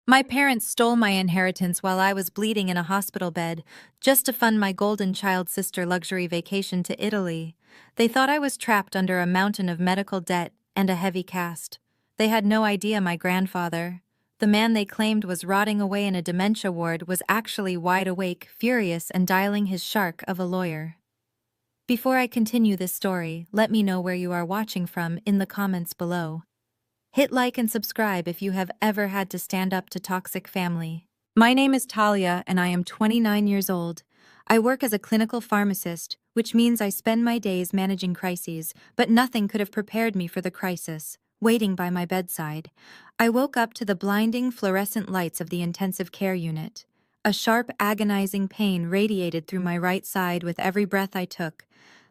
My parents stole my inheritance while I was bleeding in a hospital bed, just to fund my golden child sister luxury vacation to Italy. They thought I was trapped under a mountain of medical debt and a heavy cast. They had no idea my grandfather, the man they claimed was rotting away in a dementia ward, was actually wide awake, furious, and dialing his shark of a lawyer. Before I continue this story, let me know where you are watching from in the comments below. Hit like and subscribe if you have ever had to stand up to toxic family. My name is Talia and I am 29 years old. I work as a clinical pharmacist, which means I spend my days managing crises, but nothing could have prepared me for the crisis, waiting by my bedside. I woke up to the blinding fluorescent lights of the intensive care unit. A sharp, agonizing pain radiated through my right side with every breath I took.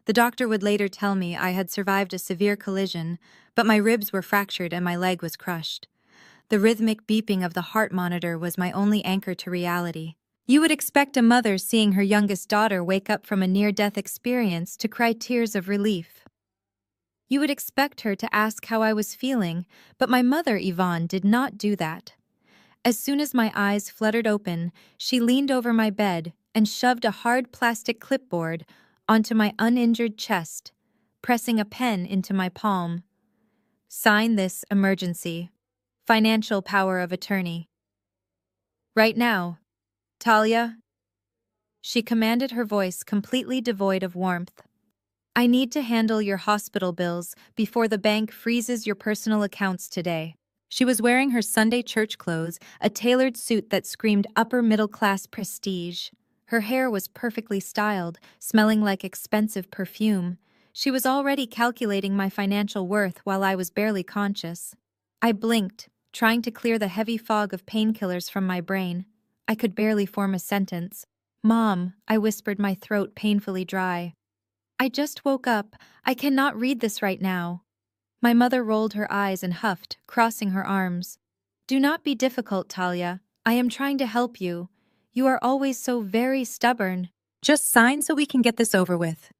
The doctor would later tell me I had survived a severe collision, but my ribs were fractured and my leg was crushed. The rhythmic beeping of the heart monitor was my only anchor to reality. You would expect a mother seeing her youngest daughter wake up from a near-death experience to cry tears of relief. You would expect her to ask how I was feeling, but my mother, Yvonne, did not do that. As soon as my eyes fluttered open, she leaned over my bed and shoved a hard plastic clipboard onto my uninjured chest, pressing a pen into my palm. Sign this emergency. Financial power of attorney. Right now, Talia. She commanded, her voice completely devoid of warmth. I need to handle your hospital bills before the bank freezes your personal accounts today. She was wearing her Sunday church clothes, a tailored suit that screamed upper-middle-class prestige. Her hair was perfectly styled, smelling like expensive perfume. She was already calculating my financial worth while I was barely conscious. I blinked, trying to clear the heavy fog of painkillers from my brain. I could barely form a sentence. "Mom," I whispered, my throat painfully dry. "I just woke up. I cannot read this right now." My mother rolled her eyes and huffed, crossing her arms. "Do not be difficult, Talia. I am trying to help you. You are always so very stubborn. Just sign so we can get this over with."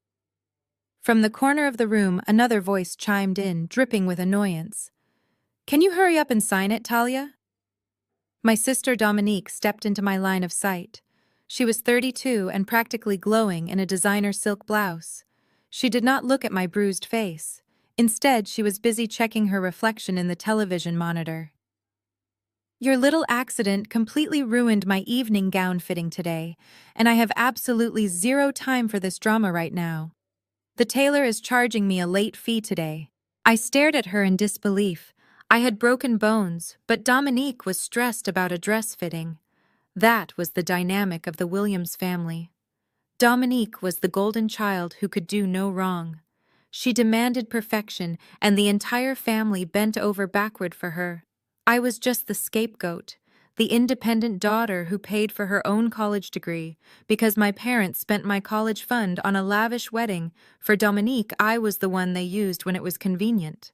From the corner of the room, another voice chimed in, dripping with annoyance. "Can you hurry up and sign it, Talia?" My sister Dominique stepped into my line of sight. She was 32 and practically glowing in a designer silk blouse. She did not look at my bruised face. Instead, she was busy checking her reflection in the television monitor. "Your little accident completely ruined my evening gown fitting today, and I have absolutely zero time for this drama right now. The tailor is charging me a late fee today." I stared at her in disbelief. I had broken bones, but Dominique was stressed about a dress fitting. That was the dynamic of the Williams family. Dominique was the golden child who could do no wrong. She demanded perfection, and the entire family bent over backward for her. I was just the scapegoat, the independent daughter who paid for her own college degree, because my parents spent my college fund on a lavish wedding. For Dominique, I was the one they used when it was convenient.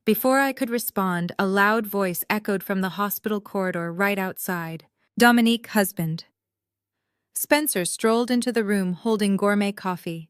Before I could respond, a loud voice echoed from the hospital corridor right outside. "Dominique, husband." Spencer strolled into the room holding gourmet coffee.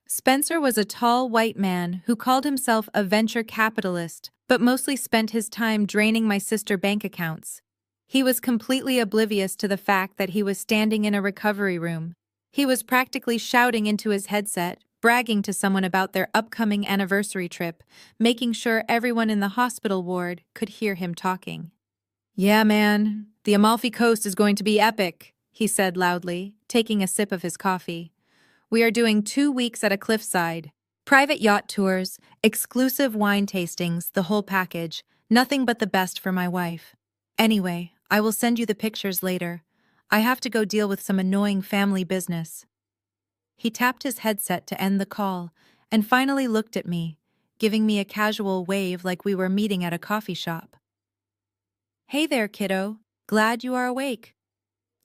Spencer was a tall white man who called himself a venture capitalist, but mostly spent his time draining my sister's bank accounts. He was completely oblivious to the fact that he was standing in a recovery room. He was practically shouting into his headset, bragging to someone about their upcoming anniversary trip, making sure everyone in the hospital ward could hear him talking. "Yeah, man, the Amalfi Coast is going to be epic," he said loudly, taking a sip of his coffee. "We are doing 2 weeks at a cliffside. Private yacht tours, exclusive wine tastings, the whole package. Nothing but the best for my wife. Anyway, I will send you the pictures later. I have to go deal with some annoying family business." He tapped his headset to end the call, and finally looked at me, giving me a casual wave like we were meeting at a coffee shop. "Hey there, kiddo. Glad you are awake.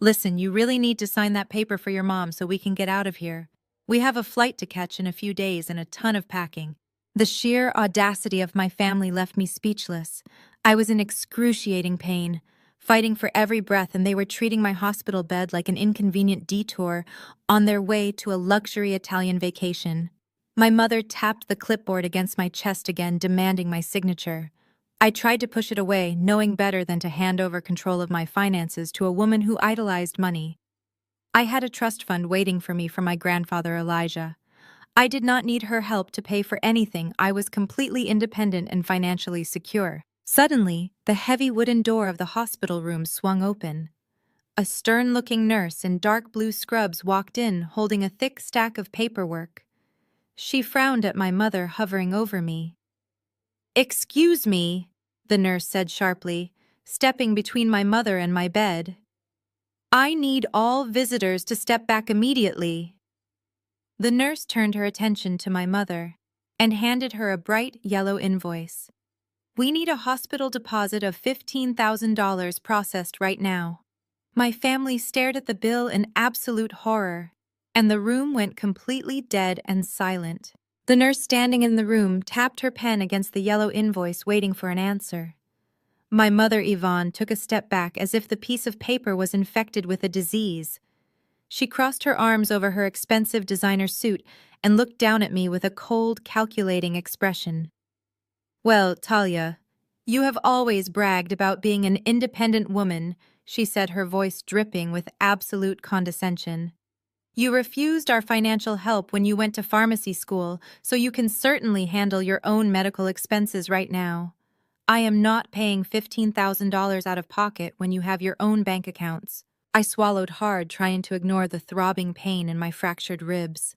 Listen, you really need to sign that paper for your mom so we can get out of here. We have a flight to catch in a few days and a ton of packing." The sheer audacity of my family left me speechless. I was in excruciating pain, fighting for every breath, and they were treating my hospital bed like an inconvenient detour on their way to a luxury Italian vacation. My mother tapped the clipboard against my chest again, demanding my signature. I tried to push it away, knowing better than to hand over control of my finances to a woman who idolized money. I had a trust fund waiting for me from my grandfather Elijah. I did not need her help to pay for anything. I was completely independent and financially secure. Suddenly, the heavy wooden door of the hospital room swung open. A stern-looking nurse in dark blue scrubs walked in, holding a thick stack of paperwork. She frowned at my mother hovering over me. "Excuse me," the nurse said sharply, stepping between my mother and my bed. "I need all visitors to step back immediately." The nurse turned her attention to my mother and handed her a bright yellow invoice. "We need a hospital deposit of $15,000 processed right now." My family stared at the bill in absolute horror, and the room went completely dead and silent. The nurse standing in the room tapped her pen against the yellow invoice, waiting for an answer. My mother, Yvonne, took a step back as if the piece of paper was infected with a disease. She crossed her arms over her expensive designer suit and looked down at me with a cold, calculating expression. "Well, Talia, you have always bragged about being an independent woman," she said, her voice dripping with absolute condescension. "You refused our financial help when you went to pharmacy school, so you can certainly handle your own medical expenses right now. I am not paying $15,000 out of pocket when you have your own bank accounts." I swallowed hard, trying to ignore the throbbing pain in my fractured ribs.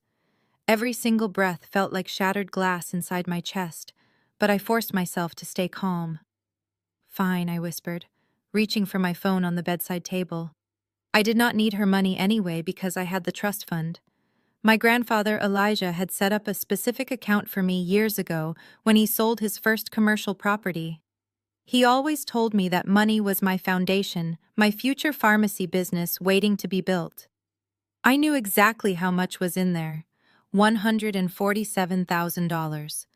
Every single breath felt like shattered glass inside my chest, but I forced myself to stay calm. "Fine," I whispered, reaching for my phone on the bedside table. I did not need her money anyway because I had the trust fund. My grandfather Elijah had set up a specific account for me years ago when he sold his first commercial property. He always told me that money was my foundation, my future pharmacy business waiting to be built. I knew exactly how much was in there: $147,000.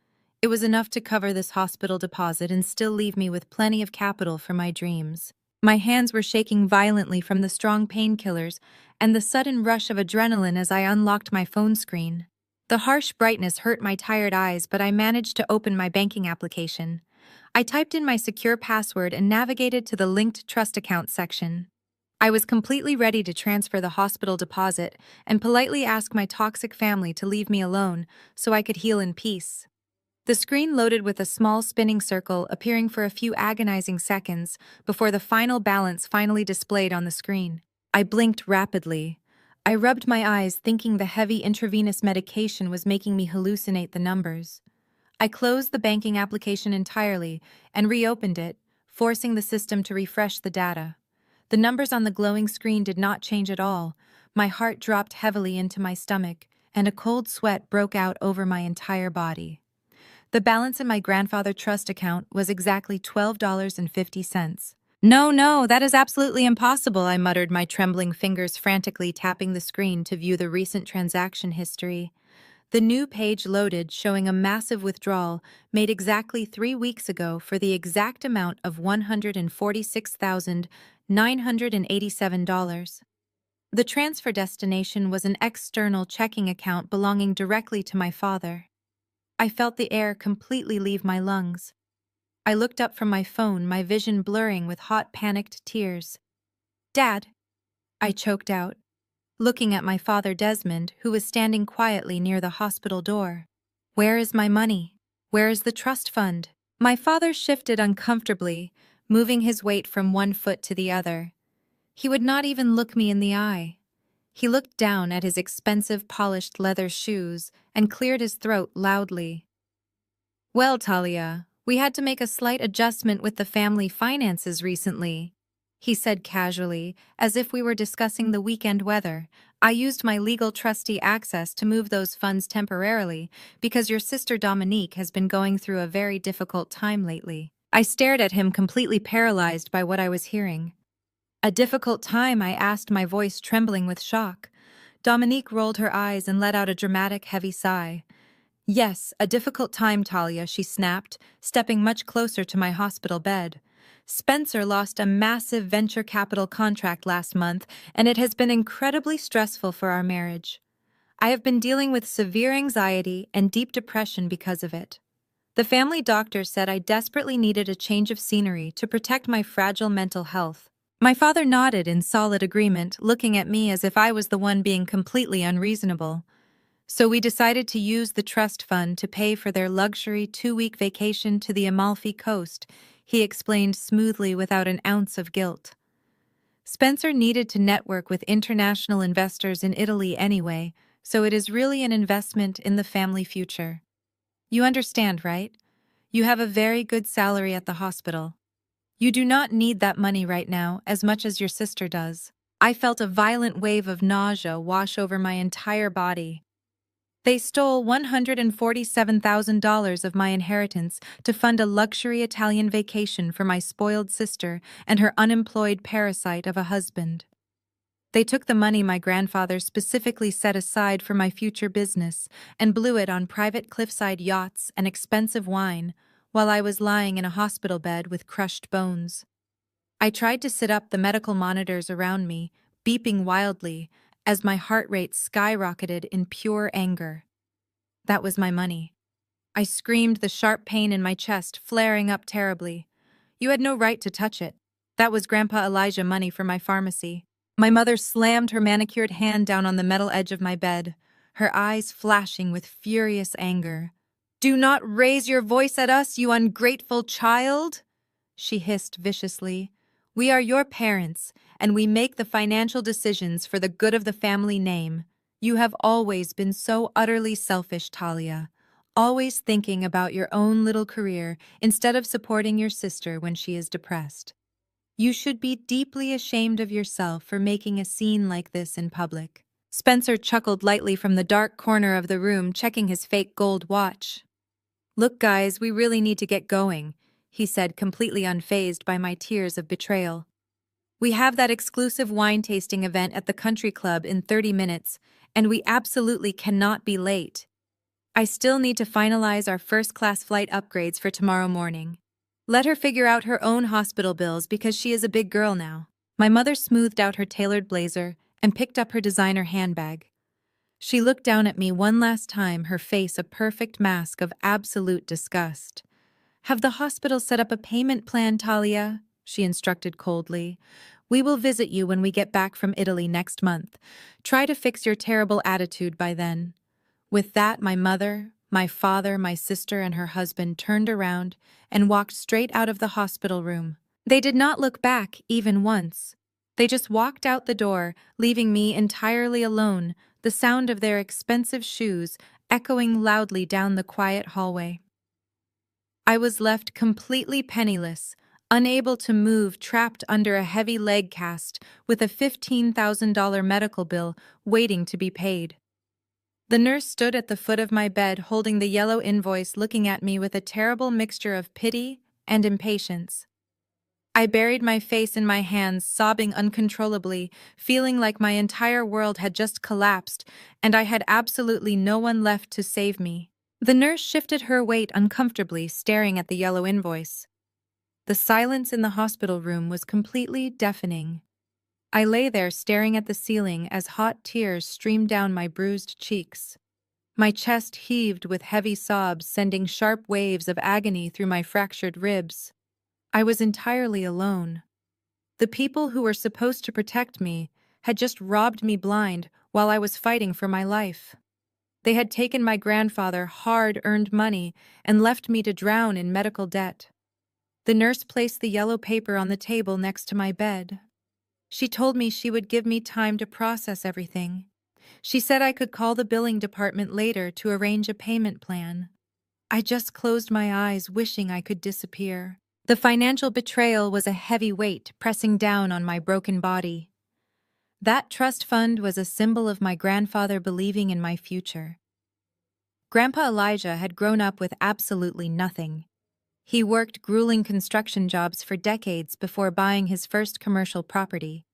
It was enough to cover this hospital deposit and still leave me with plenty of capital for my dreams. My hands were shaking violently from the strong painkillers and the sudden rush of adrenaline as I unlocked my phone screen. The harsh brightness hurt my tired eyes, but I managed to open my banking application. I typed in my secure password and navigated to the linked trust account section. I was completely ready to transfer the hospital deposit and politely ask my toxic family to leave me alone so I could heal in peace. The screen loaded with a small spinning circle appearing for a few agonizing seconds before the final balance finally displayed on the screen. I blinked rapidly. I rubbed my eyes, thinking the heavy intravenous medication was making me hallucinate the numbers. I closed the banking application entirely and reopened it, forcing the system to refresh the data. The numbers on the glowing screen did not change at all. My heart dropped heavily into my stomach, and a cold sweat broke out over my entire body. The balance in my grandfather trust account was exactly $12.50. No, that is absolutely impossible," I muttered, my trembling fingers frantically tapping the screen to view the recent transaction history. The new page loaded, showing a massive withdrawal made exactly 3 weeks ago for the exact amount of $146,987. The transfer destination was an external checking account belonging directly to my father. I felt the air completely leave my lungs. I looked up from my phone, my vision blurring with hot, panicked tears. "Dad," I choked out, looking at my father Desmond, who was standing quietly near the hospital door. "Where is my money? Where is the trust fund?" My father shifted uncomfortably, moving his weight from one foot to the other. He would not even look me in the eye. He looked down at his expensive polished leather shoes and cleared his throat loudly. "Well, Talia, we had to make a slight adjustment with the family finances recently," he said casually, as if we were discussing the weekend weather. "I used my legal trustee access to move those funds temporarily because your sister Dominique has been going through a very difficult time lately." I stared at him, completely paralyzed by what I was hearing. "A difficult time?" I asked, my voice trembling with shock. Dominique rolled her eyes and let out a dramatic, heavy sigh. "Yes, a difficult time, Talia," she snapped, stepping much closer to my hospital bed. "Spencer lost a massive venture capital contract last month, and it has been incredibly stressful for our marriage. I have been dealing with severe anxiety and deep depression because of it." The family doctor said I desperately needed a change of scenery to protect my fragile mental health. My father nodded in solid agreement, looking at me as if I was the one being completely unreasonable. So we decided to use the trust fund to pay for their luxury 2-week vacation to the Amalfi Coast, he explained smoothly without an ounce of guilt. Spencer needed to network with international investors in Italy anyway, so it is really an investment in the family future. You understand, right? You have a very good salary at the hospital. You do not need that money right now as much as your sister does. I felt a violent wave of nausea wash over my entire body. They stole $147,000 of my inheritance to fund a luxury Italian vacation for my spoiled sister and her unemployed parasite of a husband. They took the money my grandfather specifically set aside for my future business and blew it on private cliffside yachts and expensive wine while I was lying in a hospital bed with crushed bones. I tried to sit up, the medical monitors around me, beeping wildly as my heart rate skyrocketed in pure anger. That was my money. I screamed, the sharp pain in my chest flaring up terribly. You had no right to touch it. That was Grandpa Elijah money for my pharmacy. My mother slammed her manicured hand down on the metal edge of my bed, her eyes flashing with furious anger. "Do not raise your voice at us, you ungrateful child!" she hissed viciously. "We are your parents, and we make the financial decisions for the good of the family name. You have always been so utterly selfish, Talia, always thinking about your own little career instead of supporting your sister when she is depressed. You should be deeply ashamed of yourself for making a scene like this in public." Spencer chuckled lightly from the dark corner of the room, checking his fake gold watch. "Look, guys, we really need to get going," he said, completely unfazed by my tears of betrayal. "We have that exclusive wine tasting event at the country club in 30 minutes, and we absolutely cannot be late. I still need to finalize our first-class flight upgrades for tomorrow morning. Let her figure out her own hospital bills because she is a big girl now." My mother smoothed out her tailored blazer and picked up her designer handbag. She looked down at me one last time, her face a perfect mask of absolute disgust. "Have the hospital set up a payment plan, Talia?" she instructed coldly. "We will visit you when we get back from Italy next month. Try to fix your terrible attitude by then." With that, my mother, my father, my sister, and her husband turned around and walked straight out of the hospital room. They did not look back even once. They just walked out the door, leaving me entirely alone, the sound of their expensive shoes echoing loudly down the quiet hallway. I was left completely penniless, unable to move, trapped under a heavy leg cast with a $15,000 medical bill waiting to be paid. The nurse stood at the foot of my bed holding the yellow invoice, looking at me with a terrible mixture of pity and impatience. I buried my face in my hands, sobbing uncontrollably, feeling like my entire world had just collapsed and I had absolutely no one left to save me. The nurse shifted her weight uncomfortably, staring at the yellow invoice. The silence in the hospital room was completely deafening. I lay there staring at the ceiling as hot tears streamed down my bruised cheeks. My chest heaved with heavy sobs, sending sharp waves of agony through my fractured ribs. I was entirely alone. The people who were supposed to protect me had just robbed me blind while I was fighting for my life. They had taken my grandfather's hard-earned money and left me to drown in medical debt. The nurse placed the yellow paper on the table next to my bed. She told me she would give me time to process everything. She said I could call the billing department later to arrange a payment plan. I just closed my eyes, wishing I could disappear. The financial betrayal was a heavy weight pressing down on my broken body. That trust fund was a symbol of my grandfather believing in my future. Grandpa Elijah had grown up with absolutely nothing. He worked grueling construction jobs for decades before buying his first commercial property.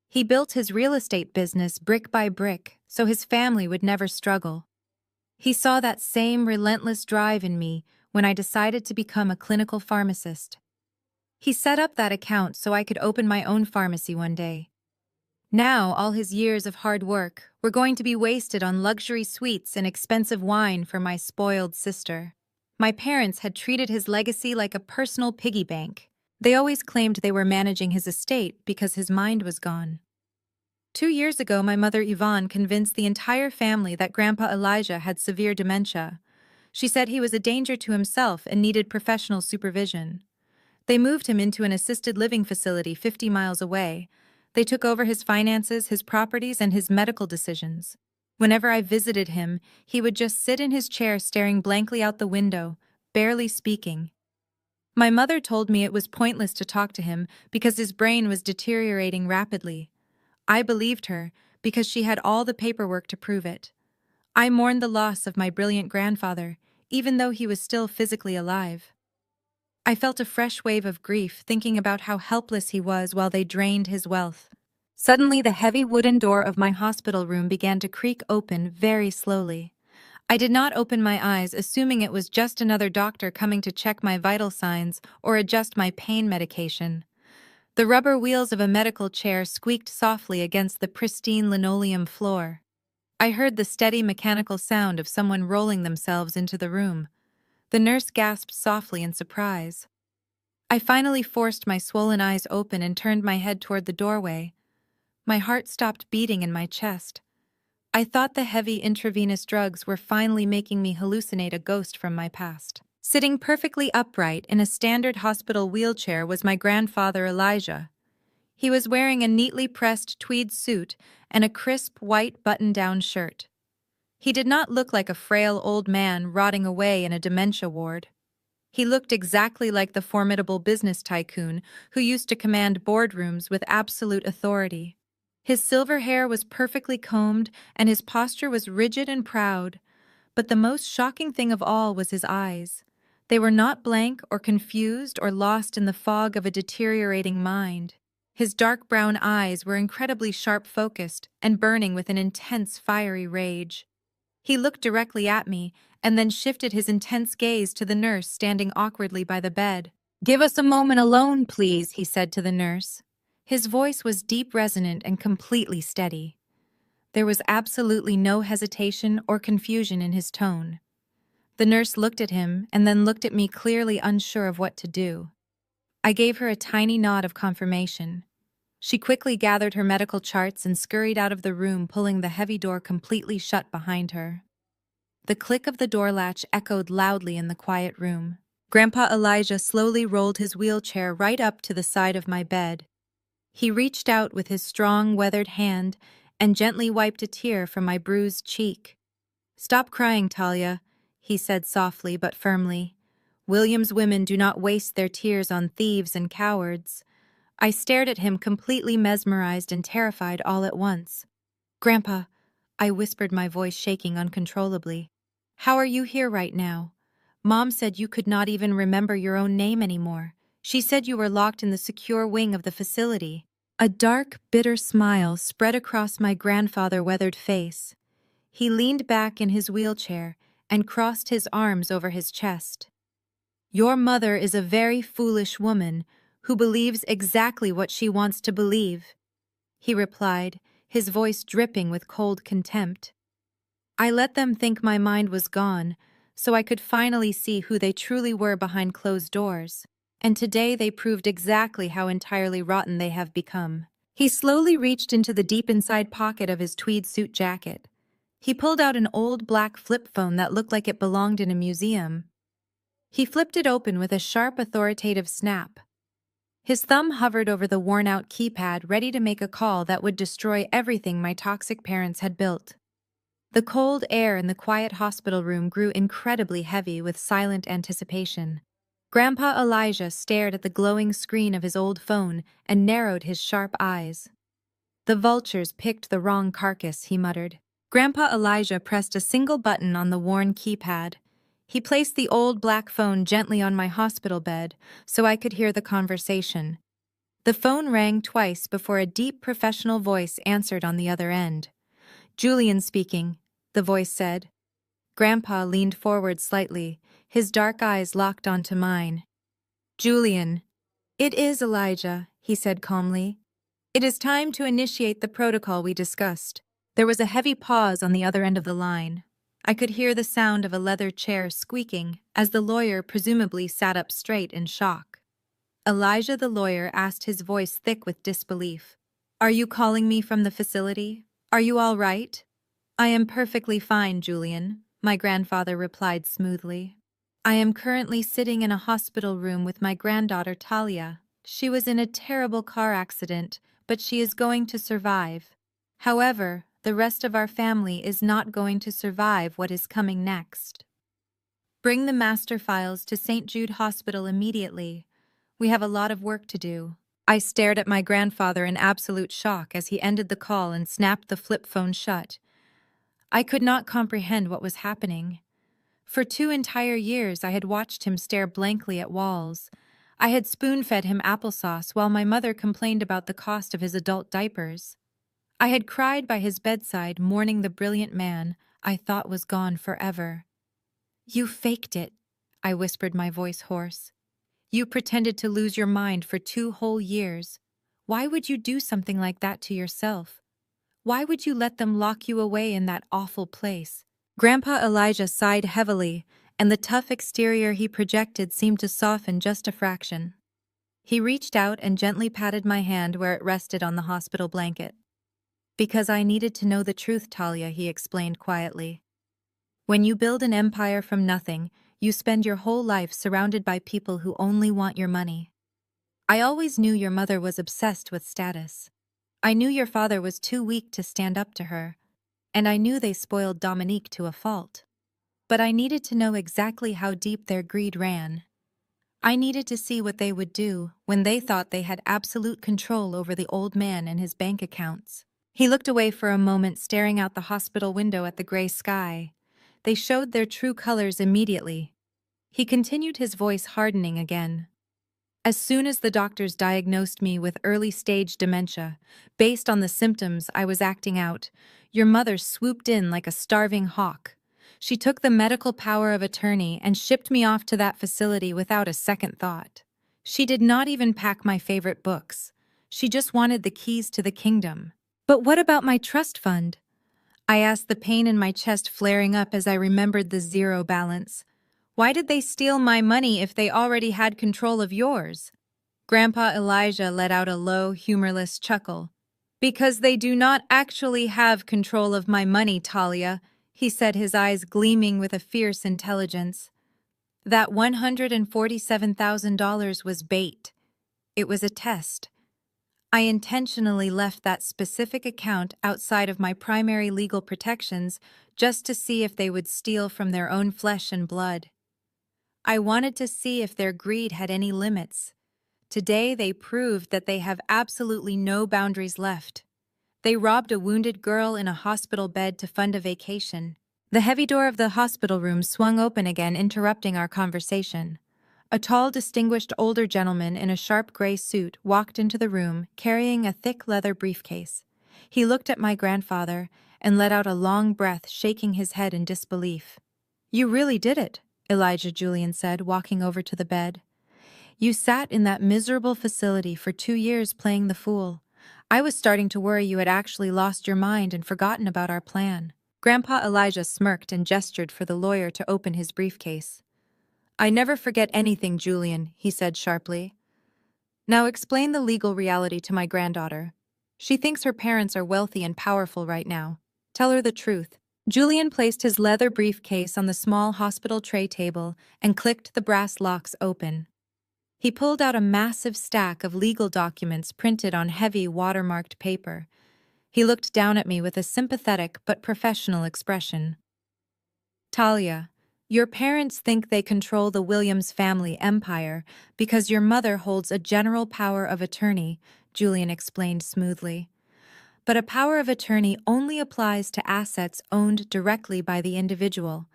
He built his real estate business brick by brick so his family would never struggle. He saw that same relentless drive in me when I decided to become a clinical pharmacist. He set up that account so I could open my own pharmacy one day. Now, all his years of hard work were going to be wasted on luxury suites and expensive wine for my spoiled sister. My parents had treated his legacy like a personal piggy bank. They always claimed they were managing his estate because his mind was gone. 2 years ago, my mother Yvonne convinced the entire family that Grandpa Elijah had severe dementia. She said he was a danger to himself and needed professional supervision. They moved him into an assisted living facility 50 miles away. They took over his finances, his properties, and his medical decisions. Whenever I visited him, he would just sit in his chair staring blankly out the window, barely speaking. My mother told me it was pointless to talk to him because his brain was deteriorating rapidly. I believed her because she had all the paperwork to prove it. I mourned the loss of my brilliant grandfather, even though he was still physically alive. I felt a fresh wave of grief thinking about how helpless he was while they drained his wealth. Suddenly, the heavy wooden door of my hospital room began to creak open very slowly. I did not open my eyes, assuming it was just another doctor coming to check my vital signs or adjust my pain medication. The rubber wheels of a medical chair squeaked softly against the pristine linoleum floor. I heard the steady mechanical sound of someone rolling themselves into the room. The nurse gasped softly in surprise. I finally forced my swollen eyes open and turned my head toward the doorway. My heart stopped beating in my chest. I thought the heavy intravenous drugs were finally making me hallucinate a ghost from my past. Sitting perfectly upright in a standard hospital wheelchair was my grandfather Elijah. He was wearing a neatly pressed tweed suit and a crisp white button-down shirt. He did not look like a frail old man rotting away in a dementia ward. He looked exactly like the formidable business tycoon who used to command boardrooms with absolute authority. His silver hair was perfectly combed and his posture was rigid and proud. But the most shocking thing of all was his eyes. They were not blank or confused or lost in the fog of a deteriorating mind. His dark brown eyes were incredibly sharp-focused and burning with an intense, fiery rage. He looked directly at me and then shifted his intense gaze to the nurse standing awkwardly by the bed. "Give us a moment alone, please," he said to the nurse. His voice was deep, resonant, and completely steady. There was absolutely no hesitation or confusion in his tone. The nurse looked at him and then looked at me, clearly unsure of what to do. I gave her a tiny nod of confirmation. She quickly gathered her medical charts and scurried out of the room, pulling the heavy door completely shut behind her. The click of the door latch echoed loudly in the quiet room. Grandpa Elijah slowly rolled his wheelchair right up to the side of my bed. He reached out with his strong, weathered hand and gently wiped a tear from my bruised cheek. "Stop crying, Talia," he said softly but firmly. "William's women do not waste their tears on thieves and cowards." I stared at him, completely mesmerized and terrified all at once. "Grandpa," I whispered, my voice shaking uncontrollably. "How are you here right now? Mom said you could not even remember your own name anymore. She said you were locked in the secure wing of the facility." A dark, bitter smile spread across my grandfather's weathered face. He leaned back in his wheelchair and crossed his arms over his chest. "Your mother is a very foolish woman who believes exactly what she wants to believe," he replied, his voice dripping with cold contempt. "I let them think my mind was gone, so I could finally see who they truly were behind closed doors. And today they proved exactly how entirely rotten they have become." He slowly reached into the deep inside pocket of his tweed suit jacket. He pulled out an old black flip phone that looked like it belonged in a museum. He flipped it open with a sharp, authoritative snap. His thumb hovered over the worn-out keypad, ready to make a call that would destroy everything my toxic parents had built. The cold air in the quiet hospital room grew incredibly heavy with silent anticipation. Grandpa Elijah stared at the glowing screen of his old phone and narrowed his sharp eyes. "The vultures picked the wrong carcass," he muttered. Grandpa Elijah pressed a single button on the worn keypad. He placed the old black phone gently on my hospital bed so I could hear the conversation. The phone rang twice before a deep professional voice answered on the other end. "Julian speaking," the voice said. Grandpa leaned forward slightly, his dark eyes locked onto mine. "Julian." "It is Elijah," he said calmly. "It is time to initiate the protocol we discussed." There was a heavy pause on the other end of the line. I could hear the sound of a leather chair squeaking as the lawyer presumably sat up straight in shock. Elijah the lawyer asked, his voice thick with disbelief. "Are you calling me from the facility? Are you all right?" "I am perfectly fine, Julian," my grandfather replied smoothly. "I am currently sitting in a hospital room with my granddaughter Talia. She was in a terrible car accident, but she is going to survive. However, the rest of our family is not going to survive what is coming next. Bring the master files to St. Jude Hospital immediately. We have a lot of work to do." I stared at my grandfather in absolute shock as he ended the call and snapped the flip phone shut. I could not comprehend what was happening. For 2 entire years I had watched him stare blankly at walls. I had spoon-fed him applesauce while my mother complained about the cost of his adult diapers. I had cried by his bedside mourning the brilliant man I thought was gone forever. "You faked it," I whispered, my voice hoarse. "You pretended to lose your mind for 2 whole years. Why would you do something like that to yourself? Why would you let them lock you away in that awful place?" Grandpa Elijah sighed heavily, and the tough exterior he projected seemed to soften just a fraction. He reached out and gently patted my hand where it rested on the hospital blanket. "Because I needed to know the truth, Talia," he explained quietly. "When you build an empire from nothing, you spend your whole life surrounded by people who only want your money. I always knew your mother was obsessed with status. I knew your father was too weak to stand up to her, and I knew they spoiled Dominique to a fault. But I needed to know exactly how deep their greed ran. I needed to see what they would do when they thought they had absolute control over the old man and his bank accounts." He looked away for a moment, staring out the hospital window at the gray sky. They showed their true colors immediately. He continued, his voice hardening again. "As soon as the doctors diagnosed me with early-stage dementia, based on the symptoms I was acting out, your mother swooped in like a starving hawk. She took the medical power of attorney and shipped me off to that facility without a second thought. She did not even pack my favorite books. She just wanted the keys to the kingdom." "But what about my trust fund?" I asked, the pain in my chest flaring up as I remembered the zero balance. "Why did they steal my money if they already had control of yours?" Grandpa Elijah let out a low, humorless chuckle. "Because they do not actually have control of my money, Talia," he said, his eyes gleaming with a fierce intelligence. "That $147,000 was bait. It was a test. I intentionally left that specific account outside of my primary legal protections just to see if they would steal from their own flesh and blood. I wanted to see if their greed had any limits. Today they proved that they have absolutely no boundaries left. They robbed a wounded girl in a hospital bed to fund a vacation." The heavy door of the hospital room swung open again, interrupting our conversation. A tall, distinguished older gentleman in a sharp gray suit walked into the room, carrying a thick leather briefcase. He looked at my grandfather and let out a long breath, shaking his head in disbelief. "You really did it," Elijah Julian said, walking over to the bed. "You sat in that miserable facility for 2 years playing the fool. I was starting to worry you had actually lost your mind and forgotten about our plan." Grandpa Elijah smirked and gestured for the lawyer to open his briefcase. "I never forget anything, Julian," he said sharply. "Now explain the legal reality to my granddaughter. She thinks her parents are wealthy and powerful right now. Tell her the truth." Julian placed his leather briefcase on the small hospital tray table and clicked the brass locks open. He pulled out a massive stack of legal documents printed on heavy, watermarked paper. He looked down at me with a sympathetic but professional expression. "Talia, your parents think they control the Williams family empire because your mother holds a general power of attorney," Julian explained smoothly. "But a power of attorney only applies to assets owned directly by the individual.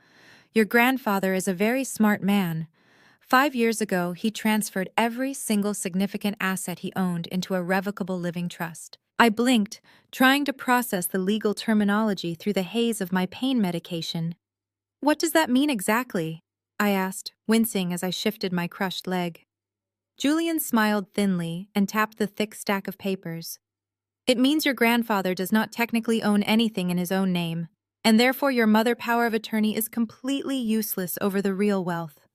Your grandfather is a very smart man. 5 years ago, he transferred every single significant asset he owned into a revocable living trust." I blinked, trying to process the legal terminology through the haze of my pain medication. "What does that mean exactly?" I asked, wincing as I shifted my crushed leg. Julian smiled thinly and tapped the thick stack of papers. "It means your grandfather does not technically own anything in his own name. and therefore your mother power of attorney is completely useless over the real wealth.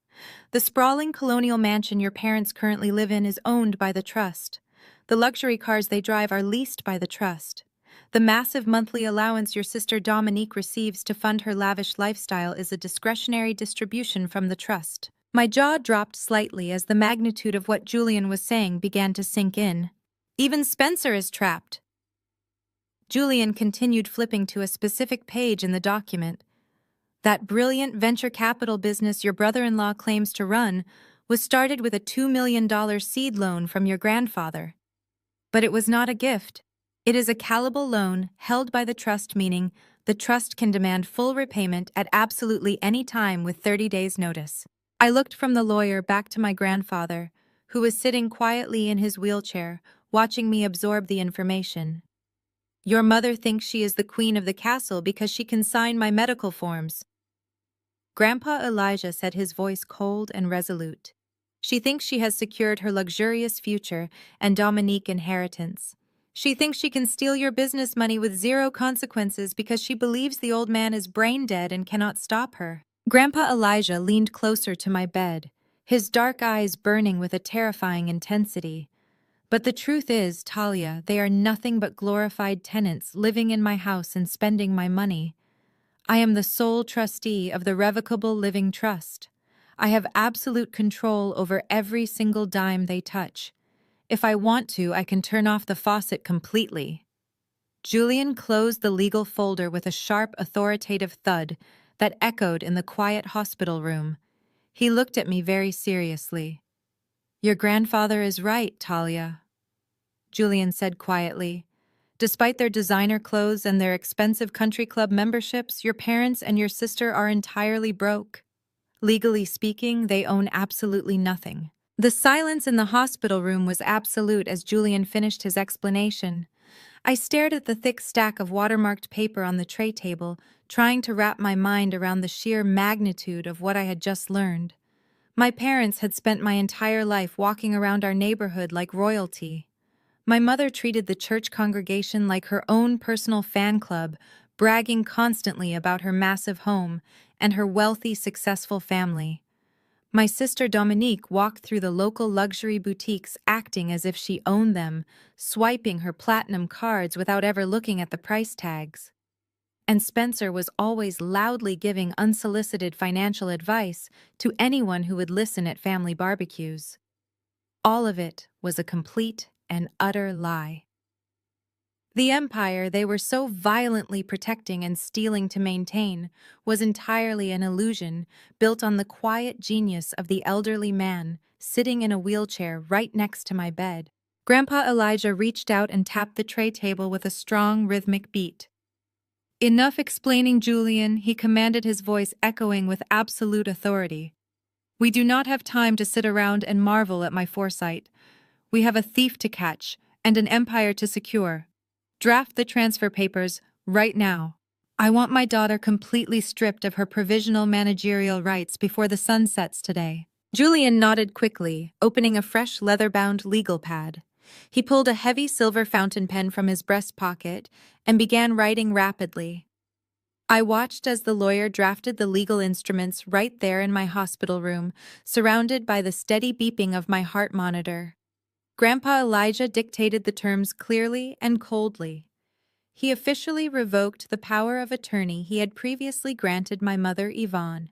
The sprawling colonial mansion your parents currently live in is owned by the trust. The luxury cars they drive are leased by the trust. The massive monthly allowance your sister Dominique receives to fund her lavish lifestyle is a discretionary distribution from the trust. My jaw dropped slightly as the magnitude of what Julian was saying began to sink in. Even Spencer is trapped. Julian continued flipping to a specific page in the document. That brilliant venture capital business your brother-in-law claims to run was started with a $2 million seed loan from your grandfather. But it was not a gift. It is a callable loan held by the trust, meaning the trust can demand full repayment at absolutely any time with 30 days' notice. I looked from the lawyer back to my grandfather, who was sitting quietly in his wheelchair, watching me absorb the information. Your mother thinks she is the queen of the castle because she can sign my medical forms. Grandpa Elijah said, his voice cold and resolute. She thinks she has secured her luxurious future and Dominique inheritance. She thinks she can steal your business money with zero consequences because she believes the old man is brain dead and cannot stop her. Grandpa Elijah leaned closer to my bed, his dark eyes burning with a terrifying intensity. But the truth is, Talia, they are nothing but glorified tenants living in my house and spending my money. I am the sole trustee of the Revocable Living Trust. I have absolute control over every single dime they touch. If I want to, I can turn off the faucet completely. Julian closed the legal folder with a sharp, authoritative thud that echoed in the quiet hospital room. He looked at me very seriously. Your grandfather is right, Talia, Julian said quietly. Despite their designer clothes and their expensive country club memberships, your parents and your sister are entirely broke. Legally speaking, they own absolutely nothing. The silence in the hospital room was absolute as Julian finished his explanation. I stared at the thick stack of watermarked paper on the tray table, trying to wrap my mind around the sheer magnitude of what I had just learned. My parents had spent my entire life walking around our neighborhood like royalty. My mother treated the church congregation like her own personal fan club, bragging constantly about her massive home and her wealthy, successful family. My sister Dominique walked through the local luxury boutiques acting as if she owned them, swiping her platinum cards without ever looking at the price tags. And Spencer was always loudly giving unsolicited financial advice to anyone who would listen at family barbecues. All of it was a complete and utter lie. The empire they were so violently protecting and stealing to maintain was entirely an illusion built on the quiet genius of the elderly man sitting in a wheelchair right next to my bed. Grandpa Elijah reached out and tapped the tray table with a strong, rhythmic beat. Enough explaining, Julian, he commanded, his voice echoing with absolute authority. We do not have time to sit around and marvel at my foresight. We have a thief to catch and an empire to secure. Draft the transfer papers right now. I want my daughter completely stripped of her provisional managerial rights before the sun sets today. Julian nodded quickly, opening a fresh leather-bound legal pad. He pulled a heavy silver fountain pen from his breast pocket and began writing rapidly. I watched as the lawyer drafted the legal instruments right there in my hospital room, surrounded by the steady beeping of my heart monitor. Grandpa Elijah dictated the terms clearly and coldly. He officially revoked the power of attorney he had previously granted my mother Yvonne.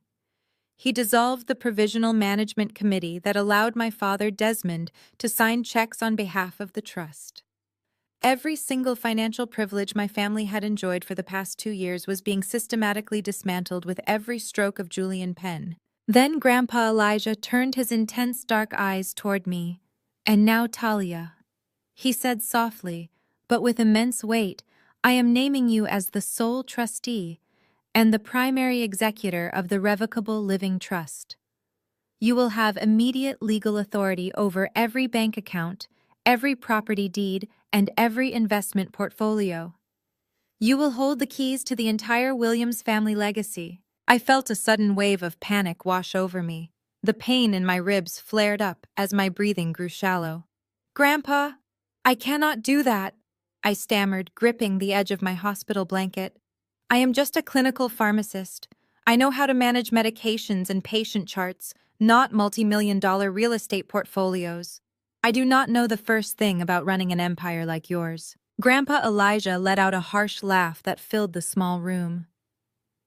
He dissolved the provisional management committee that allowed my father Desmond to sign checks on behalf of the trust. Every single financial privilege my family had enjoyed for the past 2 years was being systematically dismantled with every stroke of Julian pen. Then Grandpa Elijah turned his intense dark eyes toward me. And now, Talia, he said softly, but with immense weight, I am naming you as the sole trustee and the primary executor of the Revocable Living Trust. You will have immediate legal authority over every bank account, every property deed, and every investment portfolio. You will hold the keys to the entire Williams family legacy. I felt a sudden wave of panic wash over me. The pain in my ribs flared up as my breathing grew shallow. Grandpa, I cannot do that, I stammered, gripping the edge of my hospital blanket. I am just a clinical pharmacist. I know how to manage medications and patient charts, not multi-million-dollar real estate portfolios. I do not know the first thing about running an empire like yours. Grandpa Elijah let out a harsh laugh that filled the small room.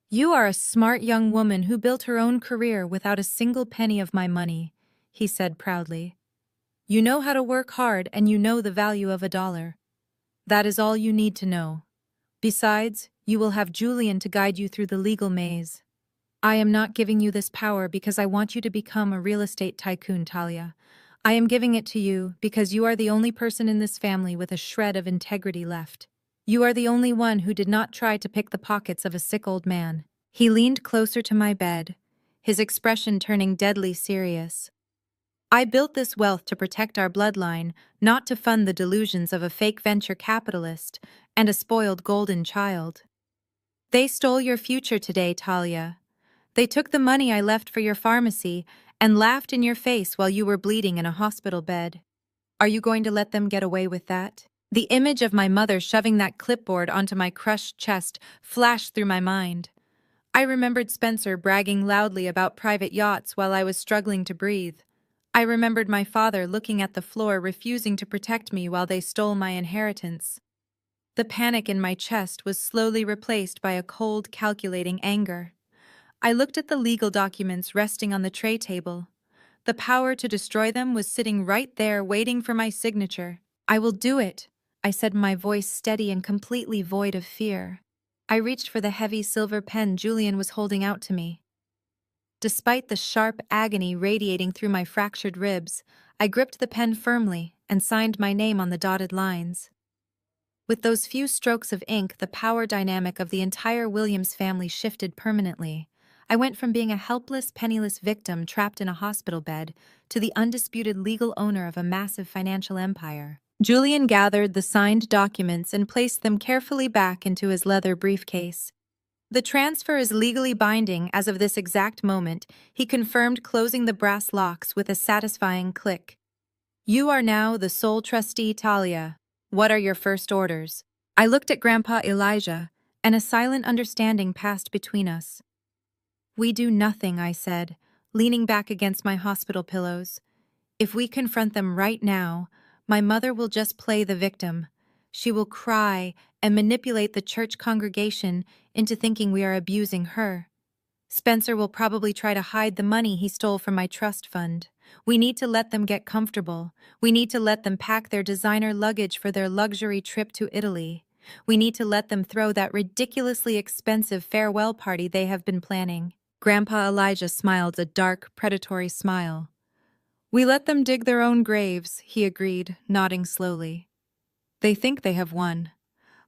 You are a smart young woman who built her own career without a single penny of my money, he said proudly. You know how to work hard and you know the value of a dollar. That is all you need to know. Besides, you will have Julian to guide you through the legal maze. I am not giving you this power because I want you to become a real estate tycoon, Talia. I am giving it to you because you are the only person in this family with a shred of integrity left. You are the only one who did not try to pick the pockets of a sick old man. He leaned closer to my bed, his expression turning deadly serious. I built this wealth to protect our bloodline, not to fund the delusions of a fake venture capitalist and a spoiled golden child. They stole your future today, Talia. They took the money I left for your pharmacy and laughed in your face while you were bleeding in a hospital bed. Are you going to let them get away with that? The image of my mother shoving that clipboard onto my crushed chest flashed through my mind. I remembered Spencer bragging loudly about private yachts while I was struggling to breathe. I remembered my father looking at the floor, refusing to protect me while they stole my inheritance. The panic in my chest was slowly replaced by a cold, calculating anger. I looked at the legal documents resting on the tray table. The power to destroy them was sitting right there waiting for my signature. I will do it, I said, my voice steady and completely void of fear. I reached for the heavy silver pen Julian was holding out to me. Despite the sharp agony radiating through my fractured ribs, I gripped the pen firmly and signed my name on the dotted lines. With those few strokes of ink, the power dynamic of the entire Williams family shifted permanently. I went from being a helpless, penniless victim trapped in a hospital bed to the undisputed legal owner of a massive financial empire. Julian gathered the signed documents and placed them carefully back into his leather briefcase. The transfer is legally binding as of this exact moment, he confirmed, closing the brass locks with a satisfying click. You are now the sole trustee, Talia. What are your first orders? I looked at Grandpa Elijah, and a silent understanding passed between us. We do nothing, I said, leaning back against my hospital pillows. If we confront them right now, my mother will just play the victim. She will cry and manipulate the church congregation into thinking we are abusing her. Spencer will probably try to hide the money he stole from my trust fund. We need to let them get comfortable. We need to let them pack their designer luggage for their luxury trip to Italy. We need to let them throw that ridiculously expensive farewell party they have been planning. Grandpa Elijah smiled a dark, predatory smile. We let them dig their own graves, he agreed, nodding slowly. They think they have won.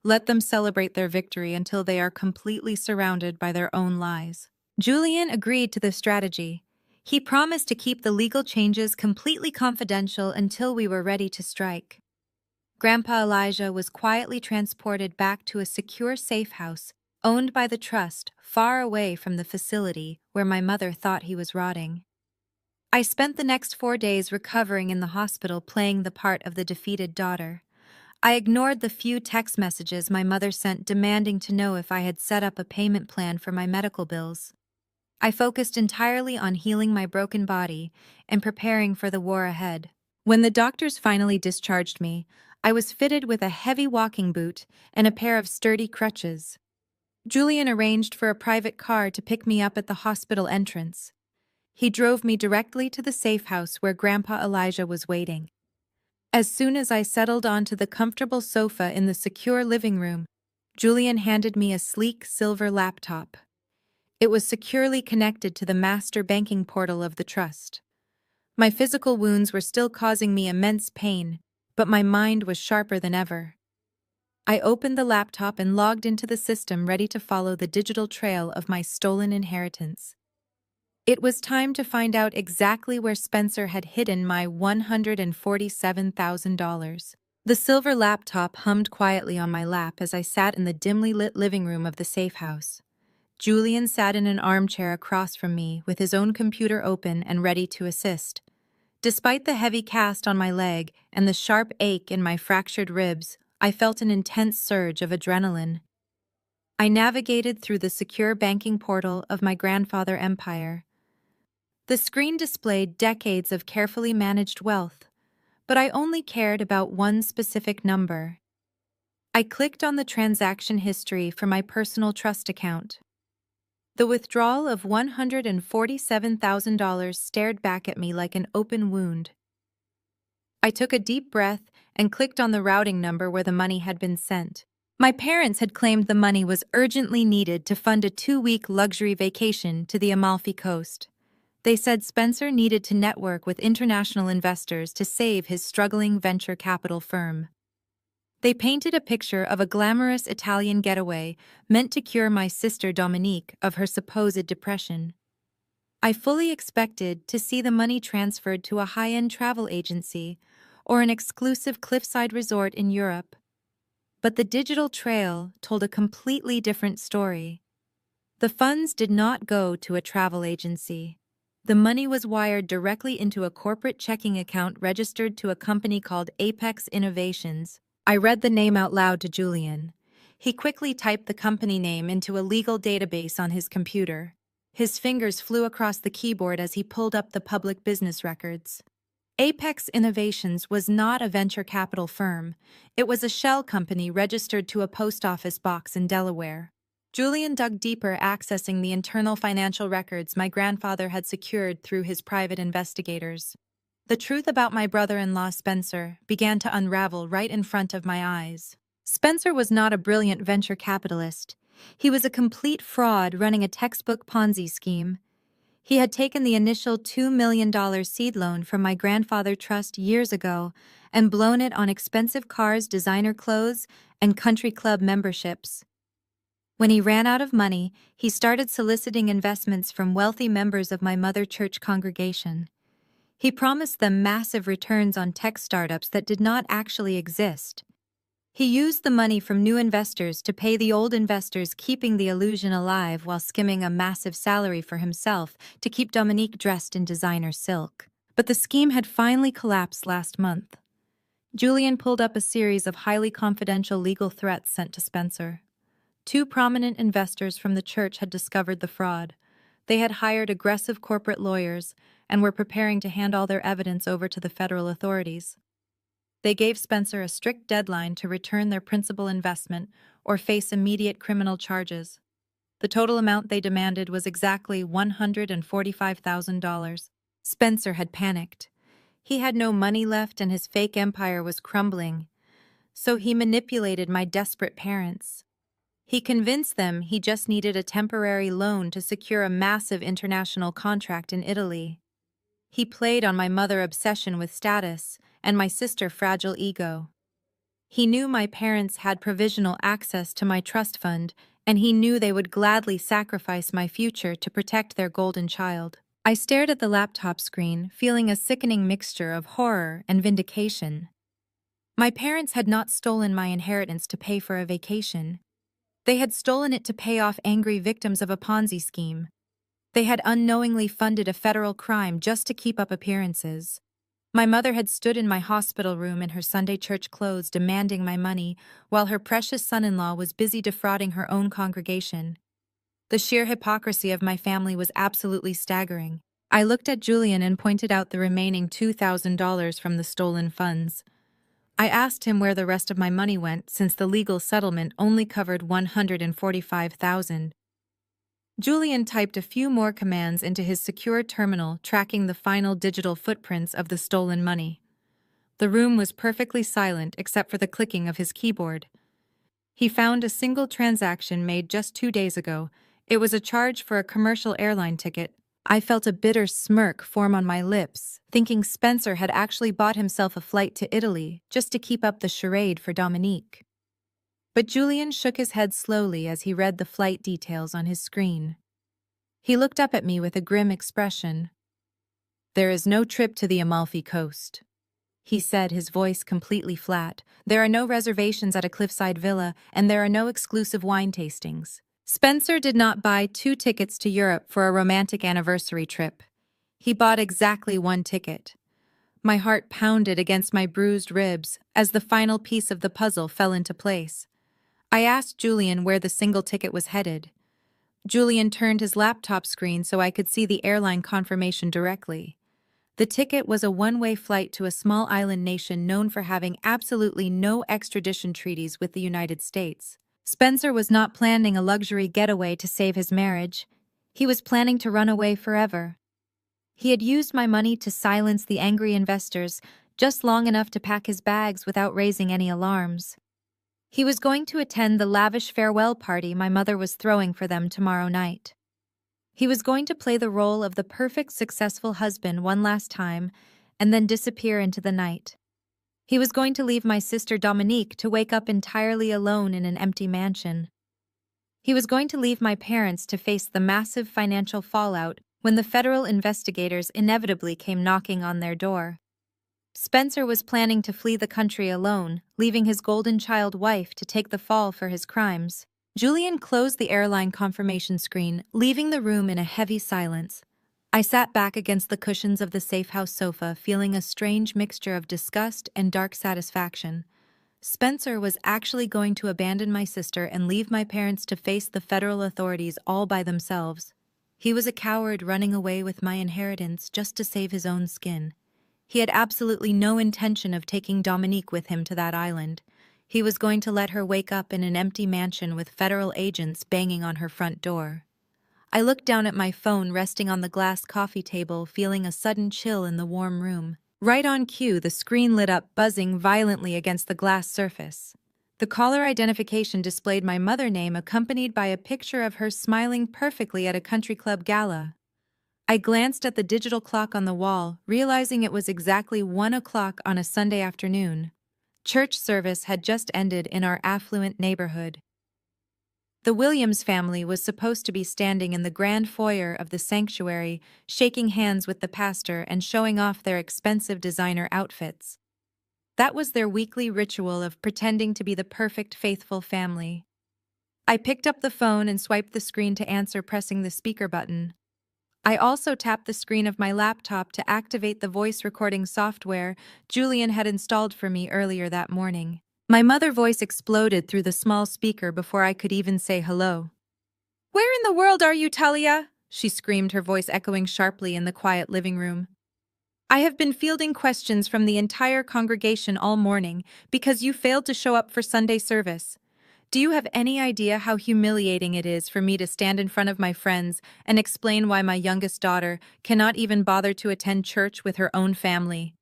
Let them celebrate their victory until they are completely surrounded by their own lies. Julian agreed to the strategy. He promised to keep the legal changes completely confidential until we were ready to strike. Grandpa Elijah was quietly transported back to a secure safe house owned by the trust, far away from the facility where my mother thought he was rotting. I spent the next 4 days recovering in the hospital, playing the part of the defeated daughter. I ignored the few text messages my mother sent demanding to know if I had set up a payment plan for my medical bills. I focused entirely on healing my broken body and preparing for the war ahead. When the doctors finally discharged me, I was fitted with a heavy walking boot and a pair of sturdy crutches. Julian arranged for a private car to pick me up at the hospital entrance. He drove me directly to the safe house where Grandpa Elijah was waiting. As soon as I settled onto the comfortable sofa in the secure living room, Julian handed me a sleek silver laptop. It was securely connected to the master banking portal of the trust. My physical wounds were still causing me immense pain, but my mind was sharper than ever. I opened the laptop and logged into the system, ready to follow the digital trail of my stolen inheritance. It was time to find out exactly where Spencer had hidden my $147,000. The silver laptop hummed quietly on my lap as I sat in the dimly lit living room of the safe house. Julian sat in an armchair across from me, with his own computer open and ready to assist. Despite the heavy cast on my leg and the sharp ache in my fractured ribs, I felt an intense surge of adrenaline. I navigated through the secure banking portal of my grandfather empire. The screen displayed decades of carefully managed wealth, but I only cared about one specific number. I clicked on the transaction history for my personal trust account. The withdrawal of $147,000 stared back at me like an open wound. I took a deep breath and clicked on the routing number where the money had been sent. My parents had claimed the money was urgently needed to fund a 2-week luxury vacation to the Amalfi Coast. They said Spencer needed to network with international investors to save his struggling venture capital firm. They painted a picture of a glamorous Italian getaway meant to cure my sister Dominique of her supposed depression. I fully expected to see the money transferred to a high-end travel agency or an exclusive cliffside resort in Europe. But the digital trail told a completely different story. The funds did not go to a travel agency. The money was wired directly into a corporate checking account registered to a company called Apex Innovations. I read the name out loud to Julian. He quickly typed the company name into a legal database on his computer. His fingers flew across the keyboard as he pulled up the public business records. Apex Innovations was not a venture capital firm. It was a shell company registered to a post office box in Delaware. Julian dug deeper, accessing the internal financial records my grandfather had secured through his private investigators. The truth about my brother-in-law Spencer began to unravel right in front of my eyes. Spencer was not a brilliant venture capitalist. He was a complete fraud running a textbook Ponzi scheme. He had taken the initial $2 million seed loan from my grandfather trust years ago and blown it on expensive cars, designer clothes, and country club memberships. When he ran out of money, he started soliciting investments from wealthy members of my mother church congregation. He promised them massive returns on tech startups that did not actually exist. He used the money from new investors to pay the old investors, keeping the illusion alive while skimming a massive salary for himself to keep Dominique dressed in designer silk. But the scheme had finally collapsed last month. Julian pulled up a series of highly confidential legal threats sent to Spencer. 2 prominent investors from the church had discovered the fraud. They had hired aggressive corporate lawyers and were preparing to hand all their evidence over to the federal authorities. They gave Spencer a strict deadline to return their principal investment or face immediate criminal charges. The total amount they demanded was exactly $145,000. Spencer had panicked. He had no money left and his fake empire was crumbling. So he manipulated my desperate parents. He convinced them he just needed a temporary loan to secure a massive international contract in Italy. He played on my mother's obsession with status and my sister's fragile ego. He knew my parents had provisional access to my trust fund, and he knew they would gladly sacrifice my future to protect their golden child. I stared at the laptop screen, feeling a sickening mixture of horror and vindication. My parents had not stolen my inheritance to pay for a vacation. They had stolen it to pay off angry victims of a Ponzi scheme. They had unknowingly funded a federal crime just to keep up appearances. My mother had stood in my hospital room in her Sunday church clothes demanding my money, while her precious son-in-law was busy defrauding her own congregation. The sheer hypocrisy of my family was absolutely staggering. I looked at Julian and pointed out the remaining $2,000 from the stolen funds. I asked him where the rest of my money went, since the legal settlement only covered $145,000. Julian typed a few more commands into his secure terminal, tracking the final digital footprints of the stolen money. The room was perfectly silent except for the clicking of his keyboard. He found a single transaction made just 2 days ago. It was a charge for a commercial airline ticket. I felt a bitter smirk form on my lips, thinking Spencer had actually bought himself a flight to Italy just to keep up the charade for Dominique. But Julian shook his head slowly as he read the flight details on his screen. He looked up at me with a grim expression. "There is no trip to the Amalfi Coast," he said, his voice completely flat. "There are no reservations at a cliffside villa, and there are no exclusive wine tastings." Spencer did not buy 2 tickets to Europe for a romantic anniversary trip. He bought exactly 1 ticket. My heart pounded against my bruised ribs as the final piece of the puzzle fell into place. I asked Julian where the single ticket was headed. Julian turned his laptop screen so I could see the airline confirmation directly. The ticket was a one-way flight to a small island nation known for having absolutely no extradition treaties with the United States. Spencer was not planning a luxury getaway to save his marriage. He was planning to run away forever. He had used my money to silence the angry investors, just long enough to pack his bags without raising any alarms. He was going to attend the lavish farewell party my mother was throwing for them tomorrow night. He was going to play the role of the perfect successful husband one last time and then disappear into the night. He was going to leave my sister Dominique to wake up entirely alone in an empty mansion. He was going to leave my parents to face the massive financial fallout when the federal investigators inevitably came knocking on their door. Spencer was planning to flee the country alone, leaving his golden child wife to take the fall for his crimes. Julian closed the airline confirmation screen, leaving the room in a heavy silence. I sat back against the cushions of the safe house sofa, feeling a strange mixture of disgust and dark satisfaction. Spencer was actually going to abandon my sister and leave my parents to face the federal authorities all by themselves. He was a coward running away with my inheritance just to save his own skin. He had absolutely no intention of taking Dominique with him to that island. He was going to let her wake up in an empty mansion with federal agents banging on her front door. I looked down at my phone resting on the glass coffee table, feeling a sudden chill in the warm room. Right on cue, the screen lit up, buzzing violently against the glass surface. The caller identification displayed my mother name accompanied by a picture of her smiling perfectly at a country club gala. I glanced at the digital clock on the wall, realizing it was exactly 1 o'clock on a Sunday afternoon. Church service had just ended in our affluent neighborhood. The Williams family was supposed to be standing in the grand foyer of the sanctuary, shaking hands with the pastor and showing off their expensive designer outfits. That was their weekly ritual of pretending to be the perfect faithful family. I picked up the phone and swiped the screen to answer, pressing the speaker button. I also tapped the screen of my laptop to activate the voice recording software Julian had installed for me earlier that morning. My mother's voice exploded through the small speaker before I could even say hello. "Where in the world are you, Talia?" she screamed, her voice echoing sharply in the quiet living room. "I have been fielding questions from the entire congregation all morning because you failed to show up for Sunday service. Do you have any idea how humiliating it is for me to stand in front of my friends and explain why my youngest daughter cannot even bother to attend church with her own family?"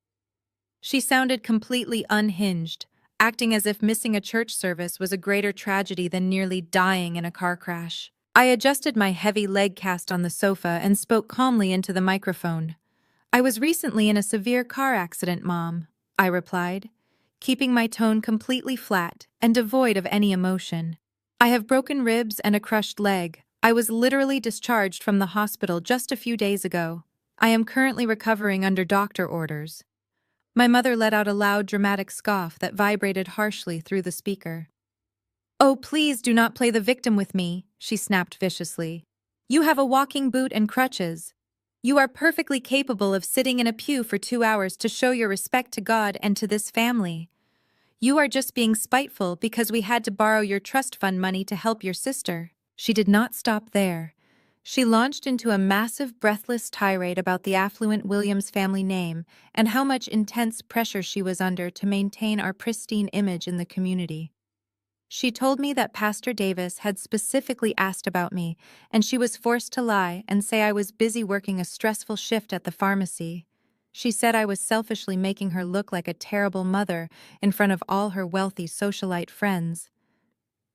She sounded completely unhinged, acting as if missing a church service was a greater tragedy than nearly dying in a car crash. I adjusted my heavy leg cast on the sofa and spoke calmly into the microphone. "I was recently in a severe car accident, Mom," I replied, keeping my tone completely flat and devoid of any emotion. "I have broken ribs and a crushed leg. I was literally discharged from the hospital just a few days ago. I am currently recovering under doctor orders." My mother let out a loud, dramatic scoff that vibrated harshly through the speaker. "Oh, please do not play the victim with me," she snapped viciously. "You have a walking boot and crutches. You are perfectly capable of sitting in a pew for 2 hours to show your respect to God and to this family. You are just being spiteful because we had to borrow your trust fund money to help your sister." She did not stop there. She launched into a massive, breathless tirade about the affluent Williams family name and how much intense pressure she was under to maintain our pristine image in the community. She told me that Pastor Davis had specifically asked about me, and she was forced to lie and say I was busy working a stressful shift at the pharmacy. She said I was selfishly making her look like a terrible mother in front of all her wealthy socialite friends.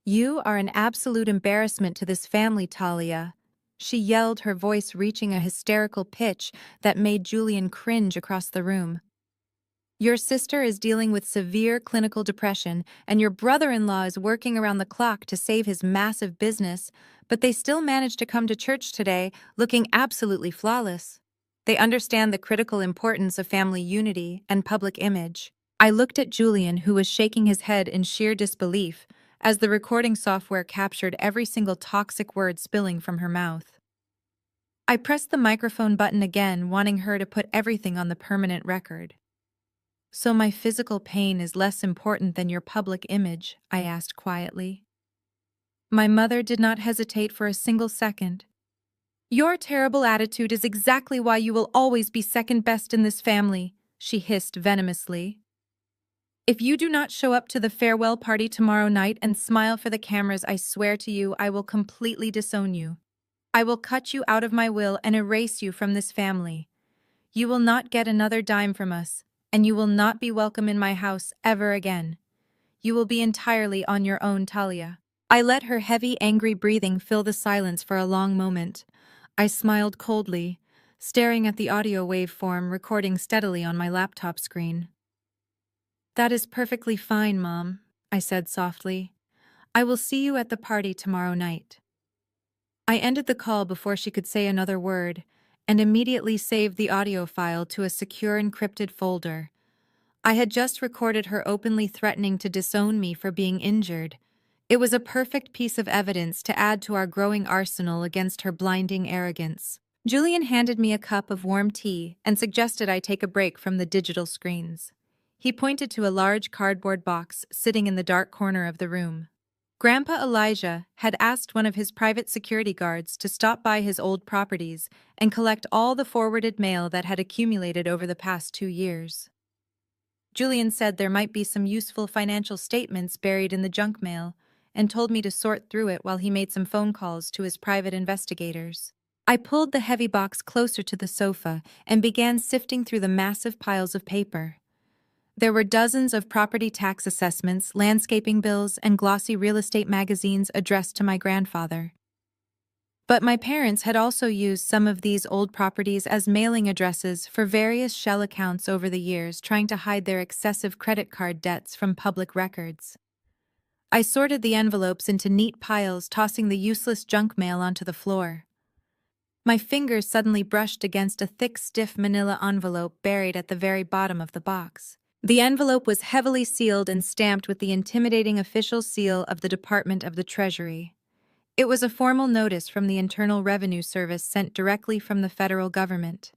"You are an absolute embarrassment to this family, Talia," she yelled, her voice reaching a hysterical pitch that made Julian cringe across the room. "Your sister is dealing with severe clinical depression, and your brother-in-law is working around the clock to save his massive business, but they still managed to come to church today looking absolutely flawless. They understand the critical importance of family unity and public image." I looked at Julian, who was shaking his head in sheer disbelief as the recording software captured every single toxic word spilling from her mouth. I pressed the microphone button again, wanting her to put everything on the permanent record. "So my physical pain is less important than your public image?" I asked quietly. My mother did not hesitate for a single second. Your terrible attitude is exactly why you will always be second best in this family, she hissed venomously. If you do not show up to the farewell party tomorrow night and smile for the cameras, I swear to you, I will completely disown you. I will cut you out of my will and erase you from this family. You will not get another dime from us, and you will not be welcome in my house ever again. You will be entirely on your own, Talia. I let her heavy, angry breathing fill the silence for a long moment. I smiled coldly, staring at the audio waveform recording steadily on my laptop screen. That is perfectly fine, Mom, I said softly. I will see you at the party tomorrow night. I ended the call before she could say another word, and immediately saved the audio file to a secure encrypted folder. I had just recorded her openly threatening to disown me for being injured. It was a perfect piece of evidence to add to our growing arsenal against her blinding arrogance. Julian handed me a cup of warm tea and suggested I take a break from the digital screens. He pointed to a large cardboard box sitting in the dark corner of the room. Grandpa Elijah had asked one of his private security guards to stop by his old properties and collect all the forwarded mail that had accumulated over the past 2 years. Julian said there might be some useful financial statements buried in the junk mail, and told me to sort through it while he made some phone calls to his private investigators. I pulled the heavy box closer to the sofa and began sifting through the massive piles of paper. There were dozens of property tax assessments, landscaping bills, and glossy real estate magazines addressed to my grandfather. But my parents had also used some of these old properties as mailing addresses for various shell accounts over the years, trying to hide their excessive credit card debts from public records. I sorted the envelopes into neat piles, tossing the useless junk mail onto the floor. My fingers suddenly brushed against a thick, stiff manila envelope buried at the very bottom of the box. The envelope was heavily sealed and stamped with the intimidating official seal of the Department of the Treasury. It was a formal notice from the Internal Revenue Service sent directly from the federal government.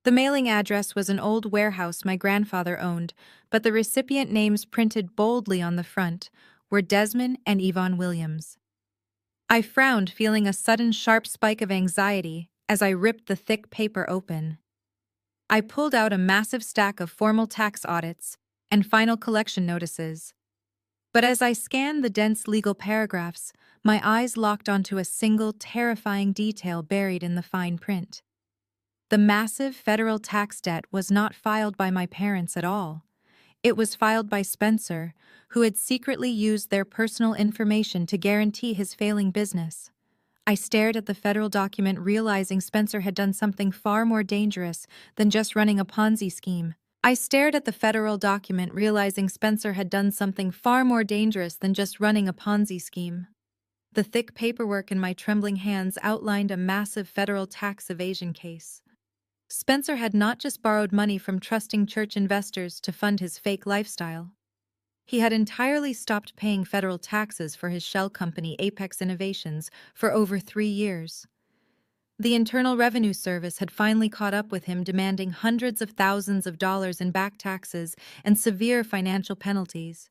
The mailing address was an old warehouse my grandfather owned, but the recipient names printed boldly on the front were Desmond and Yvonne Williams. I frowned, feeling a sudden sharp spike of anxiety as I ripped the thick paper open. I pulled out a massive stack of formal tax audits and final collection notices. But as I scanned the dense legal paragraphs, my eyes locked onto a single terrifying detail buried in the fine print. The massive federal tax debt was not filed by my parents at all. It was filed by Spencer, who had secretly used their personal information to guarantee his failing business. I stared at the federal document, realizing Spencer had done something far more dangerous than just running a Ponzi scheme. The thick paperwork in my trembling hands outlined a massive federal tax evasion case. Spencer had not just borrowed money from trusting church investors to fund his fake lifestyle. He had entirely stopped paying federal taxes for his shell company, Apex Innovations, for over 3 years. The Internal Revenue Service had finally caught up with him, demanding hundreds of thousands of dollars in back taxes and severe financial penalties.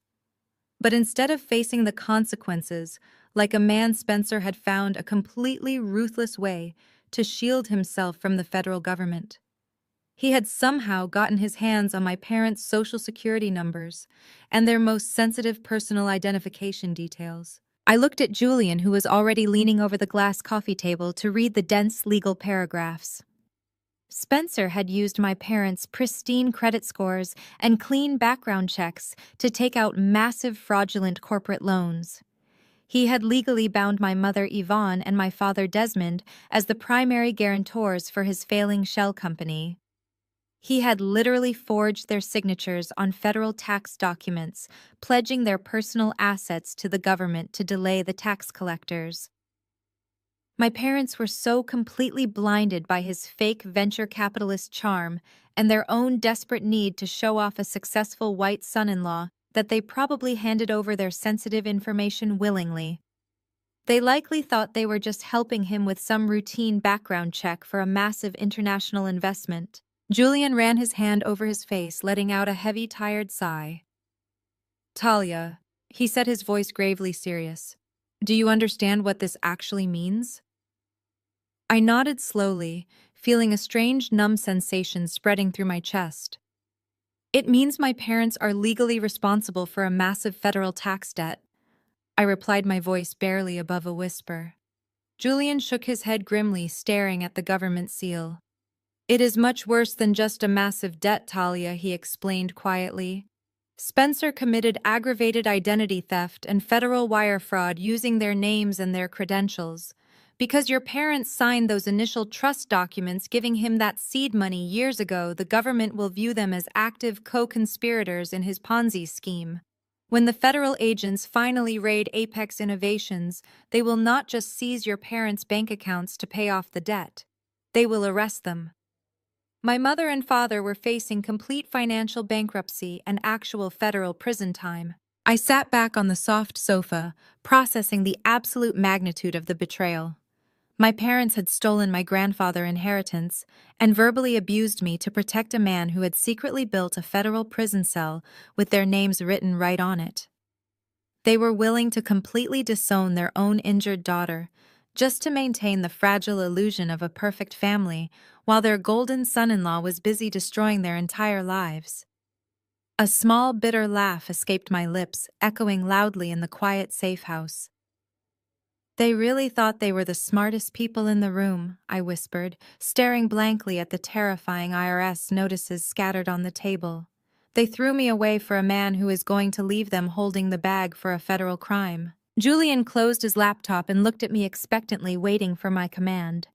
But instead of facing the consequences, like a man, Spencer had found a completely ruthless way to shield himself from the federal government. He had somehow gotten his hands on my parents' social security numbers and their most sensitive personal identification details. I looked at Julian, who was already leaning over the glass coffee table to read the dense legal paragraphs. Spencer had used my parents' pristine credit scores and clean background checks to take out massive fraudulent corporate loans. He had legally bound my mother Yvonne and my father Desmond as the primary guarantors for his failing shell company. He had literally forged their signatures on federal tax documents, pledging their personal assets to the government to delay the tax collectors. My parents were so completely blinded by his fake venture capitalist charm and their own desperate need to show off a successful white son-in-law that they probably handed over their sensitive information willingly. They likely thought they were just helping him with some routine background check for a massive international investment. Julian ran his hand over his face, letting out a heavy, tired sigh. "Talia," he said, his voice gravely serious, Do you understand what this actually means? I nodded slowly, feeling a strange numb sensation spreading through my chest. It means my parents are legally responsible for a massive federal tax debt. I replied, my voice barely above a whisper. Julian shook his head grimly, staring at the government seal. It is much worse than just a massive debt, Talia, he explained quietly. Spencer committed aggravated identity theft and federal wire fraud using their names and their credentials. Because your parents signed those initial trust documents giving him that seed money years ago, the government will view them as active co-conspirators in his Ponzi scheme. When the federal agents finally raid Apex Innovations, they will not just seize your parents' bank accounts to pay off the debt. They will arrest them. My mother and father were facing complete financial bankruptcy and actual federal prison time. I sat back on the soft sofa, processing the absolute magnitude of the betrayal. My parents had stolen my grandfather's inheritance and verbally abused me to protect a man who had secretly built a federal prison cell with their names written right on it. They were willing to completely disown their own injured daughter just to maintain the fragile illusion of a perfect family, while their golden son-in-law was busy destroying their entire lives. A small, bitter laugh escaped my lips, echoing loudly in the quiet safe house. They really thought they were the smartest people in the room, I whispered, staring blankly at the terrifying IRS notices scattered on the table. They threw me away for a man who is going to leave them holding the bag for a federal crime. Julian closed his laptop and looked at me expectantly, waiting for my command.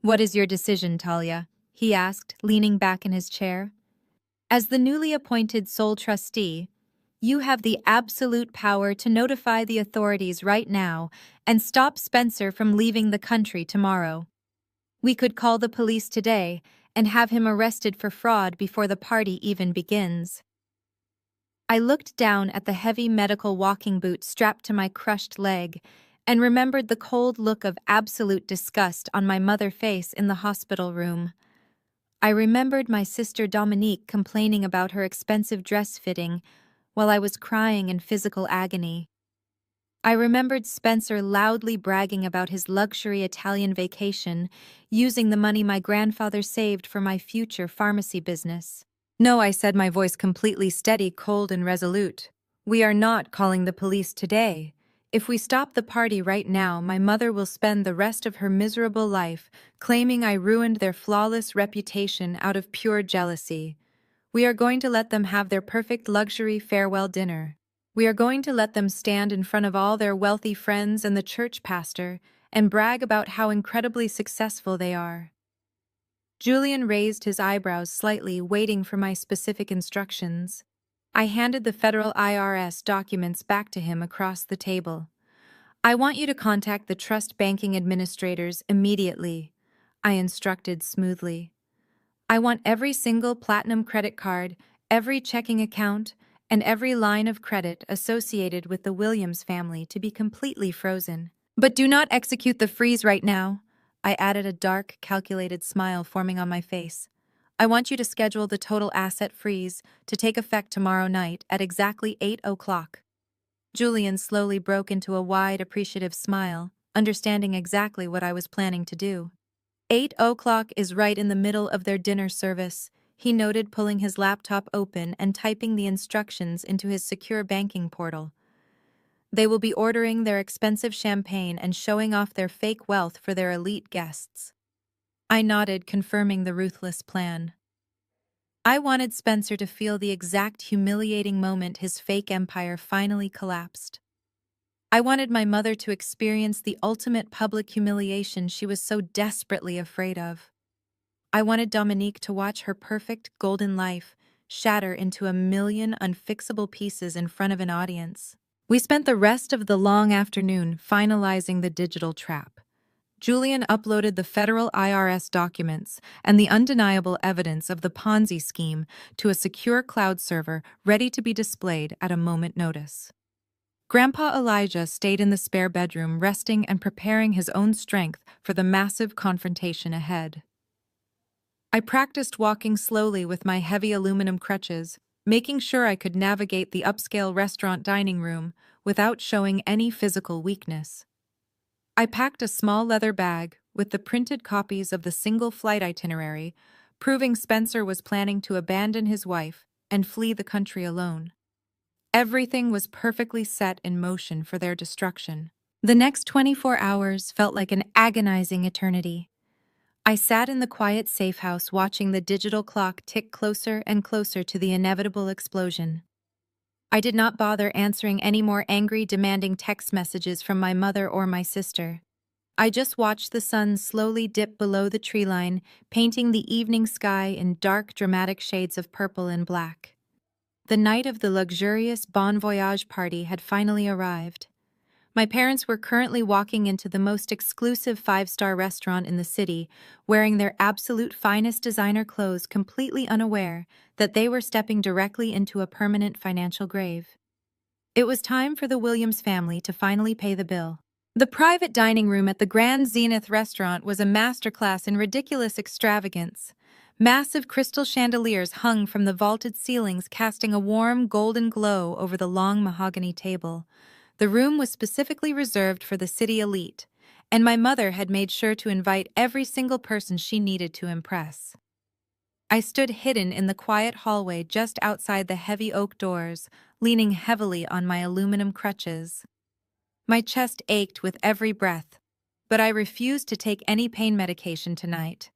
What is your decision, Talia? He asked, leaning back in his chair. As the newly appointed sole trustee, you have the absolute power to notify the authorities right now and stop Spencer from leaving the country tomorrow. We could call the police today and have him arrested for fraud before the party even begins. I looked down at the heavy medical walking boot strapped to my crushed leg and remembered the cold look of absolute disgust on my mother's face in the hospital room. I remembered my sister Dominique complaining about her expensive dress fitting while I was crying in physical agony. I remembered Spencer loudly bragging about his luxury Italian vacation, using the money my grandfather saved for my future pharmacy business. No, I said, my voice completely steady, cold, and resolute. We are not calling the police today. If we stop the party right now, my mother will spend the rest of her miserable life claiming I ruined their flawless reputation out of pure jealousy. We are going to let them have their perfect luxury farewell dinner. We are going to let them stand in front of all their wealthy friends and the church pastor and brag about how incredibly successful they are. Julian raised his eyebrows slightly, waiting for my specific instructions. I handed the federal IRS documents back to him across the table. I want you to contact the trust banking administrators immediately, I instructed smoothly. I want every single platinum credit card, every checking account, and every line of credit associated with the Williams family to be completely frozen. But do not execute the freeze right now. I added, a dark, calculated smile forming on my face. I want you to schedule the total asset freeze to take effect tomorrow night at exactly 8 o'clock. Julian slowly broke into a wide, appreciative smile, understanding exactly what I was planning to do. 8 o'clock is right in the middle of their dinner service, he noted, pulling his laptop open and typing the instructions into his secure banking portal. They will be ordering their expensive champagne and showing off their fake wealth for their elite guests. I nodded, confirming the ruthless plan. I wanted Spencer to feel the exact humiliating moment his fake empire finally collapsed. I wanted my mother to experience the ultimate public humiliation she was so desperately afraid of. I wanted Dominique to watch her perfect golden life shatter into a million unfixable pieces in front of an audience. We spent the rest of the long afternoon finalizing the digital trap. Julian uploaded the federal IRS documents and the undeniable evidence of the Ponzi scheme to a secure cloud server ready to be displayed at a moment's notice. Grandpa Elijah stayed in the spare bedroom, resting and preparing his own strength for the massive confrontation ahead. I practiced walking slowly with my heavy aluminum crutches, making sure I could navigate the upscale restaurant dining room without showing any physical weakness. I packed a small leather bag with the printed copies of the single flight itinerary, proving Spencer was planning to abandon his wife and flee the country alone. Everything was perfectly set in motion for their destruction. The next 24 hours felt like an agonizing eternity. I sat in the quiet safe house watching the digital clock tick closer and closer to the inevitable explosion. I did not bother answering any more angry, demanding text messages from my mother or my sister. I just watched the sun slowly dip below the tree line, painting the evening sky in dark, dramatic shades of purple and black. The night of the luxurious Bon Voyage party had finally arrived. My parents were currently walking into the most exclusive five-star restaurant in the city, wearing their absolute finest designer clothes, completely unaware that they were stepping directly into a permanent financial grave. It was time for the Williams family to finally pay the bill. The private dining room at the Grand Zenith restaurant was a masterclass in ridiculous extravagance. Massive crystal chandeliers hung from the vaulted ceilings, casting a warm golden glow over the long mahogany table. The room was specifically reserved for the city elite, and my mother had made sure to invite every single person she needed to impress. I stood hidden in the quiet hallway just outside the heavy oak doors, leaning heavily on my aluminum crutches. My chest ached with every breath, but I refused to take any pain medication tonight.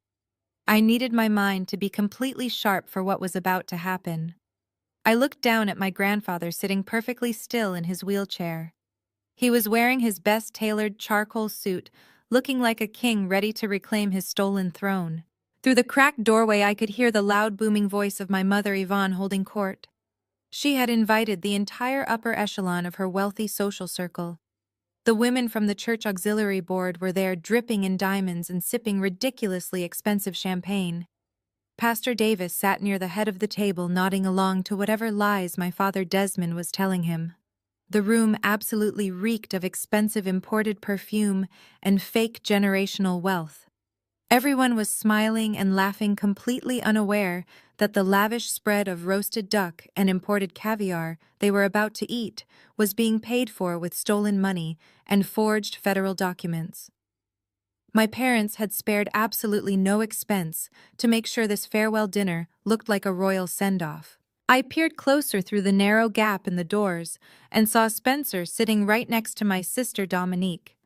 I needed my mind to be completely sharp for what was about to happen. I looked down at my grandfather sitting perfectly still in his wheelchair. He was wearing his best tailored charcoal suit, looking like a king ready to reclaim his stolen throne. Through the cracked doorway I could hear the loud booming voice of my mother Yvonne holding court. She had invited the entire upper echelon of her wealthy social circle. The women from the church auxiliary board were there, dripping in diamonds and sipping ridiculously expensive champagne. Pastor Davis sat near the head of the table, nodding along to whatever lies my father Desmond was telling him. The room absolutely reeked of expensive imported perfume and fake generational wealth. Everyone was smiling and laughing, completely unaware that the lavish spread of roasted duck and imported caviar they were about to eat was being paid for with stolen money and forged federal documents. My parents had spared absolutely no expense to make sure this farewell dinner looked like a royal send-off. I peered closer through the narrow gap in the doors and saw Spencer sitting right next to my sister Dominique.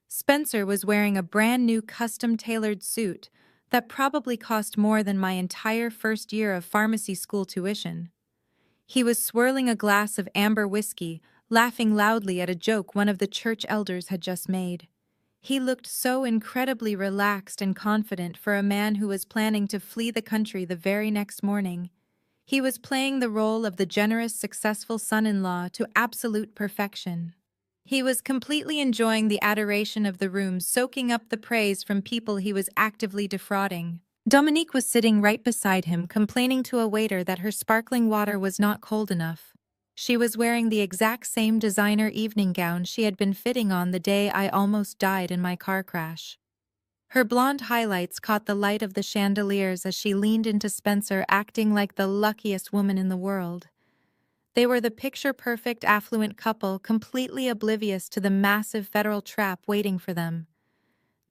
Spencer was wearing a brand new custom-tailored suit that probably cost more than my entire first year of pharmacy school tuition. He was swirling a glass of amber whiskey, laughing loudly at a joke one of the church elders had just made. He looked so incredibly relaxed and confident for a man who was planning to flee the country the very next morning. He was playing the role of the generous, successful son-in-law to absolute perfection. He was completely enjoying the adoration of the room, soaking up the praise from people he was actively defrauding. Dominique was sitting right beside him, complaining to a waiter that her sparkling water was not cold enough. She was wearing the exact same designer evening gown she had been fitting on the day I almost died in my car crash. Her blonde highlights caught the light of the chandeliers as she leaned into Spencer, acting like the luckiest woman in the world. They were the picture-perfect affluent couple, completely oblivious to the massive federal trap waiting for them.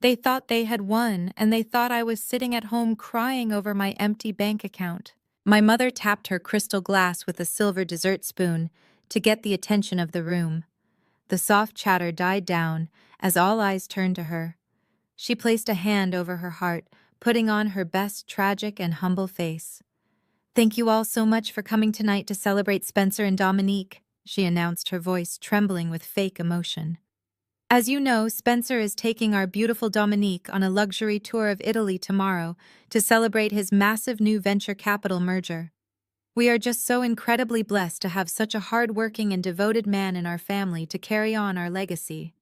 They thought they had won, and they thought I was sitting at home crying over my empty bank account. My mother tapped her crystal glass with a silver dessert spoon to get the attention of the room. The soft chatter died down as all eyes turned to her. She placed a hand over her heart, putting on her best tragic and humble face. "Thank you all so much for coming tonight to celebrate Spencer and Dominique," she announced, her voice trembling with fake emotion. "As you know, Spencer is taking our beautiful Dominique on a luxury tour of Italy tomorrow to celebrate his massive new venture capital merger. We are just so incredibly blessed to have such a hard-working and devoted man in our family to carry on our legacy."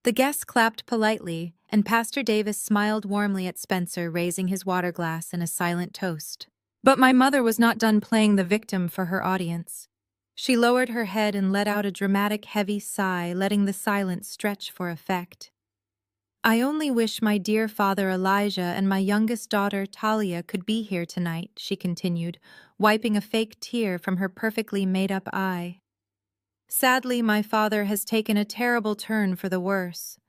The guests clapped politely, and Pastor Davis smiled warmly at Spencer, raising his water glass in a silent toast. But my mother was not done playing the victim for her audience. She lowered her head and let out a dramatic, heavy sigh, letting the silence stretch for effect. "I only wish my dear father Elijah and my youngest daughter Talia could be here tonight," she continued, wiping a fake tear from her perfectly made-up eye. Sadly, my father has taken a terrible turn for the worse.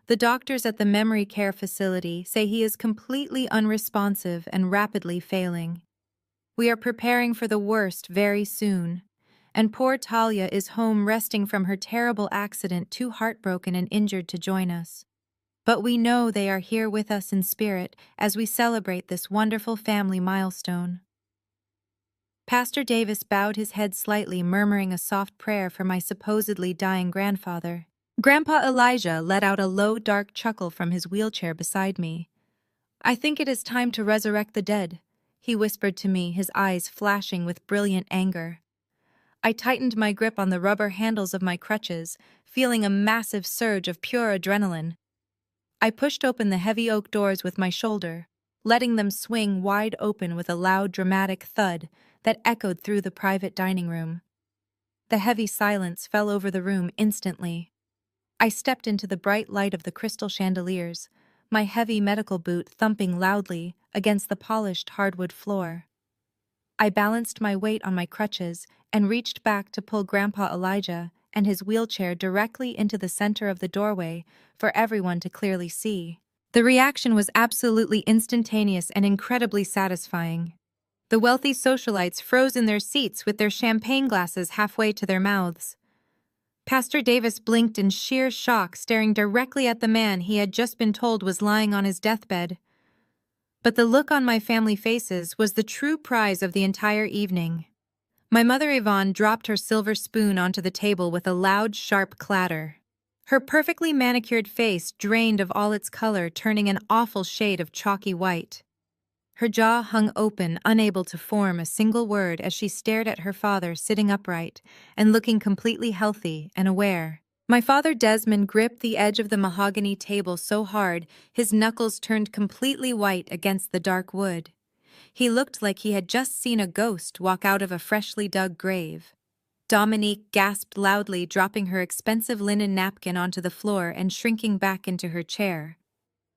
The doctors at the memory care facility say he is completely unresponsive and rapidly failing. We are preparing for the worst very soon, and poor Talia is home resting from her terrible accident, too heartbroken and injured to join us. But we know they are here with us in spirit as we celebrate this wonderful family milestone. Pastor Davis bowed his head slightly, murmuring a soft prayer for my supposedly dying grandfather. Grandpa Elijah let out a low, dark chuckle from his wheelchair beside me. "I think it is time to resurrect the dead," he whispered to me, his eyes flashing with brilliant anger. I tightened my grip on the rubber handles of my crutches, feeling a massive surge of pure adrenaline. I pushed open the heavy oak doors with my shoulder, letting them swing wide open with a loud, dramatic thud that echoed through the private dining room. The heavy silence fell over the room instantly. I stepped into the bright light of the crystal chandeliers, my heavy medical boot thumping loudly against the polished hardwood floor. I balanced my weight on my crutches and reached back to pull Grandpa Elijah and his wheelchair directly into the center of the doorway for everyone to clearly see. The reaction was absolutely instantaneous and incredibly satisfying. The wealthy socialites froze in their seats with their champagne glasses halfway to their mouths. Pastor Davis blinked in sheer shock, staring directly at the man he had just been told was lying on his deathbed. But the look on my family faces was the true prize of the entire evening. My mother Yvonne dropped her silver spoon onto the table with a loud, sharp clatter. Her perfectly manicured face drained of all its color, turning an awful shade of chalky white. Her jaw hung open, unable to form a single word as she stared at her father sitting upright and looking completely healthy and aware. My father Desmond gripped the edge of the mahogany table so hard his knuckles turned completely white against the dark wood. He looked like he had just seen a ghost walk out of a freshly dug grave. Dominique gasped loudly, dropping her expensive linen napkin onto the floor and shrinking back into her chair.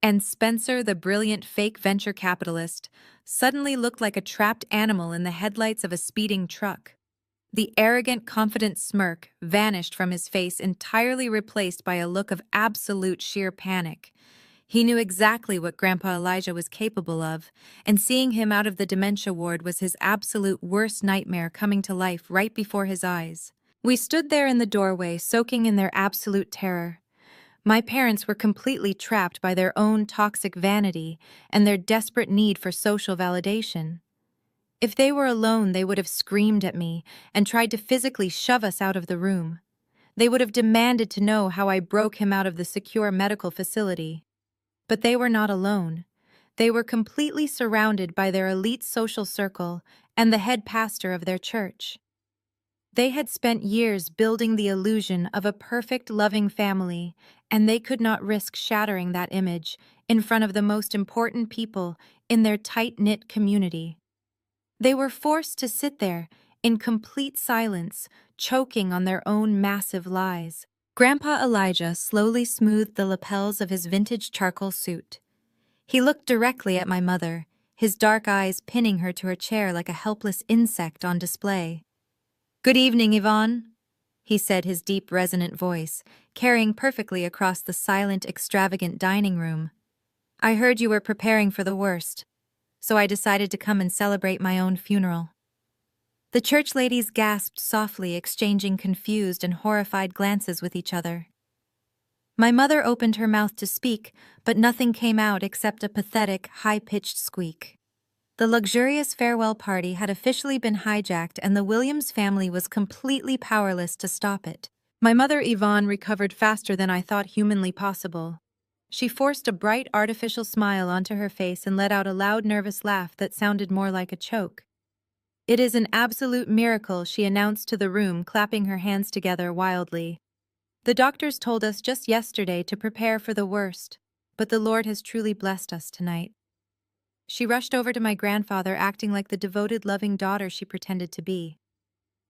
And Spencer, the brilliant fake venture capitalist, suddenly looked like a trapped animal in the headlights of a speeding truck. The arrogant, confident smirk vanished from his face, entirely replaced by a look of absolute sheer panic. He knew exactly what Grandpa Elijah was capable of, and seeing him out of the dementia ward was his absolute worst nightmare coming to life right before his eyes. We stood there in the doorway, soaking in their absolute terror. My parents were completely trapped by their own toxic vanity and their desperate need for social validation. If they were alone, they would have screamed at me and tried to physically shove us out of the room. They would have demanded to know how I broke him out of the secure medical facility. But they were not alone. They were completely surrounded by their elite social circle and the head pastor of their church. They had spent years building the illusion of a perfect, loving family, and they could not risk shattering that image in front of the most important people in their tight-knit community. They were forced to sit there in complete silence, choking on their own massive lies. Grandpa Elijah slowly smoothed the lapels of his vintage charcoal suit. He looked directly at my mother, his dark eyes pinning her to her chair like a helpless insect on display. "Good evening, Yvonne," he said, his deep, resonant voice carrying perfectly across the silent, extravagant dining room. "I heard you were preparing for the worst, so I decided to come and celebrate my own funeral." The church ladies gasped softly, exchanging confused and horrified glances with each other. My mother opened her mouth to speak, but nothing came out except a pathetic, high-pitched squeak. The luxurious farewell party had officially been hijacked, and the Williams family was completely powerless to stop it. My mother Yvonne recovered faster than I thought humanly possible. She forced a bright, artificial smile onto her face and let out a loud, nervous laugh that sounded more like a choke. "It is an absolute miracle," she announced to the room, clapping her hands together wildly. "The doctors told us just yesterday to prepare for the worst, but the Lord has truly blessed us tonight." She rushed over to my grandfather, acting like the devoted, loving daughter she pretended to be.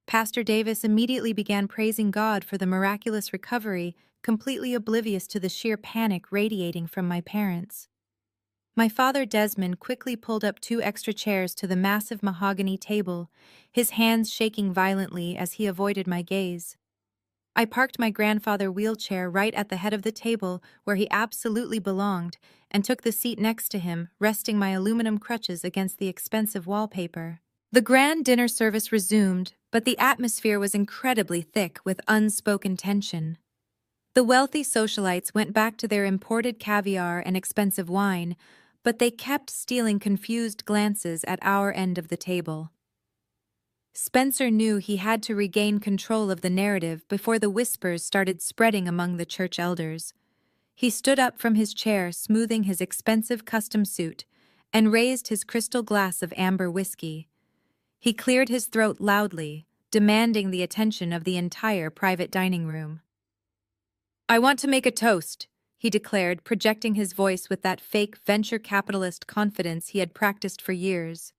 Pastor Davis immediately began praising God for the miraculous recovery, completely oblivious to the sheer panic radiating from my parents. My father Desmond quickly pulled up 2 extra chairs to the massive mahogany table, his hands shaking violently as he avoided my gaze. I parked my grandfather's wheelchair right at the head of the table where he absolutely belonged and took the seat next to him, resting my aluminum crutches against the expensive wallpaper. The grand dinner service resumed, but the atmosphere was incredibly thick with unspoken tension. The wealthy socialites went back to their imported caviar and expensive wine, but they kept stealing confused glances at our end of the table. Spencer knew he had to regain control of the narrative before the whispers started spreading among the church elders. He stood up from his chair, smoothing his expensive custom suit, and raised his crystal glass of amber whiskey. He cleared his throat loudly, demanding the attention of the entire private dining room. "I want to make a toast," he declared, projecting his voice with that fake venture capitalist confidence he had practiced for years.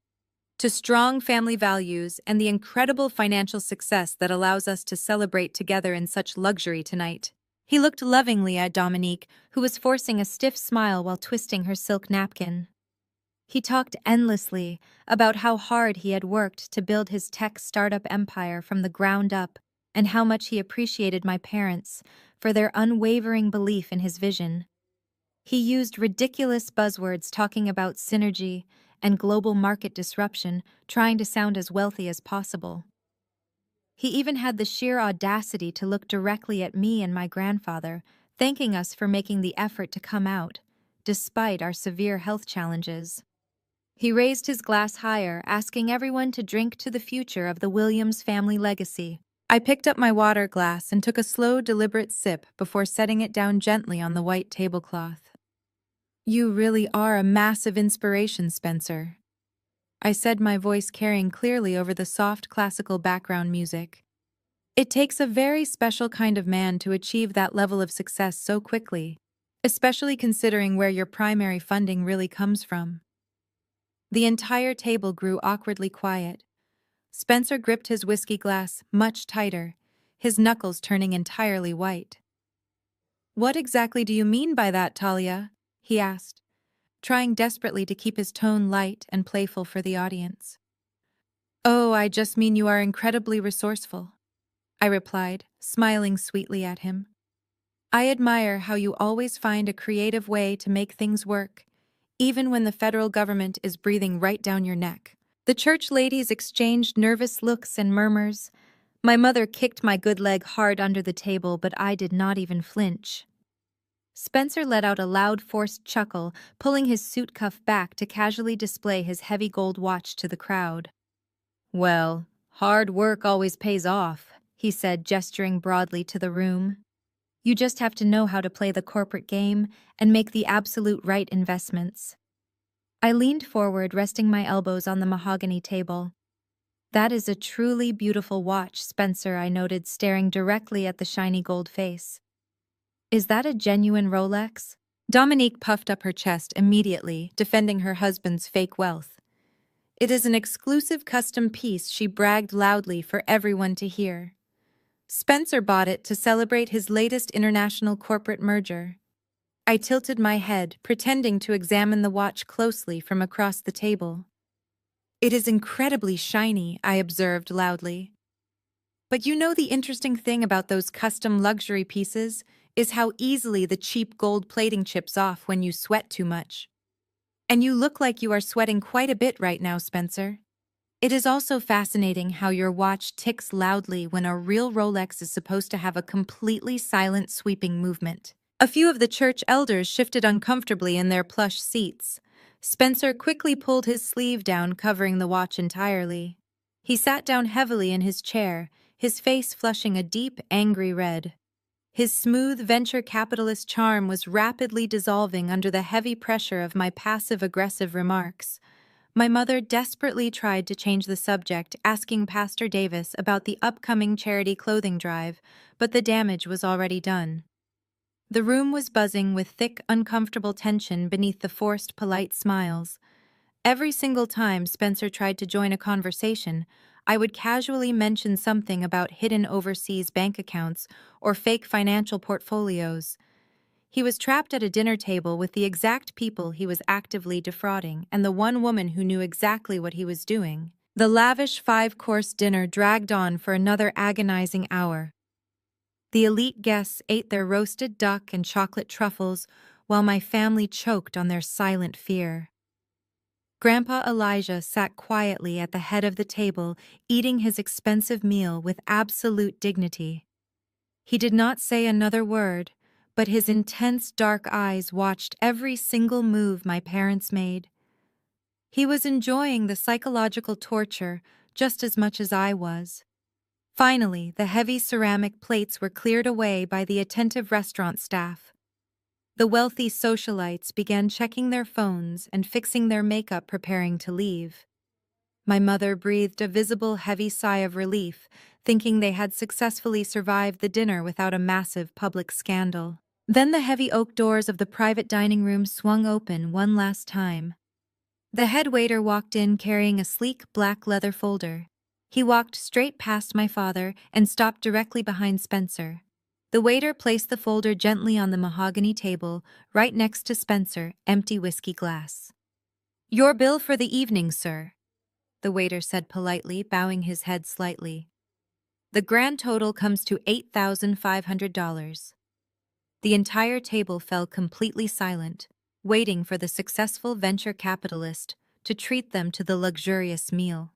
"To strong family values and the incredible financial success that allows us to celebrate together in such luxury tonight." He looked lovingly at Dominique, who was forcing a stiff smile while twisting her silk napkin. He talked endlessly about how hard he had worked to build his tech startup empire from the ground up and how much he appreciated my parents for their unwavering belief in his vision. He used ridiculous buzzwords talking about synergy and global market disruption, trying to sound as wealthy as possible. He even had the sheer audacity to look directly at me and my grandfather, thanking us for making the effort to come out, despite our severe health challenges. He raised his glass higher, asking everyone to drink to the future of the Williams family legacy. I picked up my water glass and took a slow, deliberate sip before setting it down gently on the white tablecloth. "You really are a massive inspiration, Spencer," I said, my voice carrying clearly over the soft classical background music. "It takes a very special kind of man to achieve that level of success so quickly, especially considering where your primary funding really comes from." The entire table grew awkwardly quiet. Spencer gripped his whiskey glass much tighter, his knuckles turning entirely white. "What exactly do you mean by that, Talia?" he asked, trying desperately to keep his tone light and playful for the audience. "Oh, I just mean you are incredibly resourceful," I replied, smiling sweetly at him. "I admire how you always find a creative way to make things work, even when the federal government is breathing right down your neck." The church ladies exchanged nervous looks and murmurs. My mother kicked my good leg hard under the table, but I did not even flinch. Spencer let out a loud, forced chuckle, pulling his suit cuff back to casually display his heavy gold watch to the crowd. "Well, hard work always pays off," he said, gesturing broadly to the room. "You just have to know how to play the corporate game and make the absolute right investments." I leaned forward, resting my elbows on the mahogany table. "That is a truly beautiful watch, Spencer," I noted, staring directly at the shiny gold face. "Is that a genuine Rolex?" Dominique puffed up her chest immediately, defending her husband's fake wealth. "It is an exclusive custom piece," she bragged loudly for everyone to hear. "Spencer bought it to celebrate his latest international corporate merger." I tilted my head, pretending to examine the watch closely from across the table. "It is incredibly shiny," I observed loudly. "But you know the interesting thing about those custom luxury pieces is how easily the cheap gold plating chips off when you sweat too much. And you look like you are sweating quite a bit right now, Spencer. It is also fascinating how your watch ticks loudly when a real Rolex is supposed to have a completely silent sweeping movement." A few of the church elders shifted uncomfortably in their plush seats. Spencer quickly pulled his sleeve down, covering the watch entirely. He sat down heavily in his chair, his face flushing a deep, angry red. His smooth venture capitalist charm was rapidly dissolving under the heavy pressure of my passive-aggressive remarks. My mother desperately tried to change the subject, asking Pastor Davis about the upcoming charity clothing drive, but the damage was already done. The room was buzzing with thick, uncomfortable tension beneath the forced, polite smiles. Every single time Spencer tried to join a conversation, I would casually mention something about hidden overseas bank accounts or fake financial portfolios. He was trapped at a dinner table with the exact people he was actively defrauding and the one woman who knew exactly what he was doing. The lavish 5-course dinner dragged on for another agonizing hour. The elite guests ate their roasted duck and chocolate truffles, while my family choked on their silent fear. Grandpa Elijah sat quietly at the head of the table, eating his expensive meal with absolute dignity. He did not say another word, but his intense dark eyes watched every single move my parents made. He was enjoying the psychological torture just as much as I was. Finally, the heavy ceramic plates were cleared away by the attentive restaurant staff. The wealthy socialites began checking their phones and fixing their makeup, preparing to leave. My mother breathed a visible heavy sigh of relief, thinking they had successfully survived the dinner without a massive public scandal. Then the heavy oak doors of the private dining room swung open one last time. The head waiter walked in carrying a sleek black leather folder. He walked straight past my father and stopped directly behind Spencer. The waiter placed the folder gently on the mahogany table, right next to Spencer's empty whiskey glass. "Your bill for the evening, sir," the waiter said politely, bowing his head slightly. "The grand total comes to $8,500. The entire table fell completely silent, waiting for the successful venture capitalist to treat them to the luxurious meal.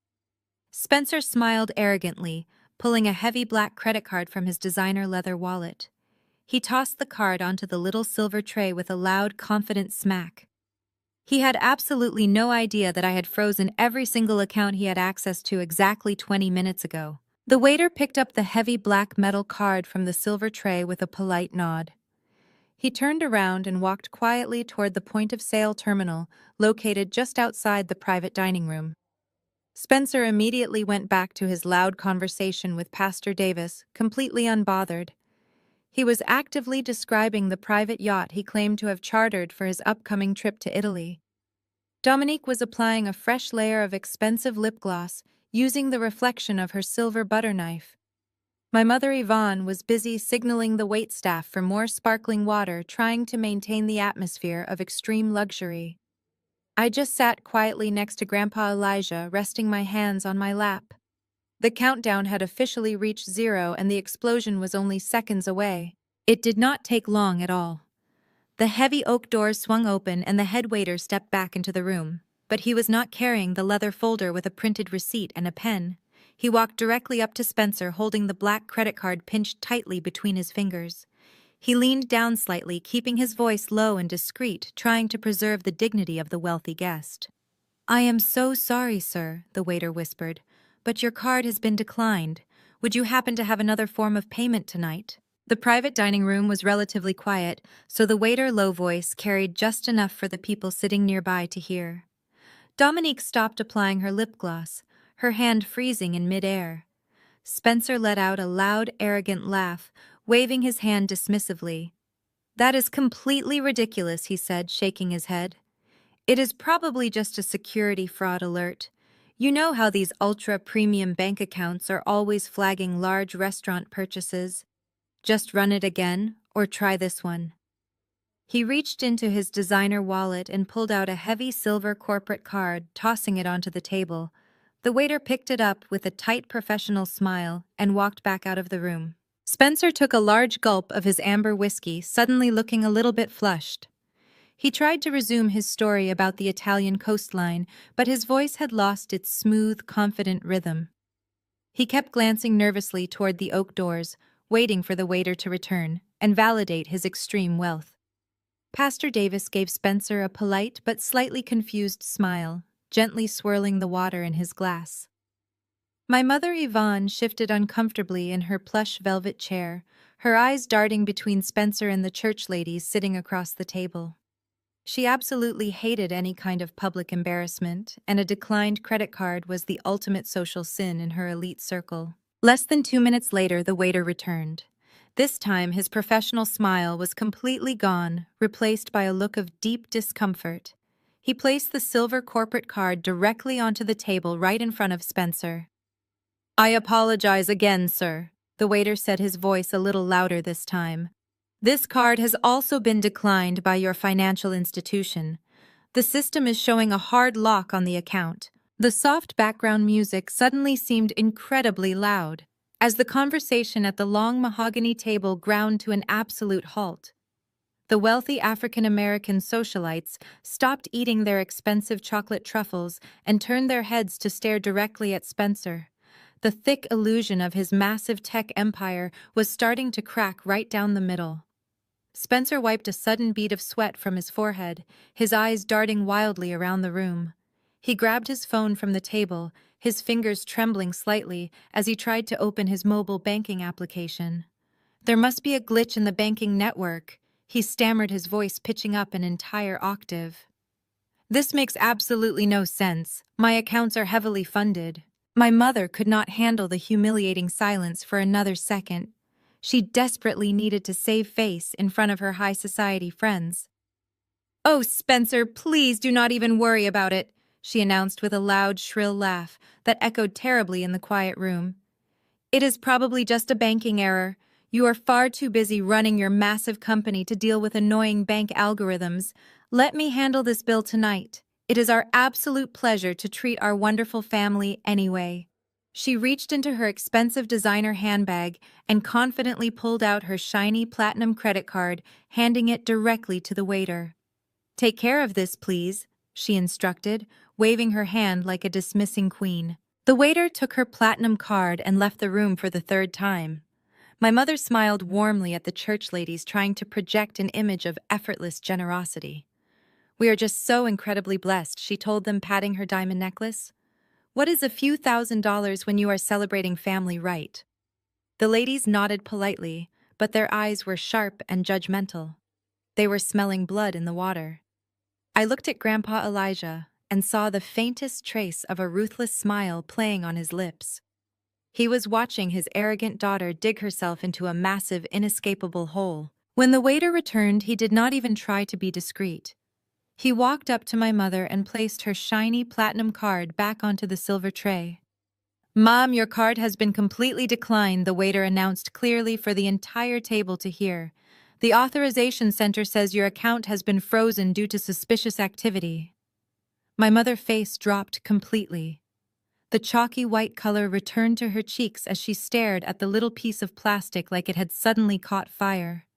Spencer smiled arrogantly, pulling a heavy black credit card from his designer leather wallet. He tossed the card onto the little silver tray with a loud, confident smack. He had absolutely no idea that I had frozen every single account he had access to exactly 20 minutes ago. The waiter picked up the heavy black metal card from the silver tray with a polite nod. He turned around and walked quietly toward the point-of-sale terminal, located just outside the private dining room. Spencer immediately went back to his loud conversation with Pastor Davis, completely unbothered. He was actively describing the private yacht he claimed to have chartered for his upcoming trip to Italy. Dominique was applying a fresh layer of expensive lip gloss, using the reflection of her silver butter knife. My mother Yvonne was busy signaling the waitstaff for more sparkling water, trying to maintain the atmosphere of extreme luxury. I just sat quietly next to Grandpa Elijah, resting my hands on my lap. The countdown had officially reached 0 and the explosion was only seconds away. It did not take long at all. The heavy oak doors swung open and the head waiter stepped back into the room. But he was not carrying the leather folder with a printed receipt and a pen. He walked directly up to Spencer, holding the black credit card pinched tightly between his fingers. He leaned down slightly, keeping his voice low and discreet, trying to preserve the dignity of the wealthy guest. "I am so sorry, sir," the waiter whispered, "but your card has been declined. Would you happen to have another form of payment tonight?" The private dining room was relatively quiet, so the waiter's low voice carried just enough for the people sitting nearby to hear. Dominique stopped applying her lip gloss, her hand freezing in midair. Spencer let out a loud, arrogant laugh, waving his hand dismissively. "That is completely ridiculous," he said, shaking his head. "It is probably just a security fraud alert. You know how these ultra-premium bank accounts are always flagging large restaurant purchases. Just run it again, or try this one." He reached into his designer wallet and pulled out a heavy silver corporate card, tossing it onto the table. The waiter picked it up with a tight professional smile and walked back out of the room. Spencer took a large gulp of his amber whiskey, suddenly looking a little bit flushed. He tried to resume his story about the Italian coastline, but his voice had lost its smooth, confident rhythm. He kept glancing nervously toward the oak doors, waiting for the waiter to return and validate his extreme wealth. Pastor Davis gave Spencer a polite but slightly confused smile, gently swirling the water in his glass. My mother Yvonne shifted uncomfortably in her plush velvet chair, her eyes darting between Spencer and the church ladies sitting across the table. She absolutely hated any kind of public embarrassment, and a declined credit card was the ultimate social sin in her elite circle. Less than 2 minutes later, the waiter returned. This time, his professional smile was completely gone, replaced by a look of deep discomfort. He placed the silver corporate card directly onto the table right in front of Spencer. "I apologize again, sir," the waiter said, his voice a little louder this time. "This card has also been declined by your financial institution. The system is showing a hard lock on the account." The soft background music suddenly seemed incredibly loud. As the conversation at the long mahogany table ground to an absolute halt, the wealthy African-American socialites stopped eating their expensive chocolate truffles and turned their heads to stare directly at Spencer. The thick illusion of his massive tech empire was starting to crack right down the middle. Spencer wiped a sudden bead of sweat from his forehead, his eyes darting wildly around the room. He grabbed his phone from the table, his fingers trembling slightly as he tried to open his mobile banking application. There must be a glitch in the banking network, he stammered, his voice pitching up an entire octave. This makes absolutely no sense. My accounts are heavily funded. My mother could not handle the humiliating silence for another second. She desperately needed to save face in front of her high society friends. "Oh, Spencer, please do not even worry about it," she announced with a loud, shrill laugh that echoed terribly in the quiet room. "It is probably just a banking error. You are far too busy running your massive company to deal with annoying bank algorithms. Let me handle this bill tonight. It is our absolute pleasure to treat our wonderful family anyway." She reached into her expensive designer handbag and confidently pulled out her shiny platinum credit card, handing it directly to the waiter. "Take care of this, please," she instructed, waving her hand like a dismissing queen. The waiter took her platinum card and left the room for the third time. My mother smiled warmly at the church ladies trying to project an image of effortless generosity. "We are just so incredibly blessed," she told them, patting her diamond necklace. "What is a few $1,000s when you are celebrating family right?" The ladies nodded politely, but their eyes were sharp and judgmental. They were smelling blood in the water. I looked at Grandpa Elijah and saw the faintest trace of a ruthless smile playing on his lips. He was watching his arrogant daughter dig herself into a massive, inescapable hole. When the waiter returned, he did not even try to be discreet. He walked up to my mother and placed her shiny platinum card back onto the silver tray. "Mom, your card has been completely declined," the waiter announced clearly for the entire table to hear. "The authorization center says your account has been frozen due to suspicious activity." My mother's face dropped completely. The chalky white color returned to her cheeks as she stared at the little piece of plastic like it had suddenly caught fire.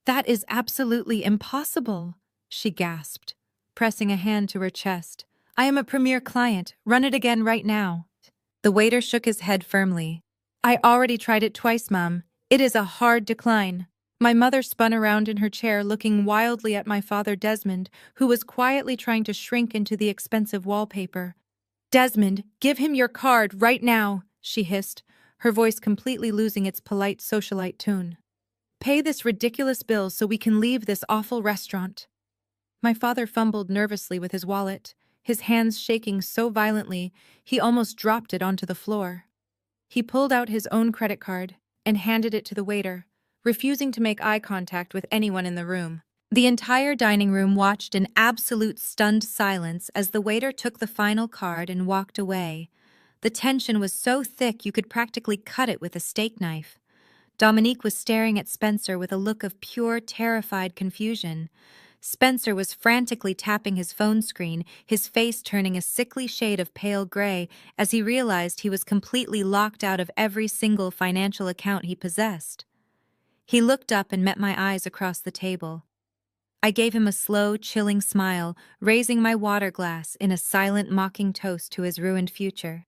"That is absolutely impossible," she gasped, pressing a hand to her chest. "I am a premier client. Run it again right now." The waiter shook his head firmly. "I already tried it twice, Mom. It is a hard decline." My mother spun around in her chair, looking wildly at my father Desmond, who was quietly trying to shrink into the expensive wallpaper. "Desmond, give him your card right now," she hissed, her voice completely losing its polite socialite tone. "Pay this ridiculous bill so we can leave this awful restaurant." My father fumbled nervously with his wallet, his hands shaking so violently he almost dropped it onto the floor. He pulled out his own credit card and handed it to the waiter, refusing to make eye contact with anyone in the room. The entire dining room watched in absolute stunned silence as the waiter took the final card and walked away. The tension was so thick you could practically cut it with a steak knife. Dominique was staring at Spencer with a look of pure, terrified confusion. Spencer was frantically tapping his phone screen, his face turning a sickly shade of pale gray as he realized he was completely locked out of every single financial account he possessed. He looked up and met my eyes across the table. I gave him a slow, chilling smile, raising my water glass in a silent, mocking toast to his ruined future.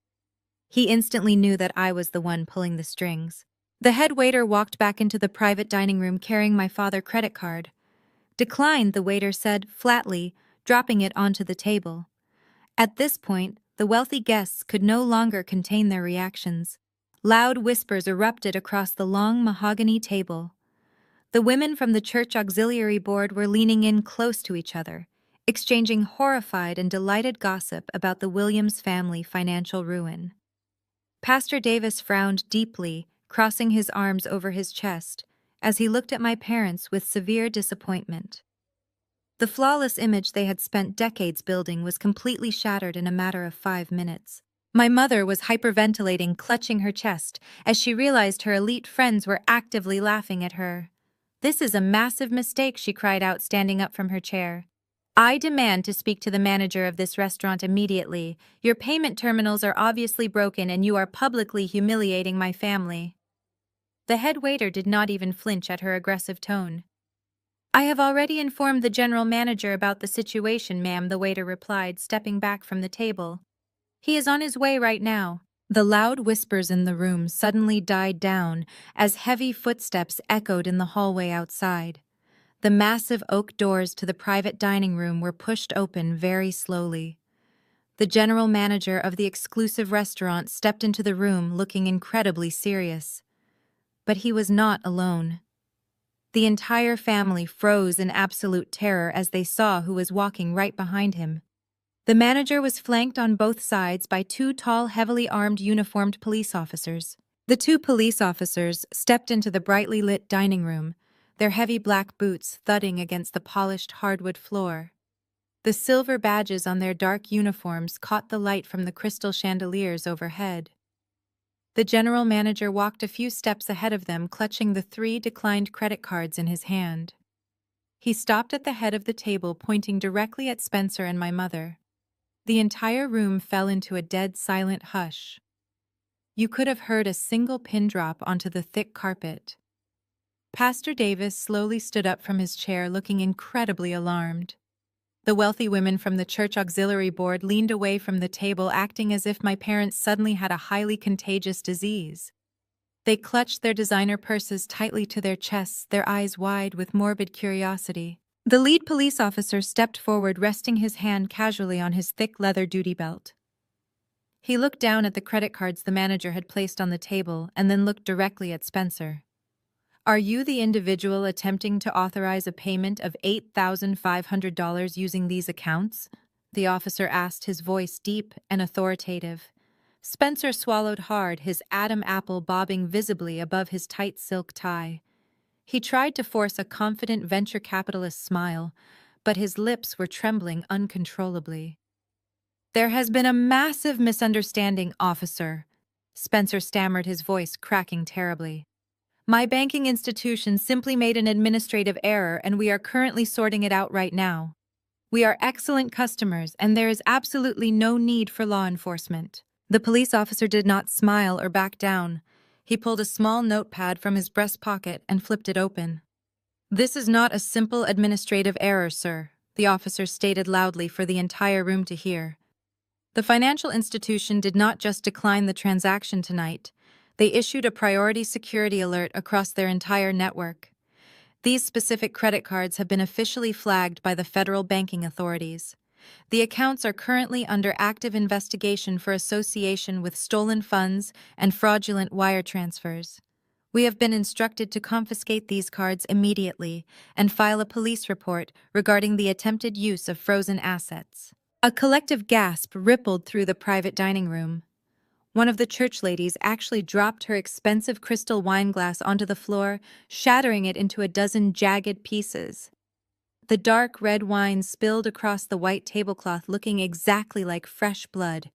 He instantly knew that I was the one pulling the strings. The head waiter walked back into the private dining room carrying my father's credit card. "Declined," the waiter said, flatly, dropping it onto the table. At this point, the wealthy guests could no longer contain their reactions. Loud whispers erupted across the long mahogany table. The women from the church auxiliary board were leaning in close to each other, exchanging horrified and delighted gossip about the Williams family financial ruin. Pastor Davis frowned deeply, crossing his arms over his chest, as he looked at my parents with severe disappointment. The flawless image they had spent decades building was completely shattered in a matter of 5 minutes. My mother was hyperventilating, clutching her chest, as she realized her elite friends were actively laughing at her. "This is a massive mistake," she cried out, standing up from her chair. I demand to speak to the manager of this restaurant immediately. Your payment terminals are obviously broken and you are publicly humiliating my family. The head waiter did not even flinch at her aggressive tone. I have already informed the general manager about the situation, ma'am, the waiter replied, stepping back from the table. He is on his way right now. The loud whispers in the room suddenly died down as heavy footsteps echoed in the hallway outside. The massive oak doors to the private dining room were pushed open very slowly. The general manager of the exclusive restaurant stepped into the room looking incredibly serious. But he was not alone. The entire family froze in absolute terror as they saw who was walking right behind him. The manager was flanked on both sides by two tall, heavily armed, uniformed police officers. The two police officers stepped into the brightly lit dining room, their heavy black boots thudding against the polished hardwood floor. The silver badges on their dark uniforms caught the light from the crystal chandeliers overhead. The general manager walked a few steps ahead of them, clutching the 3 declined credit cards in his hand. He stopped at the head of the table, pointing directly at Spencer and my mother. The entire room fell into a dead, silent hush. You could have heard a single pin drop onto the thick carpet. Pastor Davis slowly stood up from his chair, looking incredibly alarmed. The wealthy women from the church auxiliary board leaned away from the table, acting as if my parents suddenly had a highly contagious disease. They clutched their designer purses tightly to their chests, their eyes wide with morbid curiosity. The lead police officer stepped forward, resting his hand casually on his thick leather duty belt. He looked down at the credit cards the manager had placed on the table and then looked directly at Spencer. Are you the individual attempting to authorize a payment of $8,500 using these accounts? The officer asked, his voice deep and authoritative. Spencer swallowed hard, his Adam apple bobbing visibly above his tight silk tie. He tried to force a confident venture capitalist smile, but his lips were trembling uncontrollably. There has been a massive misunderstanding, officer. Spencer stammered, his voice cracking terribly. My banking institution simply made an administrative error and we are currently sorting it out right now. We are excellent customers and there is absolutely no need for law enforcement. The police officer did not smile or back down. He pulled a small notepad from his breast pocket and flipped it open. This is not a simple administrative error, sir, the officer stated loudly for the entire room to hear. The financial institution did not just decline the transaction tonight. They issued a priority security alert across their entire network. These specific credit cards have been officially flagged by the federal banking authorities. The accounts are currently under active investigation for association with stolen funds and fraudulent wire transfers. We have been instructed to confiscate these cards immediately and file a police report regarding the attempted use of frozen assets. A collective gasp rippled through the private dining room. One of the church ladies actually dropped her expensive crystal wine glass onto the floor, shattering it into a dozen jagged pieces. The dark red wine spilled across the white tablecloth, looking exactly like fresh blood.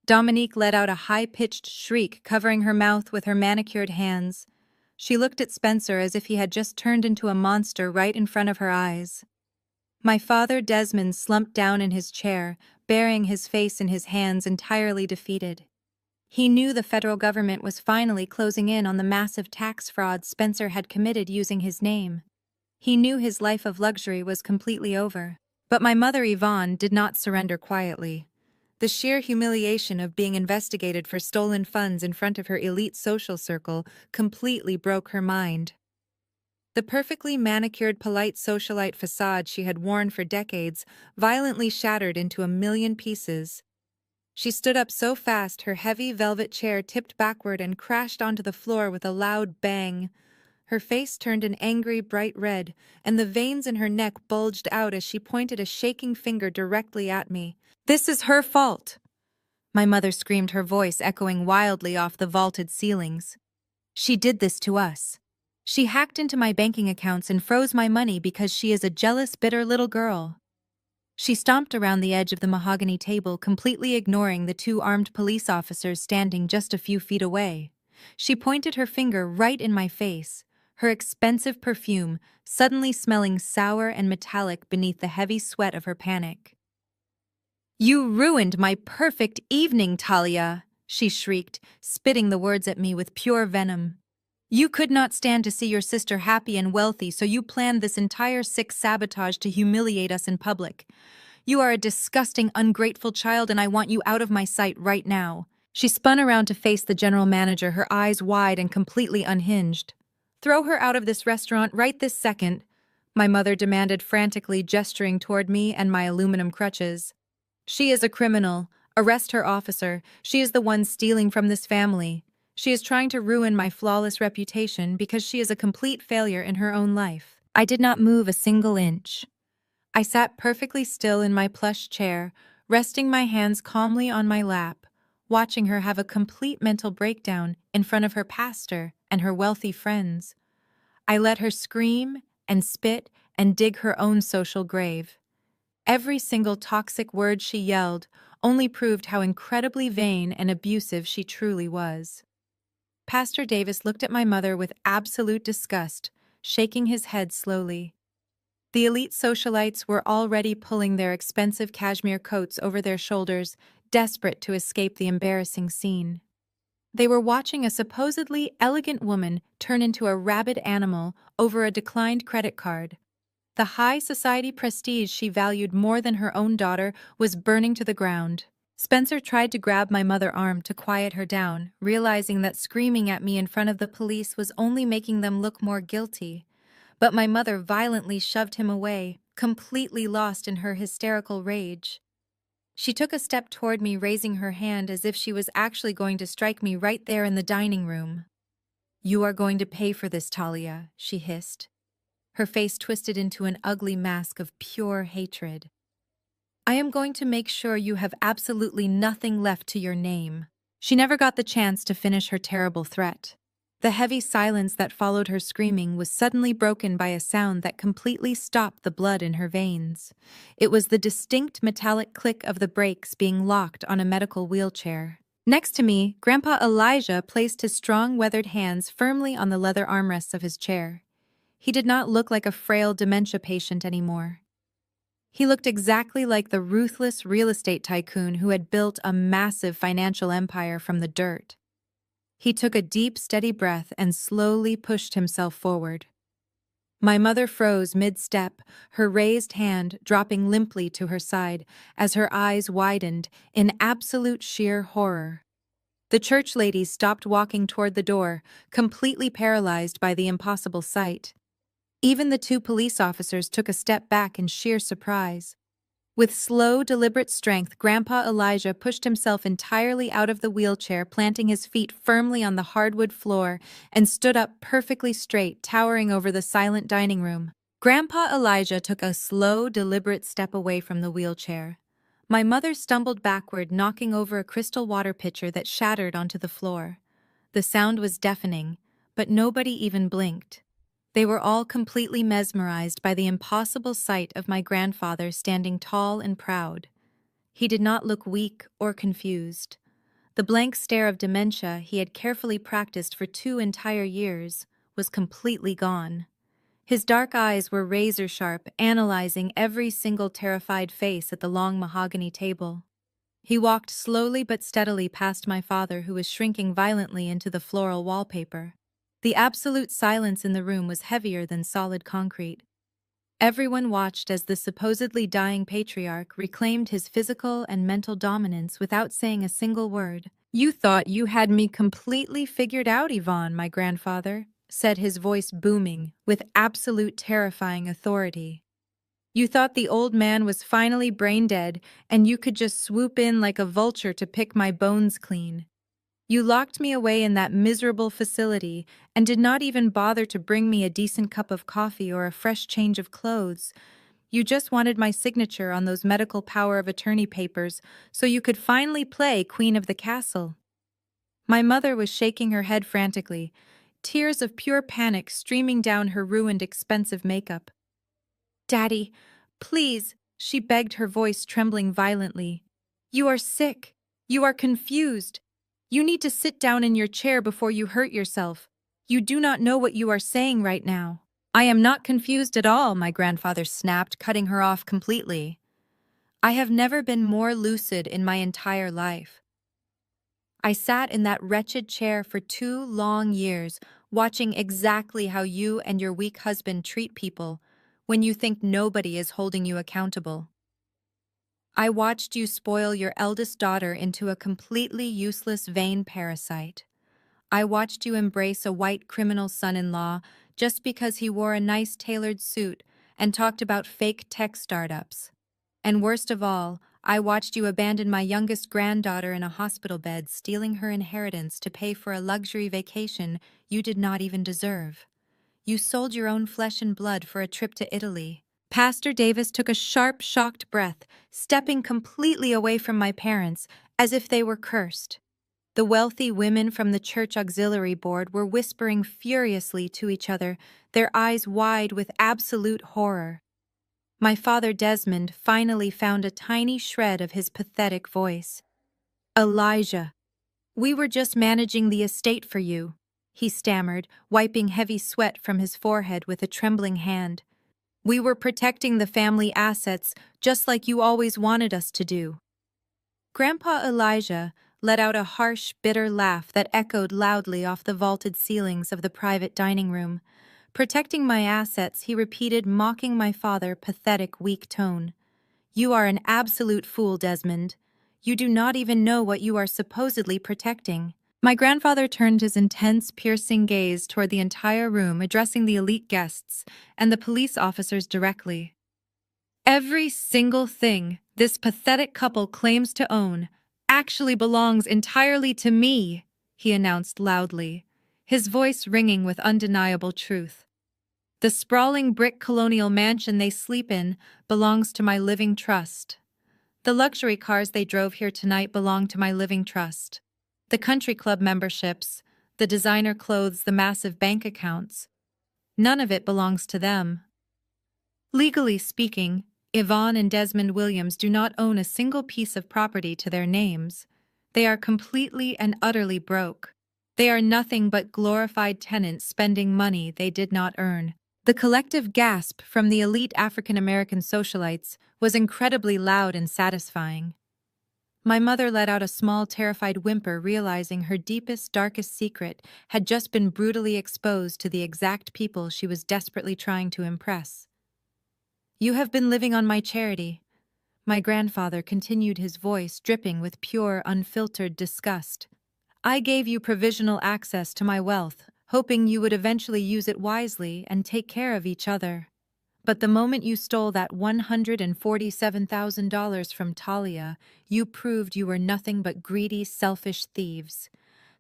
Dominique let out a high-pitched shriek, covering her mouth with her manicured hands. She looked at Spencer as if he had just turned into a monster right in front of her eyes. My father, Desmond, slumped down in his chair, burying his face in his hands, entirely defeated. He knew the federal government was finally closing in on the massive tax fraud Spencer had committed using his name. He knew his life of luxury was completely over. But my mother, Yvonne, did not surrender quietly. The sheer humiliation of being investigated for stolen funds in front of her elite social circle completely broke her mind. The perfectly manicured, polite socialite facade she had worn for decades violently shattered into a million pieces. She stood up so fast her heavy velvet chair tipped backward and crashed onto the floor with a loud bang. Her face turned an angry, bright red, and the veins in her neck bulged out as she pointed a shaking finger directly at me. "This is her fault!" My mother screamed, her voice echoing wildly off the vaulted ceilings. "She did this to us. She hacked into my banking accounts and froze my money because she is a jealous, bitter little girl." She stomped around the edge of the mahogany table, completely ignoring the 2 armed police officers standing just a few feet away. She pointed her finger right in my face, her expensive perfume suddenly smelling sour and metallic beneath the heavy sweat of her panic. "You ruined my perfect evening, Talia," she shrieked, spitting the words at me with pure venom. "You could not stand to see your sister happy and wealthy, so you planned this entire sick sabotage to humiliate us in public. You are a disgusting, ungrateful child, and I want you out of my sight right now." She spun around to face the general manager, her eyes wide and completely unhinged. "Throw her out of this restaurant right this second," my mother demanded frantically, gesturing toward me and my aluminum crutches. "She is a criminal. Arrest her, officer. She is the one stealing from this family. She is trying to ruin my flawless reputation because she is a complete failure in her own life." I did not move a single inch. I sat perfectly still in my plush chair, resting my hands calmly on my lap, watching her have a complete mental breakdown in front of her pastor and her wealthy friends. I let her scream and spit and dig her own social grave. Every single toxic word she yelled only proved how incredibly vain and abusive she truly was. Pastor Davis looked at my mother with absolute disgust, shaking his head slowly. The elite socialites were already pulling their expensive cashmere coats over their shoulders, desperate to escape the embarrassing scene. They were watching a supposedly elegant woman turn into a rabid animal over a declined credit card. The high society prestige she valued more than her own daughter was burning to the ground. Spencer tried to grab my mother's arm to quiet her down, realizing that screaming at me in front of the police was only making them look more guilty. But my mother violently shoved him away, completely lost in her hysterical rage. She took a step toward me, raising her hand as if she was actually going to strike me right there in the dining room. "You are going to pay for this, Talia," she hissed, her face twisted into an ugly mask of pure hatred. "I am going to make sure you have absolutely nothing left to your name." She never got the chance to finish her terrible threat. The heavy silence that followed her screaming was suddenly broken by a sound that completely stopped the blood in her veins. It was the distinct metallic click of the brakes being locked on a medical wheelchair. Next to me, Grandpa Elijah placed his strong, weathered hands firmly on the leather armrests of his chair. He did not look like a frail dementia patient anymore. He looked exactly like the ruthless real estate tycoon who had built a massive financial empire from the dirt. He took a deep, steady breath and slowly pushed himself forward. My mother froze mid-step, her raised hand dropping limply to her side as her eyes widened in absolute sheer horror. The church ladies stopped walking toward the door, completely paralyzed by the impossible sight. Even the two police officers took a step back in sheer surprise. With slow, deliberate strength, Grandpa Elijah pushed himself entirely out of the wheelchair, planting his feet firmly on the hardwood floor, and stood up perfectly straight, towering over the silent dining room. Grandpa Elijah took a slow, deliberate step away from the wheelchair. My mother stumbled backward, knocking over a crystal water pitcher that shattered onto the floor. The sound was deafening, but nobody even blinked. They were all completely mesmerized by the impossible sight of my grandfather standing tall and proud. He did not look weak or confused. The blank stare of dementia he had carefully practiced for 2 entire years was completely gone. His dark eyes were razor-sharp, analyzing every single terrified face at the long mahogany table. He walked slowly but steadily past my father, who was shrinking violently into the floral wallpaper. The absolute silence in the room was heavier than solid concrete. Everyone watched as the supposedly dying patriarch reclaimed his physical and mental dominance without saying a single word. "You thought you had me completely figured out, Yvonne," my grandfather said, his voice booming with absolute terrifying authority. "You thought the old man was finally brain dead and you could just swoop in like a vulture to pick my bones clean. You locked me away in that miserable facility and did not even bother to bring me a decent cup of coffee or a fresh change of clothes. You just wanted my signature on those medical power of attorney papers so you could finally play Queen of the Castle." My mother was shaking her head frantically, tears of pure panic streaming down her ruined, expensive makeup. "Daddy, please," she begged, her voice trembling violently. "You are sick. You are confused. You need to sit down in your chair before you hurt yourself. You do not know what you are saying right now. I am not confused at all, my grandfather snapped, cutting her off completely. I have never been more lucid in my entire life. I sat in that wretched chair for 2 long years, watching exactly how you and your weak husband treat people when you think nobody is holding you accountable. I watched you spoil your eldest daughter into a completely useless vain parasite. I watched you embrace a white criminal son-in-law just because he wore a nice tailored suit and talked about fake tech startups. And worst of all, I watched you abandon my youngest granddaughter in a hospital bed, stealing her inheritance to pay for a luxury vacation you did not even deserve. You sold your own flesh and blood for a trip to Italy. Pastor Davis took a sharp, shocked breath, stepping completely away from my parents, as if they were cursed. The wealthy women from the church auxiliary board were whispering furiously to each other, their eyes wide with absolute horror. My father Desmond finally found a tiny shred of his pathetic voice. Elijah, we were just managing the estate for you, he stammered, wiping heavy sweat from his forehead with a trembling hand. We were protecting the family assets just like you always wanted us to do. Grandpa Elijah let out a harsh, bitter laugh that echoed loudly off the vaulted ceilings of the private dining room. Protecting my assets, he repeated, mocking my father's pathetic, weak tone. You are an absolute fool, Desmond. You do not even know what you are supposedly protecting. My grandfather turned his intense, piercing gaze toward the entire room, addressing the elite guests and the police officers directly. Every single thing this pathetic couple claims to own actually belongs entirely to me, he announced loudly, his voice ringing with undeniable truth. The sprawling brick colonial mansion they sleep in belongs to my living trust. The luxury cars they drove here tonight belong to my living trust. The country club memberships, the designer clothes, the massive bank accounts, none of it belongs to them. Legally speaking, Yvonne and Desmond Williams do not own a single piece of property to their names. They are completely and utterly broke. They are nothing but glorified tenants spending money they did not earn. The collective gasp from the elite African-American socialites was incredibly loud and satisfying. My mother let out a small, terrified whimper, realizing her deepest, darkest secret had just been brutally exposed to the exact people she was desperately trying to impress. You have been living on my charity. My grandfather continued, his voice dripping with pure, unfiltered disgust. I gave you provisional access to my wealth, hoping you would eventually use it wisely and take care of each other. But the moment you stole that $147,000 from Talia, you proved you were nothing but greedy, selfish thieves.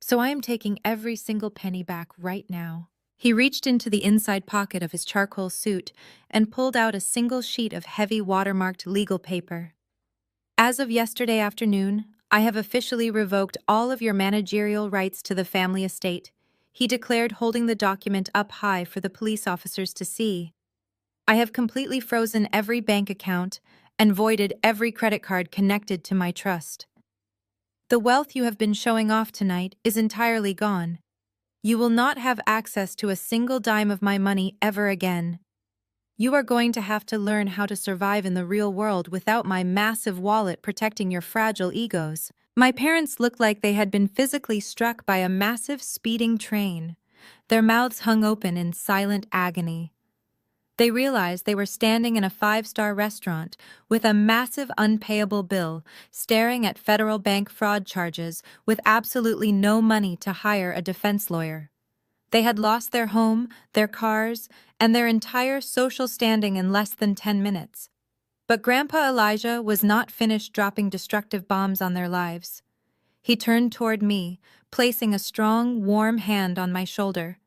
So I am taking every single penny back right now. He reached into the inside pocket of his charcoal suit and pulled out a single sheet of heavy watermarked legal paper. As of yesterday afternoon, I have officially revoked all of your managerial rights to the family estate, he declared, holding the document up high for the police officers to see. I have completely frozen every bank account and voided every credit card connected to my trust. The wealth you have been showing off tonight is entirely gone. You will not have access to a single dime of my money ever again. You are going to have to learn how to survive in the real world without my massive wallet protecting your fragile egos. My parents looked like they had been physically struck by a massive speeding train. Their mouths hung open in silent agony. They realized they were standing in a 5-star restaurant with a massive unpayable bill, staring at federal bank fraud charges with absolutely no money to hire a defense lawyer. They had lost their home, their cars, and their entire social standing in less than 10 minutes. But Grandpa Elijah was not finished dropping destructive bombs on their lives. He turned toward me, placing a strong, warm hand on my shoulder.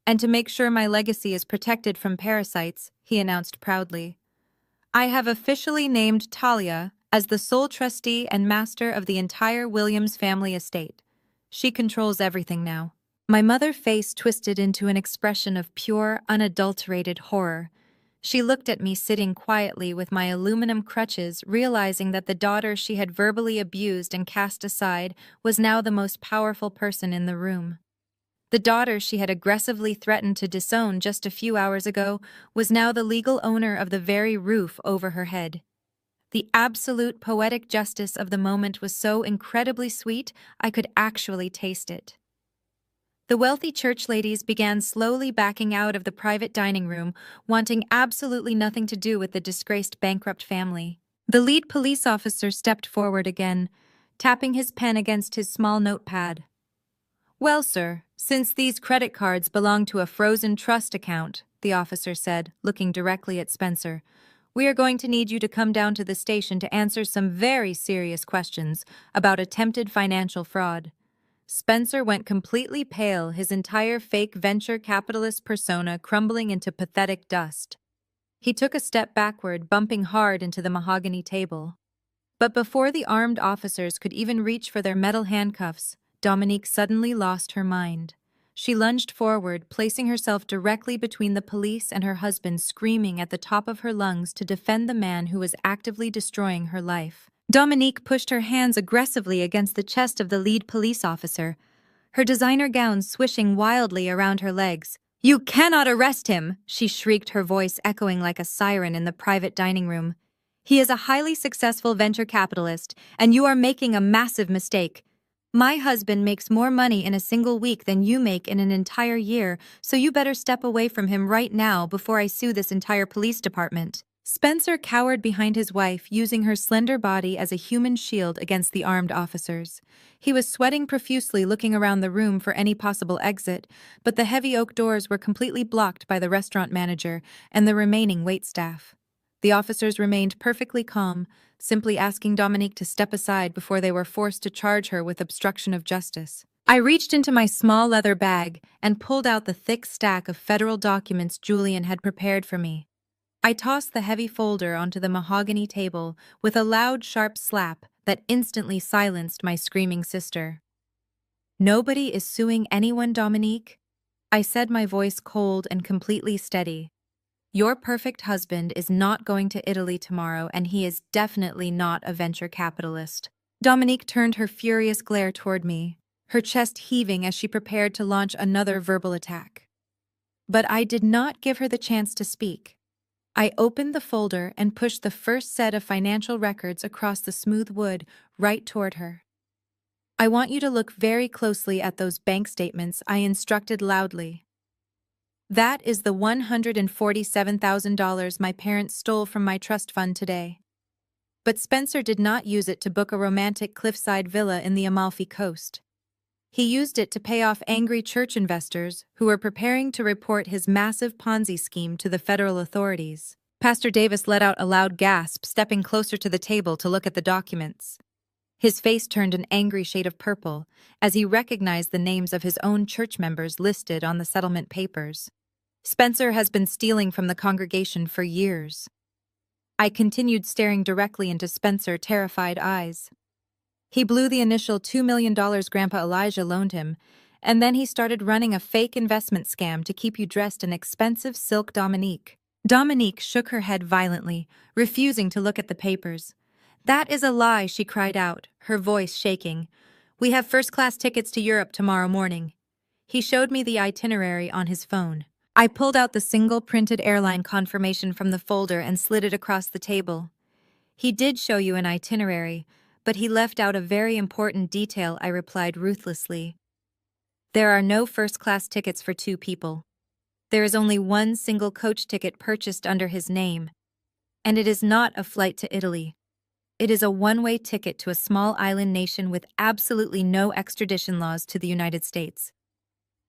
And to make sure my legacy is protected from parasites, he announced proudly, I have officially named Talia as the sole trustee and master of the entire Williams family estate. She controls everything now. My mother's face twisted into an expression of pure, unadulterated horror. She looked at me sitting quietly with my aluminum crutches, realizing that the daughter she had verbally abused and cast aside was now the most powerful person in the room. The daughter she had aggressively threatened to disown just a few hours ago was now the legal owner of the very roof over her head. The absolute poetic justice of the moment was so incredibly sweet, I could actually taste it. The wealthy church ladies began slowly backing out of the private dining room, wanting absolutely nothing to do with the disgraced bankrupt family. The lead police officer stepped forward again, tapping his pen against his small notepad. "Well, sir, since these credit cards belong to a frozen trust account," the officer said, looking directly at Spencer, "we are going to need you to come down to the station to answer some very serious questions about attempted financial fraud." Spencer went completely pale, his entire fake venture capitalist persona crumbling into pathetic dust. He took a step backward, bumping hard into the mahogany table. But before the armed officers could even reach for their metal handcuffs, Dominique suddenly lost her mind. She lunged forward, placing herself directly between the police and her husband, screaming at the top of her lungs to defend the man who was actively destroying her life. Dominique pushed her hands aggressively against the chest of the lead police officer, her designer gown swishing wildly around her legs. "You cannot arrest him!" she shrieked, her voice echoing like a siren in the private dining room. "He is a highly successful venture capitalist, and you are making a massive mistake. My husband makes more money in a single week than you make in an entire year, so you better step away from him right now before I sue this entire police department." Spencer cowered behind his wife, using her slender body as a human shield against the armed officers. He was sweating profusely, looking around the room for any possible exit, but the heavy oak doors were completely blocked by the restaurant manager and the remaining waitstaff. The officers remained perfectly calm, simply asking Dominique to step aside before they were forced to charge her with obstruction of justice. I reached into my small leather bag and pulled out the thick stack of federal documents Julian had prepared for me. I tossed the heavy folder onto the mahogany table with a loud, sharp slap that instantly silenced my screaming sister. "Nobody is suing anyone, Dominique," I said, my voice cold and completely steady. "Your perfect husband is not going to Italy tomorrow, and he is definitely not a venture capitalist." Dominique turned her furious glare toward me, her chest heaving as she prepared to launch another verbal attack. But I did not give her the chance to speak. I opened the folder and pushed the first set of financial records across the smooth wood right toward her. "I want you to look very closely at those bank statements," I instructed loudly. "That is the $147,000 my parents stole from my trust fund today." But Spencer did not use it to book a romantic cliffside villa in the Amalfi Coast. He used it to pay off angry church investors who were preparing to report his massive Ponzi scheme to the federal authorities. Pastor Davis let out a loud gasp, stepping closer to the table to look at the documents. His face turned an angry shade of purple as he recognized the names of his own church members listed on the settlement papers. "Spencer has been stealing from the congregation for years." I continued, staring directly into Spencer's terrified eyes. "He blew the initial $2 million Grandpa Elijah loaned him, and then he started running a fake investment scam to keep you dressed in expensive silk, Dominique." Dominique shook her head violently, refusing to look at the papers. "That is a lie," she cried out, her voice shaking. "We have first-class tickets to Europe tomorrow morning." He showed me the itinerary on his phone. I pulled out the single printed airline confirmation from the folder and slid it across the table. "He did show you an itinerary, but he left out a very important detail," I replied ruthlessly. "There are no first-class tickets for two people. There is only one single coach ticket purchased under his name, and it is not a flight to Italy. It is a one-way ticket to a small island nation with absolutely no extradition laws to the United States.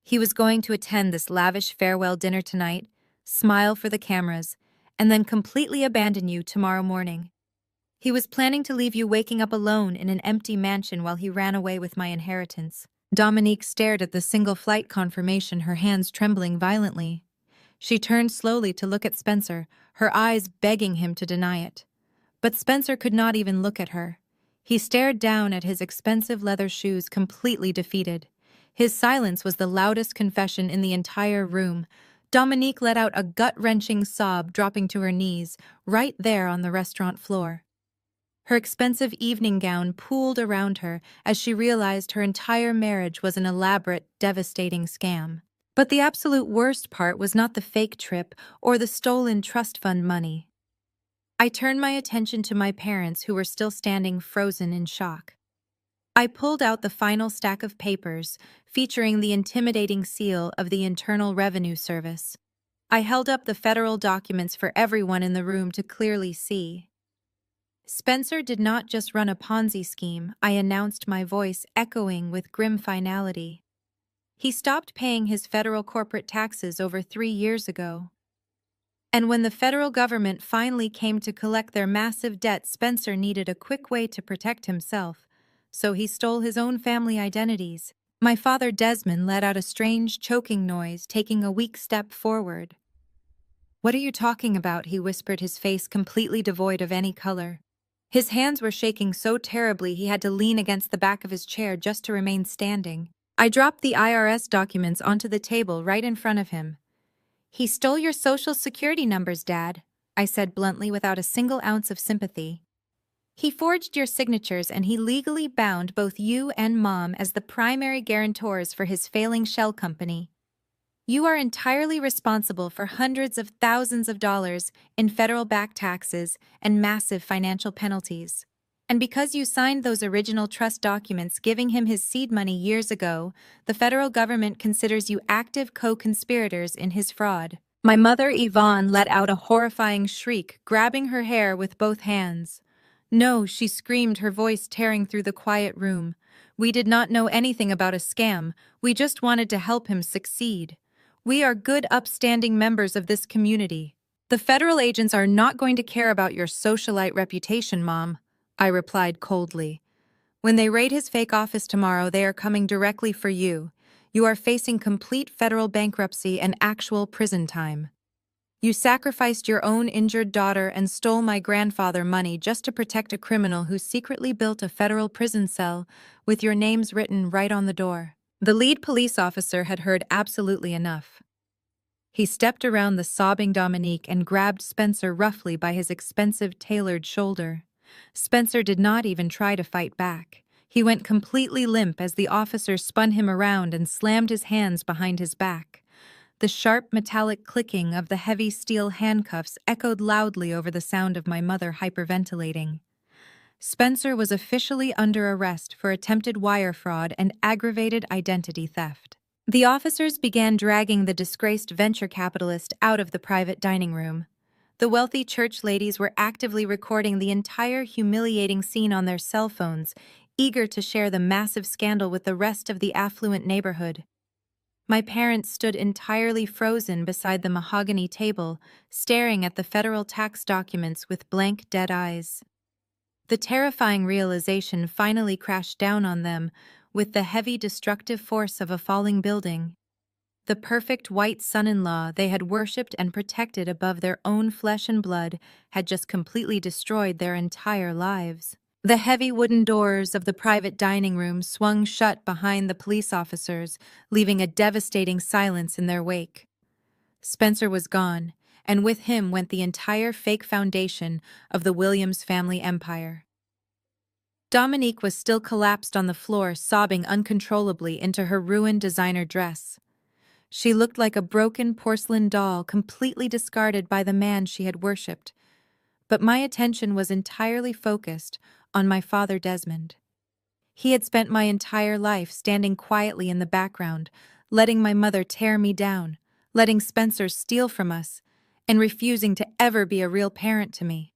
He was going to attend this lavish farewell dinner tonight, smile for the cameras, and then completely abandon you tomorrow morning. He was planning to leave you waking up alone in an empty mansion while he ran away with my inheritance." Dominique stared at the single flight confirmation, her hands trembling violently. She turned slowly to look at Spencer, her eyes begging him to deny it. But Spencer could not even look at her. He stared down at his expensive leather shoes, completely defeated. His silence was the loudest confession in the entire room. Dominique let out a gut-wrenching sob, dropping to her knees, right there on the restaurant floor. Her expensive evening gown pooled around her as she realized her entire marriage was an elaborate, devastating scam. But the absolute worst part was not the fake trip or the stolen trust fund money. I turned my attention to my parents, who were still standing frozen in shock. I pulled out the final stack of papers, featuring the intimidating seal of the Internal Revenue Service. I held up the federal documents for everyone in the room to clearly see. Spencer did not just run a Ponzi scheme, I announced, my voice echoing with grim finality. He stopped paying his federal corporate taxes over 3 years ago. And when the federal government finally came to collect their massive debt, Spencer needed a quick way to protect himself, so he stole his own family identities. My father, Desmond, let out a strange, choking noise, taking a weak step forward. "What are you talking about?" he whispered, his face completely devoid of any color. His hands were shaking so terribly he had to lean against the back of his chair just to remain standing. I dropped the IRS documents onto the table right in front of him. "He stole your social security numbers, Dad," I said bluntly, without a single ounce of sympathy. "He forged your signatures, and he legally bound both you and Mom as the primary guarantors for his failing shell company. You are entirely responsible for hundreds of thousands of dollars in federal back taxes and massive financial penalties. And because you signed those original trust documents giving him his seed money years ago, the federal government considers you active co-conspirators in his fraud." My mother, Yvonne, let out a horrifying shriek, grabbing her hair with both hands. "No," she screamed, her voice tearing through the quiet room. "We did not know anything about a scam. We just wanted to help him succeed. We are good, upstanding members of this community. The federal agents are not going to care about your socialite reputation, Mom," I replied coldly. "When they raid his fake office tomorrow, they are coming directly for you. You are facing complete federal bankruptcy and actual prison time. You sacrificed your own injured daughter and stole my grandfather money just to protect a criminal who secretly built a federal prison cell with your names written right on the door." The lead police officer had heard absolutely enough. He stepped around the sobbing Dominique and grabbed Spencer roughly by his expensive tailored shoulder. Spencer did not even try to fight back. He went completely limp as the officer spun him around and slammed his hands behind his back. The sharp metallic clicking of the heavy steel handcuffs echoed loudly over the sound of my mother hyperventilating. Spencer was officially under arrest for attempted wire fraud and aggravated identity theft. The officers began dragging the disgraced venture capitalist out of the private dining room. The wealthy church ladies were actively recording the entire humiliating scene on their cell phones, eager to share the massive scandal with the rest of the affluent neighborhood. My parents stood entirely frozen beside the mahogany table, staring at the federal tax documents with blank, dead eyes. The terrifying realization finally crashed down on them with the heavy, destructive force of a falling building. The perfect white son-in-law they had worshipped and protected above their own flesh and blood had just completely destroyed their entire lives. The heavy wooden doors of the private dining room swung shut behind the police officers, leaving a devastating silence in their wake. Spencer was gone, and with him went the entire fake foundation of the Williams family empire. Dominique was still collapsed on the floor, sobbing uncontrollably into her ruined designer dress. She looked like a broken porcelain doll, completely discarded by the man she had worshipped. But my attention was entirely focused on my father, Desmond. He had spent my entire life standing quietly in the background, letting my mother tear me down, letting Spencer steal from us, and refusing to ever be a real parent to me.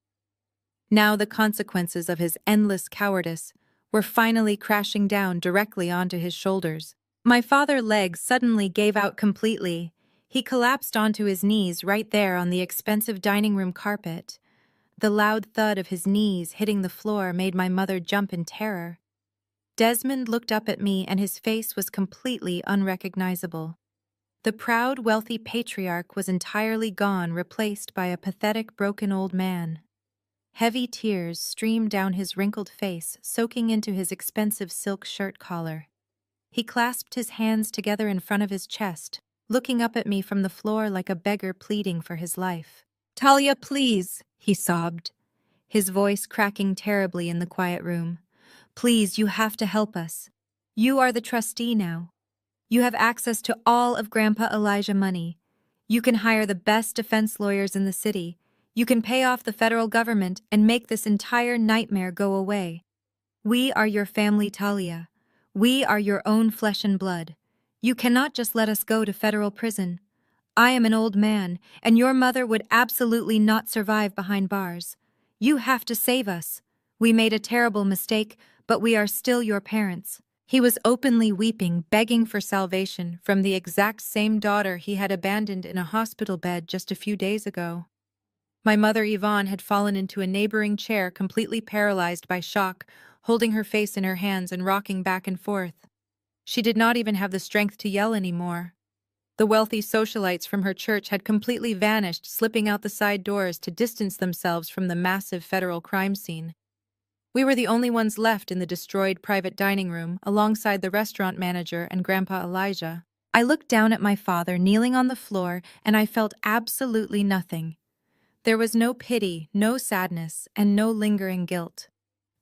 Now the consequences of his endless cowardice were finally crashing down directly onto his shoulders. My father's legs suddenly gave out completely. He collapsed onto his knees right there on the expensive dining room carpet. The loud thud of his knees hitting the floor made my mother jump in terror. Desmond looked up at me, and his face was completely unrecognizable. The proud, wealthy patriarch was entirely gone, replaced by a pathetic, broken old man. Heavy tears streamed down his wrinkled face, soaking into his expensive silk shirt collar. He clasped his hands together in front of his chest, looking up at me from the floor like a beggar pleading for his life. "Talia, please," he sobbed. his voice cracking terribly in the quiet room. "Please, you have to help us. You are the trustee now. You have access to all of Grandpa Elijah money. You can hire the best defense lawyers in the city. You can pay off the federal government and make this entire nightmare go away. We are your family, Talia. We are your own flesh and blood. You cannot just let us go to federal prison. I am an old man, and your mother would absolutely not survive behind bars. You have to save us. We made a terrible mistake, but we are still your parents." He was openly weeping, begging for salvation from the exact same daughter he had abandoned in a hospital bed just a few days ago. My mother Yvonne had fallen into a neighboring chair, completely paralyzed by shock, holding her face in her hands and rocking back and forth. She did not even have the strength to yell anymore. The wealthy socialites from her church had completely vanished, slipping out the side doors to distance themselves from the massive federal crime scene. We were the only ones left in the destroyed private dining room, alongside the restaurant manager and Grandpa Elijah. I looked down at my father kneeling on the floor, and I felt absolutely nothing. There was no pity, no sadness, and no lingering guilt.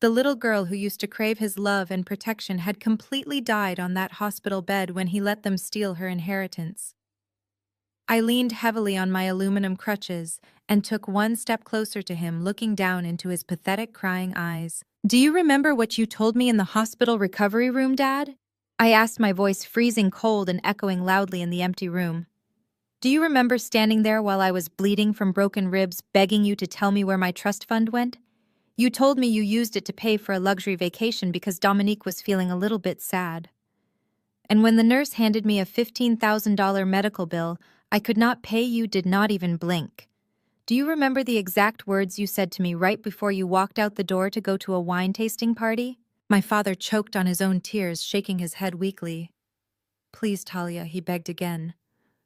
The little girl who used to crave his love and protection had completely died on that hospital bed when he let them steal her inheritance. I leaned heavily on my aluminum crutches and took one step closer to him, looking down into his pathetic, crying eyes. "Do you remember what you told me in the hospital recovery room, Dad?" I asked, my voice freezing cold and echoing loudly in the empty room. "Do you remember standing there while I was bleeding from broken ribs, begging you to tell me where my trust fund went? You told me you used it to pay for a luxury vacation because Dominique was feeling a little bit sad. And when the nurse handed me a $15,000 medical bill, I could not pay, you did not even blink. Do you remember the exact words you said to me right before you walked out the door to go to a wine tasting party?" My father choked on his own tears, shaking his head weakly. "Please, Talia," he begged again,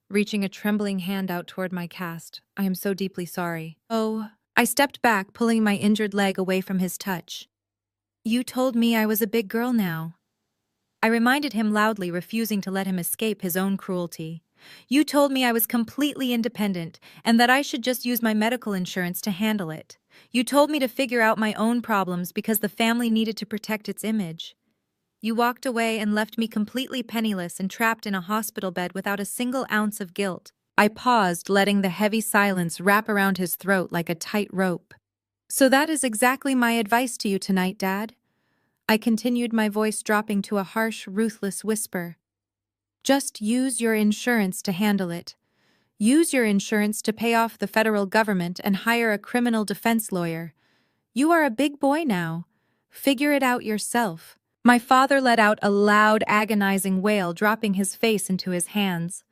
reaching a trembling hand out toward my cast. "I am so deeply sorry." "Oh." I stepped back, pulling my injured leg away from his touch. "You told me I was a big girl now." I reminded him loudly, refusing to let him escape his own cruelty. "You told me I was completely independent and that I should just use my medical insurance to handle it. You told me to figure out my own problems because the family needed to protect its image. You walked away and left me completely penniless and trapped in a hospital bed without a single ounce of guilt." I paused, letting the heavy silence wrap around his throat like a tight rope. "So that is exactly my advice to you tonight, Dad." I continued, my voice dropping to a harsh, ruthless whisper. "Just use your insurance to handle it. Use your insurance to pay off the federal government and hire a criminal defense lawyer. You are a big boy now. Figure it out yourself." My father let out a loud, agonizing wail, dropping his face into his hands.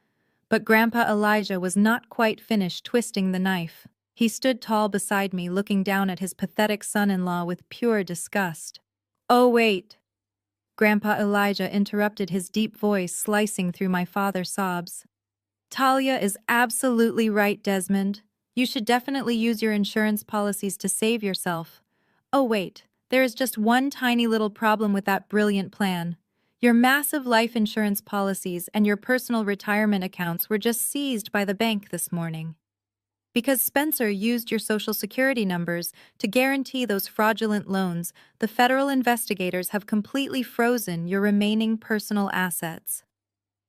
But Grandpa Elijah was not quite finished twisting the knife. He stood tall beside me, looking down at his pathetic son-in-law with pure disgust. "Oh, wait." Grandpa Elijah interrupted, his deep voice slicing through my father's sobs. "Talia is absolutely right, Desmond. You should definitely use your insurance policies to save yourself. Oh, wait. There is just one tiny little problem with that brilliant plan. Your massive life insurance policies and your personal retirement accounts were just seized by the bank this morning. Because Spencer used your social security numbers to guarantee those fraudulent loans, the federal investigators have completely frozen your remaining personal assets.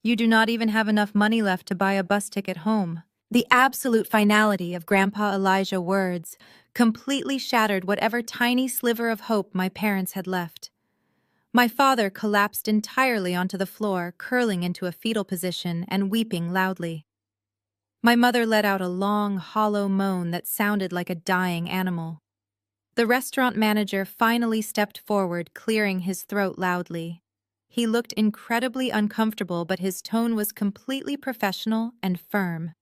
You do not even have enough money left to buy a bus ticket home." The absolute finality of Grandpa Elijah's words completely shattered whatever tiny sliver of hope my parents had left. My father collapsed entirely onto the floor, curling into a fetal position and weeping loudly. My mother let out a long, hollow moan that sounded like a dying animal. The restaurant manager finally stepped forward, clearing his throat loudly. He looked incredibly uncomfortable, but his tone was completely professional and firm.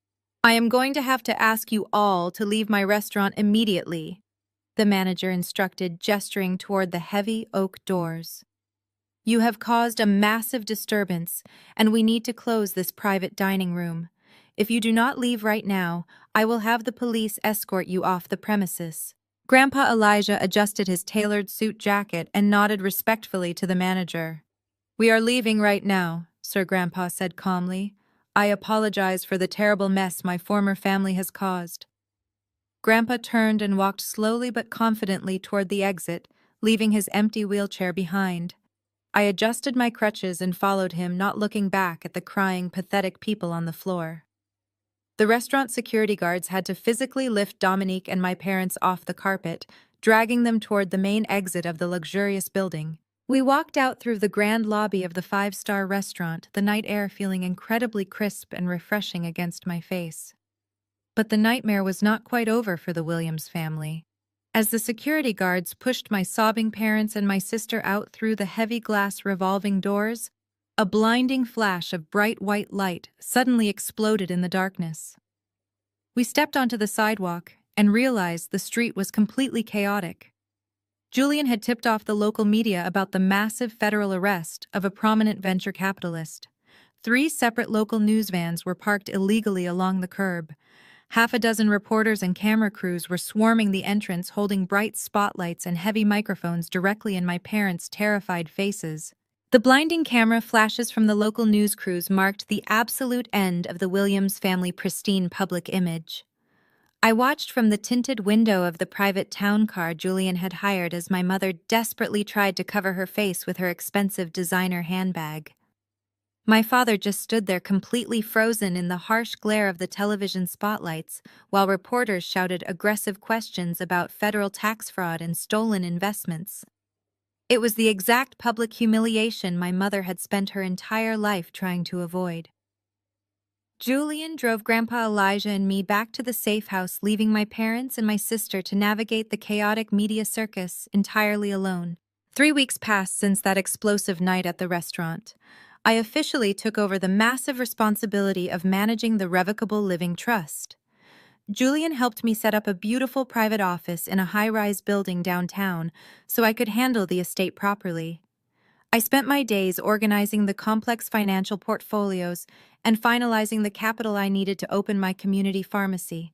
"I am going to have to ask you all to leave my restaurant immediately," the manager instructed, gesturing toward the heavy oak doors. "You have caused a massive disturbance, and we need to close this private dining room. If you do not leave right now, I will have the police escort you off the premises." Grandpa Elijah adjusted his tailored suit jacket and nodded respectfully to the manager. "We are leaving right now," Sir Grandpa said calmly. "I apologize for the terrible mess my former family has caused." Grandpa turned and walked slowly but confidently toward the exit, leaving his empty wheelchair behind. I adjusted my crutches and followed him, not looking back at the crying, pathetic people on the floor. The restaurant security guards had to physically lift Dominique and my parents off the carpet, dragging them toward the main exit of the luxurious building. We walked out through the grand lobby of the five-star restaurant, the night air feeling incredibly crisp and refreshing against my face. But the nightmare was not quite over for the Williams family. As the security guards pushed my sobbing parents and my sister out through the heavy glass revolving doors, a blinding flash of bright white light suddenly exploded in the darkness. We stepped onto the sidewalk and realized the street was completely chaotic. Julian had tipped off the local media about the massive federal arrest of a prominent venture capitalist. 3 separate local news vans were parked illegally along the curb. Half a dozen reporters and camera crews were swarming the entrance, holding bright spotlights and heavy microphones directly in my parents' terrified faces. The blinding camera flashes from the local news crews marked the absolute end of the Williams family pristine public image. I watched from the tinted window of the private town car Julian had hired as my mother desperately tried to cover her face with her expensive designer handbag. My father just stood there completely frozen in the harsh glare of the television spotlights, while reporters shouted aggressive questions about federal tax fraud and stolen investments. It was the exact public humiliation my mother had spent her entire life trying to avoid. Julian drove Grandpa Elijah and me back to the safe house, leaving my parents and my sister to navigate the chaotic media circus entirely alone. 3 weeks passed since that explosive night at the restaurant. I officially took over the massive responsibility of managing the Revocable Living Trust. Julian helped me set up a beautiful private office in a high-rise building downtown so I could handle the estate properly. I spent my days organizing the complex financial portfolios and finalizing the capital I needed to open my community pharmacy.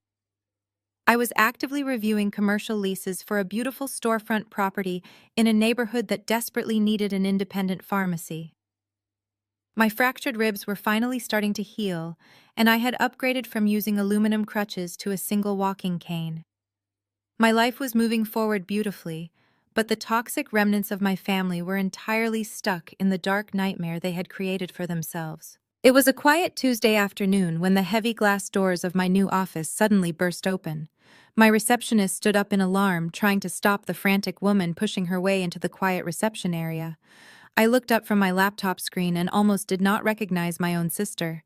I was actively reviewing commercial leases for a beautiful storefront property in a neighborhood that desperately needed an independent pharmacy. My fractured ribs were finally starting to heal, and I had upgraded from using aluminum crutches to a single walking cane. My life was moving forward beautifully, but the toxic remnants of my family were entirely stuck in the dark nightmare they had created for themselves. It was a quiet Tuesday afternoon when the heavy glass doors of my new office suddenly burst open. My receptionist stood up in alarm, trying to stop the frantic woman pushing her way into the quiet reception area. I looked up from my laptop screen and almost did not recognize my own sister.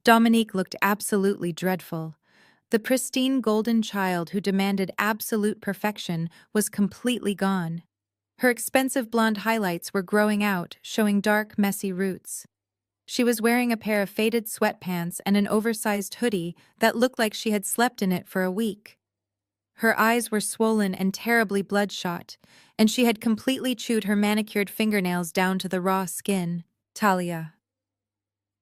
Dominique looked absolutely dreadful. The pristine golden child who demanded absolute perfection was completely gone. Her expensive blonde highlights were growing out, showing dark, messy roots. She was wearing a pair of faded sweatpants and an oversized hoodie that looked like she had slept in it for a week. Her eyes were swollen and terribly bloodshot, and she had completely chewed her manicured fingernails down to the raw skin. Talia.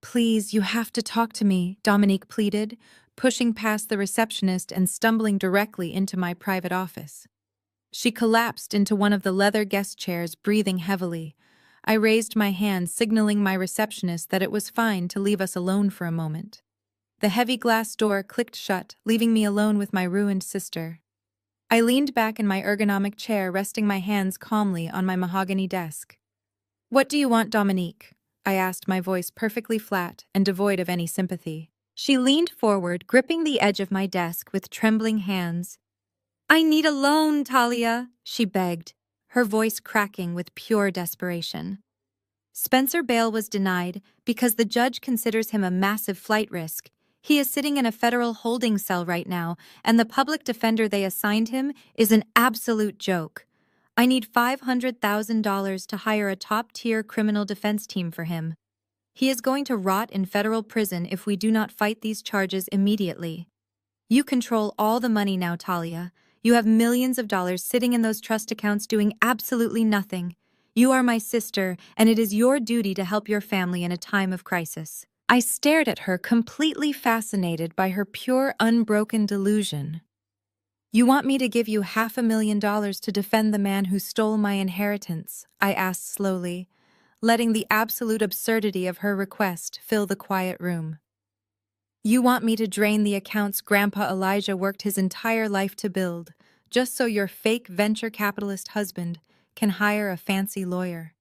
"Please, you have to talk to me," Dominique pleaded, pushing past the receptionist and stumbling directly into my private office. She collapsed into one of the leather guest chairs, breathing heavily. I raised my hand, signaling my receptionist that it was fine to leave us alone for a moment. The heavy glass door clicked shut, leaving me alone with my ruined sister. I leaned back in my ergonomic chair, resting my hands calmly on my mahogany desk. "What do you want, Dominique?" I asked, my voice perfectly flat and devoid of any sympathy. She leaned forward, gripping the edge of my desk with trembling hands. "I need a loan, Talia," she begged, her voice cracking with pure desperation. Spencer bail was denied because the judge considers him a massive flight risk. He is sitting in a federal holding cell right now, and the public defender they assigned him is an absolute joke. I need $500,000 to hire a top-tier criminal defense team for him. He is going to rot in federal prison if we do not fight these charges immediately. You control all the money now, Talia. You have millions of dollars sitting in those trust accounts doing absolutely nothing. You are my sister, and it is your duty to help your family in a time of crisis." I stared at her, completely fascinated by her pure, unbroken delusion. "You want me to give you $500,000 to defend the man who stole my inheritance?" I asked slowly, letting the absolute absurdity of her request fill the quiet room. You want me to drain the accounts Grandpa Elijah worked his entire life to build, just so your fake venture capitalist husband can hire a fancy lawyer.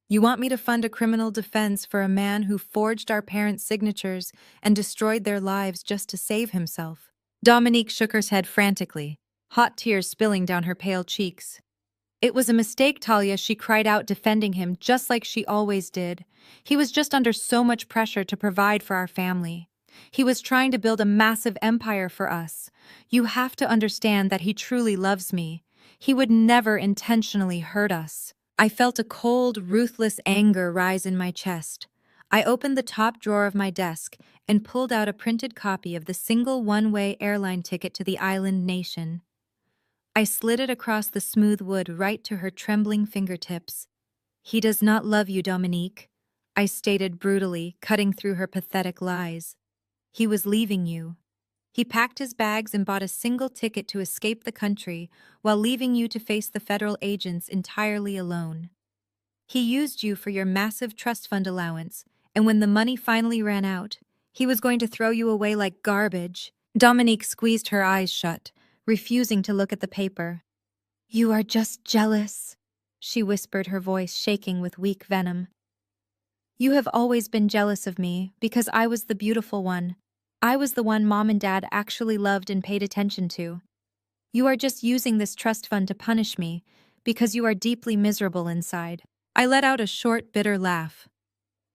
You want me to fund a criminal defense for a man who forged our parents' signatures and destroyed their lives just to save himself. Dominique shook her head frantically, hot tears spilling down her pale cheeks. It was a mistake, Talia, she cried out, defending him just like she always did. He was just under so much pressure to provide for our family. He was trying to build a massive empire for us. You have to understand that he truly loves me. He would never intentionally hurt us. I felt a cold, ruthless anger rise in my chest. I opened the top drawer of my desk and pulled out a printed copy of the single one-way airline ticket to the island nation. I slid it across the smooth wood right to her trembling fingertips. He does not love you, Dominique, I stated brutally, cutting through her pathetic lies. He was leaving you. He packed his bags and bought a single ticket to escape the country while leaving you to face the federal agents entirely alone. He used you for your massive trust fund allowance, and when the money finally ran out, he was going to throw you away like garbage. Dominique squeezed her eyes shut, refusing to look at the paper. You are just jealous, she whispered, her voice shaking with weak venom. You have always been jealous of me because I was the beautiful one. I was the one Mom and Dad actually loved and paid attention to. You are just using this trust fund to punish me because you are deeply miserable inside. I let out a short, bitter laugh.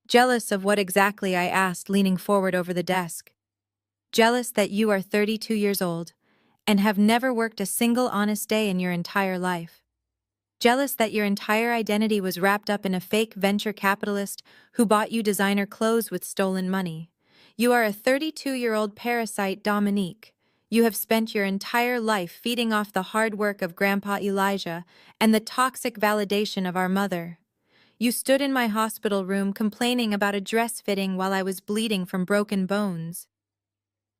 Jealous of what exactly? I asked, leaning forward over the desk. Jealous that you are 32 years old and have never worked a single honest day in your entire life. Jealous that your entire identity was wrapped up in a fake venture capitalist who bought you designer clothes with stolen money. You are a 32-year-old parasite, Dominique. You have spent your entire life feeding off the hard work of Grandpa Elijah and the toxic validation of our mother. You stood in my hospital room complaining about a dress fitting while I was bleeding from broken bones.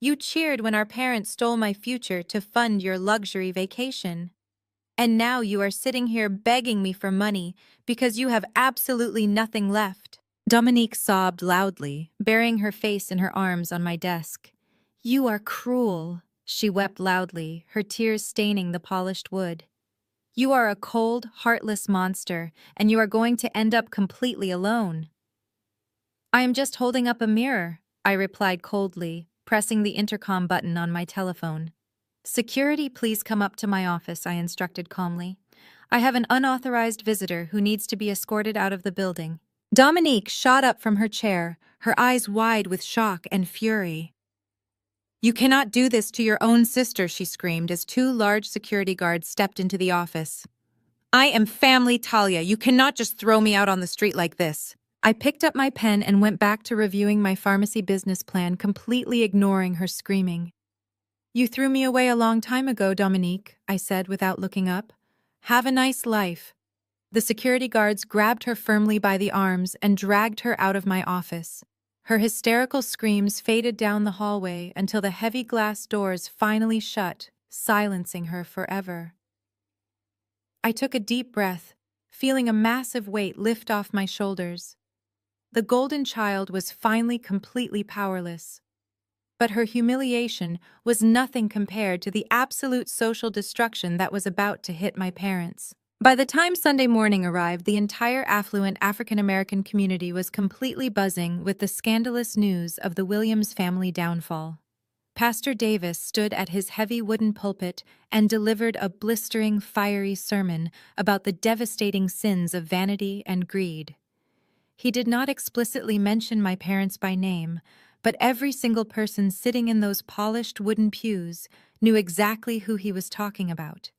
You cheered when our parents stole my future to fund your luxury vacation. And now you are sitting here begging me for money because you have absolutely nothing left. Dominique sobbed loudly, burying her face in her arms on my desk. You are cruel, she wept loudly, her tears staining the polished wood. You are a cold, heartless monster, and you are going to end up completely alone. I am just holding up a mirror, I replied coldly, pressing the intercom button on my telephone. Security, please come up to my office, I instructed calmly. I have an unauthorized visitor who needs to be escorted out of the building. Dominique shot up from her chair, her eyes wide with shock and fury. You cannot do this to your own sister, she screamed as two large security guards stepped into the office. I am family, Talia. You cannot just throw me out on the street like this. I picked up my pen and went back to reviewing my pharmacy business plan, completely ignoring her screaming. You threw me away a long time ago, Dominique, I said without looking up. Have a nice life. The security guards grabbed her firmly by the arms and dragged her out of my office. Her hysterical screams faded down the hallway until the heavy glass doors finally shut, silencing her forever. I took a deep breath, feeling a massive weight lift off my shoulders. The golden child was finally completely powerless. But her humiliation was nothing compared to the absolute social destruction that was about to hit my parents. By the time Sunday morning arrived, the entire affluent African-American community was completely buzzing with the scandalous news of the Williams family downfall. Pastor Davis stood at his heavy wooden pulpit and delivered a blistering, fiery sermon about the devastating sins of vanity and greed. He did not explicitly mention my parents by name, but every single person sitting in those polished wooden pews knew exactly who he was talking about.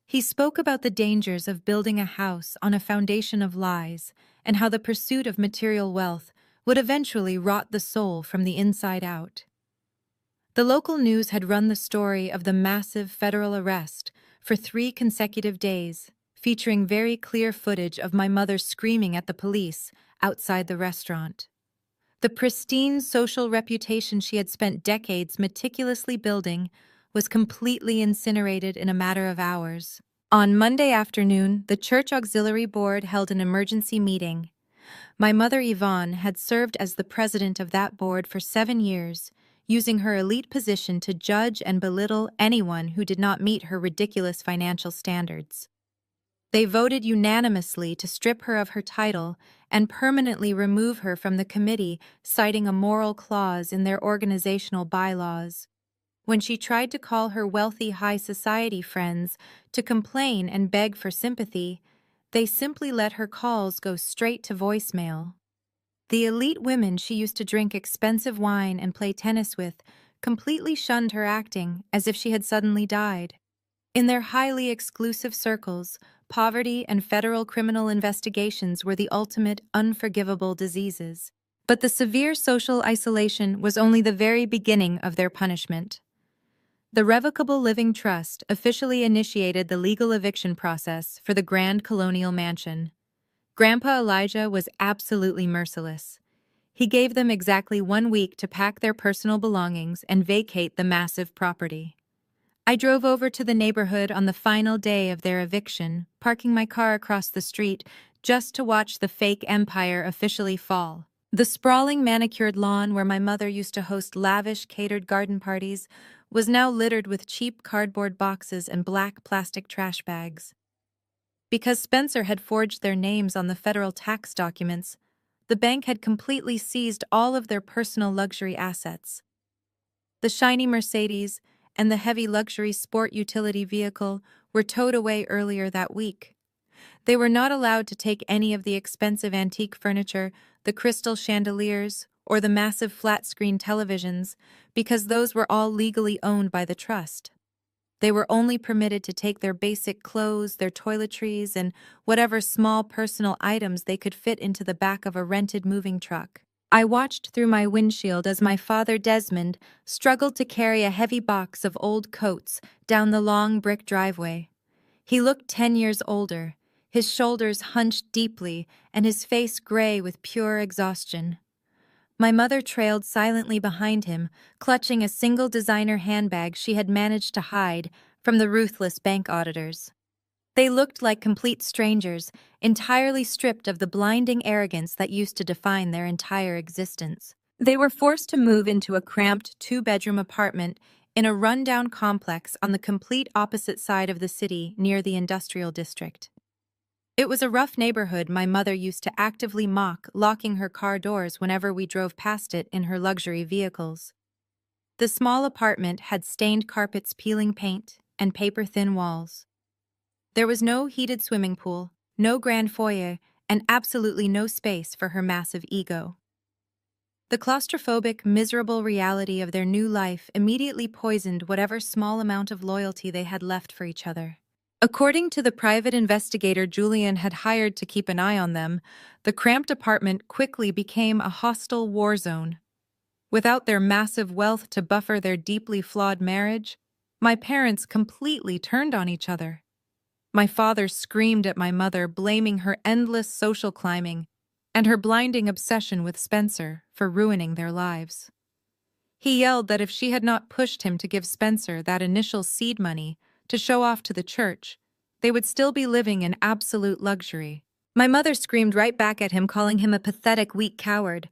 He spoke about the dangers of building a house on a foundation of lies and how the pursuit of material wealth would eventually rot the soul from the inside out. The local news had run the story of the massive federal arrest for 3 consecutive days, featuring very clear footage of my mother screaming at the police outside the restaurant. The pristine social reputation she had spent decades meticulously building was completely incinerated in a matter of hours. On Monday afternoon, the church auxiliary board held an emergency meeting. My mother, Yvonne, had served as the president of that board for 7 years, using her elite position to judge and belittle anyone who did not meet her ridiculous financial standards. They voted unanimously to strip her of her title and permanently remove her from the committee, citing a moral clause in their organizational bylaws. When she tried to call her wealthy high society friends to complain and beg for sympathy, they simply let her calls go straight to voicemail. The elite women she used to drink expensive wine and play tennis with completely shunned her acting as if she had suddenly died. In their highly exclusive circles, poverty and federal criminal investigations were the ultimate unforgivable diseases. But the severe social isolation was only the very beginning of their punishment. The Revocable Living Trust officially initiated the legal eviction process for the Grand Colonial Mansion. Grandpa Elijah was absolutely merciless. He gave them exactly 1 week to pack their personal belongings and vacate the massive property. I drove over to the neighborhood on the final day of their eviction, parking my car across the street just to watch the fake empire officially fall. The sprawling manicured lawn where my mother used to host lavish catered garden parties was now littered with cheap cardboard boxes and black plastic trash bags. Because Spencer had forged their names on the federal tax documents, the bank had completely seized all of their personal luxury assets. The shiny Mercedes and the heavy luxury sport utility vehicle were towed away earlier that week. They were not allowed to take any of the expensive antique furniture, the crystal chandeliers, or the massive flat-screen televisions, because those were all legally owned by the trust. They were only permitted to take their basic clothes, their toiletries, and whatever small personal items they could fit into the back of a rented moving truck. I watched through my windshield as my father Desmond struggled to carry a heavy box of old coats down the long brick driveway. He looked 10 years older, his shoulders hunched deeply and his face gray with pure exhaustion. My mother trailed silently behind him, clutching a single designer handbag she had managed to hide from the ruthless bank auditors. They looked like complete strangers, entirely stripped of the blinding arrogance that used to define their entire existence. They were forced to move into a cramped 2-bedroom apartment in a rundown complex on the complete opposite side of the city near the industrial district. It was a rough neighborhood my mother used to actively mock, locking her car doors whenever we drove past it in her luxury vehicles. The small apartment had stained carpets, peeling paint, and paper-thin walls. There was no heated swimming pool, no grand foyer, and absolutely no space for her massive ego. The claustrophobic, miserable reality of their new life immediately poisoned whatever small amount of loyalty they had left for each other. According to the private investigator Julian had hired to keep an eye on them, the cramped apartment quickly became a hostile war zone. Without their massive wealth to buffer their deeply flawed marriage, my parents completely turned on each other. My father screamed at my mother, blaming her endless social climbing and her blinding obsession with Spencer for ruining their lives. He yelled that if she had not pushed him to give Spencer that initial seed money to show off to the church, they would still be living in absolute luxury. My mother screamed right back at him, calling him a pathetic, weak coward.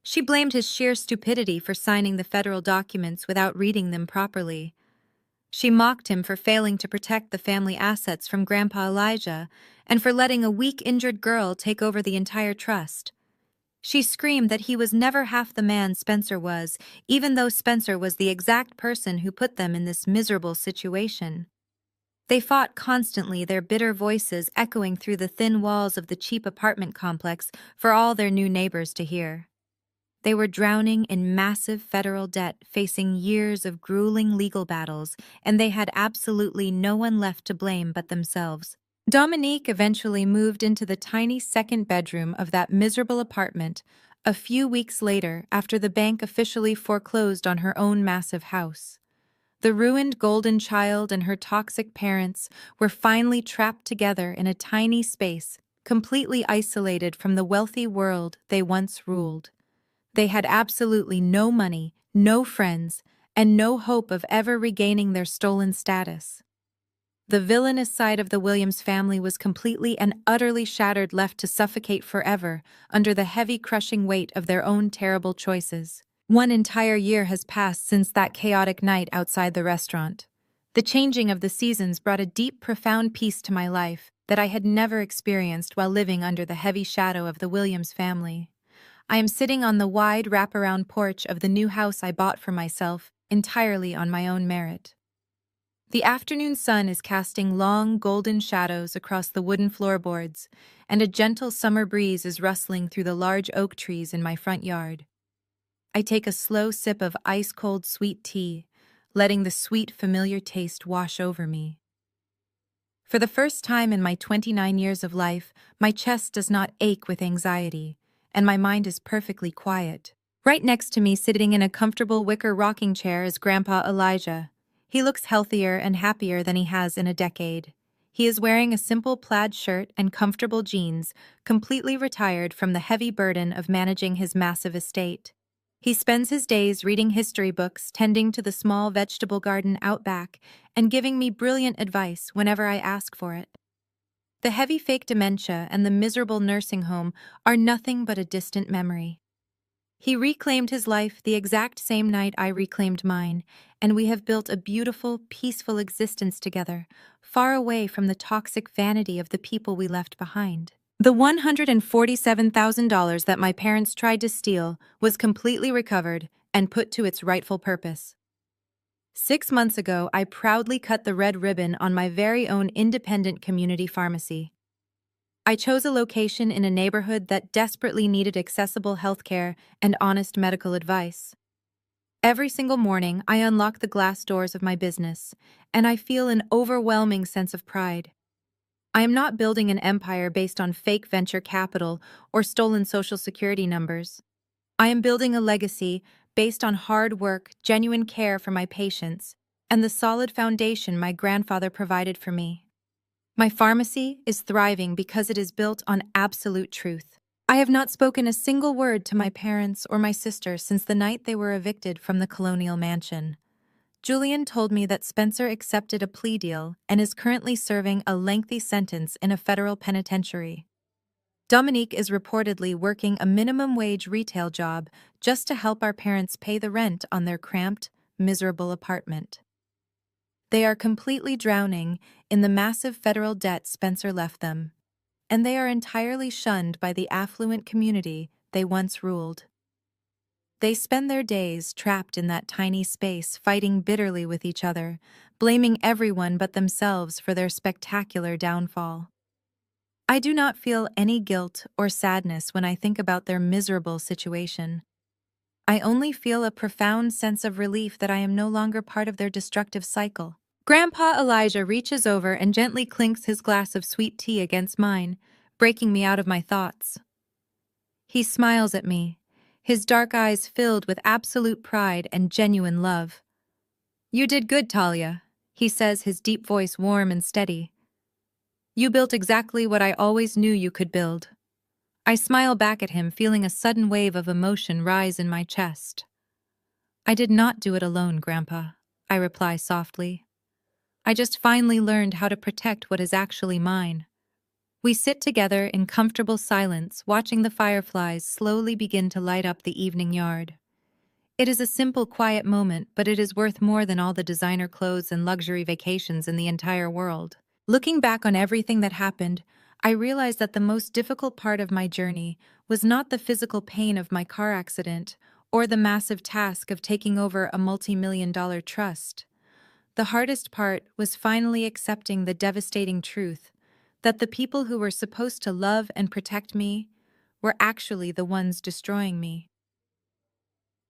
She blamed his sheer stupidity for signing the federal documents without reading them properly. She mocked him for failing to protect the family assets from Grandpa Elijah and for letting a weak, injured girl take over the entire trust. She screamed that he was never half the man Spencer was, even though Spencer was the exact person who put them in this miserable situation. They fought constantly, their bitter voices echoing through the thin walls of the cheap apartment complex for all their new neighbors to hear. They were drowning in massive federal debt, facing years of grueling legal battles, and they had absolutely no one left to blame but themselves. Dominique eventually moved into the tiny second bedroom of that miserable apartment a few weeks later after the bank officially foreclosed on her own massive house. The ruined golden child and her toxic parents were finally trapped together in a tiny space, completely isolated from the wealthy world they once ruled. They had absolutely no money, no friends, and no hope of ever regaining their stolen status. The villainous side of the Williams family was completely and utterly shattered, left to suffocate forever under the heavy, crushing weight of their own terrible choices. One entire year has passed since that chaotic night outside the restaurant. The changing of the seasons brought a deep, profound peace to my life that I had never experienced while living under the heavy shadow of the Williams family. I am sitting on the wide wraparound porch of the new house I bought for myself, entirely on my own merit. The afternoon sun is casting long, golden shadows across the wooden floorboards, and a gentle summer breeze is rustling through the large oak trees in my front yard. I take a slow sip of ice-cold sweet tea, letting the sweet, familiar taste wash over me. For the first time in my 29 years of life, my chest does not ache with anxiety, and my mind is perfectly quiet. Right next to me, sitting in a comfortable wicker rocking chair, is Grandpa Elijah. He looks healthier and happier than he has in a decade. He is wearing a simple plaid shirt and comfortable jeans, completely retired from the heavy burden of managing his massive estate. He spends his days reading history books, tending to the small vegetable garden out back, and giving me brilliant advice whenever I ask for it. The heavy fake dementia and the miserable nursing home are nothing but a distant memory. He reclaimed his life the exact same night I reclaimed mine, and we have built a beautiful, peaceful existence together, far away from the toxic vanity of the people we left behind. The $147,000 that my parents tried to steal was completely recovered and put to its rightful purpose. 6 months ago, I proudly cut the red ribbon on my very own independent community pharmacy. I chose a location in a neighborhood that desperately needed accessible healthcare and honest medical advice. Every single morning, I unlock the glass doors of my business, and I feel an overwhelming sense of pride. I am not building an empire based on fake venture capital or stolen Social Security numbers. I am building a legacy based on hard work, genuine care for my patients, and the solid foundation my grandfather provided for me. My pharmacy is thriving because it is built on absolute truth. I have not spoken a single word to my parents or my sister since the night they were evicted from the colonial mansion. Julian told me that Spencer accepted a plea deal and is currently serving a lengthy sentence in a federal penitentiary. Dominique is reportedly working a minimum wage retail job just to help our parents pay the rent on their cramped, miserable apartment. They are completely drowning in the massive federal debt Spencer left them, and they are entirely shunned by the affluent community they once ruled. They spend their days trapped in that tiny space, fighting bitterly with each other, blaming everyone but themselves for their spectacular downfall. I do not feel any guilt or sadness when I think about their miserable situation. I only feel a profound sense of relief that I am no longer part of their destructive cycle. Grandpa Elijah reaches over and gently clinks his glass of sweet tea against mine, breaking me out of my thoughts. He smiles at me, his dark eyes filled with absolute pride and genuine love. "You did good, Talia," he says, his deep voice warm and steady. "You built exactly what I always knew you could build." I smile back at him, feeling a sudden wave of emotion rise in my chest. "I did not do it alone, Grandpa," I reply softly. "I just finally learned how to protect what is actually mine." We sit together in comfortable silence, watching the fireflies slowly begin to light up the evening yard. It is a simple, quiet moment, but it is worth more than all the designer clothes and luxury vacations in the entire world. Looking back on everything that happened, I realized that the most difficult part of my journey was not the physical pain of my car accident or the massive task of taking over a multi-million-dollar trust. The hardest part was finally accepting the devastating truth that the people who were supposed to love and protect me were actually the ones destroying me.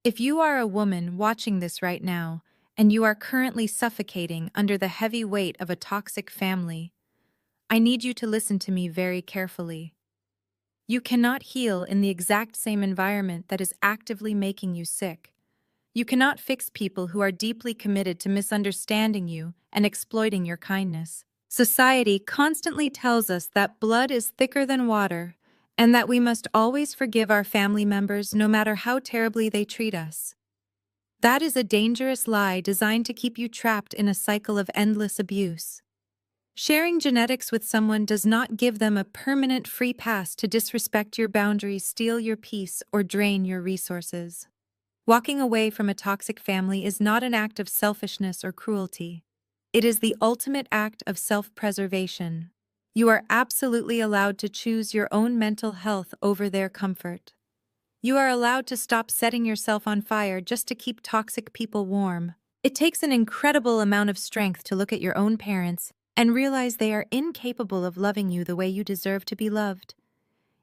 If you are a woman watching this right now, and you are currently suffocating under the heavy weight of a toxic family, I need you to listen to me very carefully. You cannot heal in the exact same environment that is actively making you sick. You cannot fix people who are deeply committed to misunderstanding you and exploiting your kindness. Society constantly tells us that blood is thicker than water and that we must always forgive our family members no matter how terribly they treat us. That is a dangerous lie designed to keep you trapped in a cycle of endless abuse. Sharing genetics with someone does not give them a permanent free pass to disrespect your boundaries, steal your peace, or drain your resources. Walking away from a toxic family is not an act of selfishness or cruelty. It is the ultimate act of self-preservation. You are absolutely allowed to choose your own mental health over their comfort. You are allowed to stop setting yourself on fire just to keep toxic people warm. It takes an incredible amount of strength to look at your own parents and realize they are incapable of loving you the way you deserve to be loved.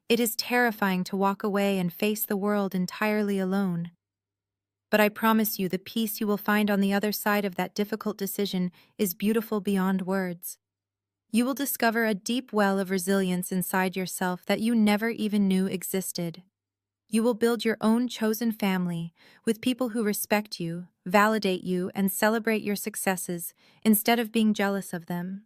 It is terrifying to walk away and face the world entirely alone. But I promise you the peace you will find on the other side of that difficult decision is beautiful beyond words. You will discover a deep well of resilience inside yourself that you never even knew existed. You will build your own chosen family with people who respect you, validate you, and celebrate your successes instead of being jealous of them.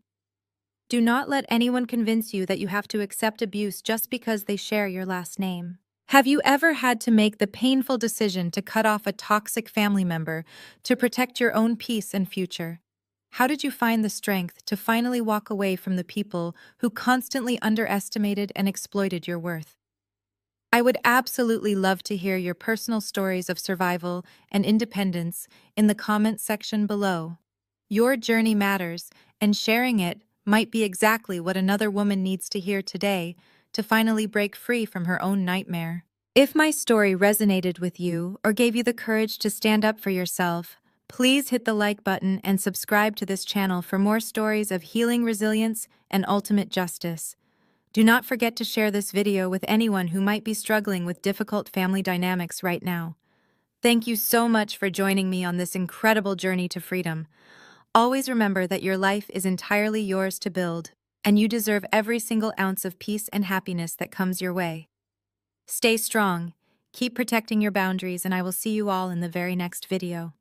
Do not let anyone convince you that you have to accept abuse just because they share your last name. Have you ever had to make the painful decision to cut off a toxic family member to protect your own peace and future? How did you find the strength to finally walk away from the people who constantly underestimated and exploited your worth? I would absolutely love to hear your personal stories of survival and independence in the comments section below. Your journey matters, and sharing it might be exactly what another woman needs to hear today to finally break free from her own nightmare. If my story resonated with you or gave you the courage to stand up for yourself, please hit the like button and subscribe to this channel for more stories of healing resilience and ultimate justice. Do not forget to share this video with anyone who might be struggling with difficult family dynamics right now. Thank you so much for joining me on this incredible journey to freedom. Always remember that your life is entirely yours to build, and you deserve every single ounce of peace and happiness that comes your way. Stay strong, keep protecting your boundaries, and I will see you all in the very next video.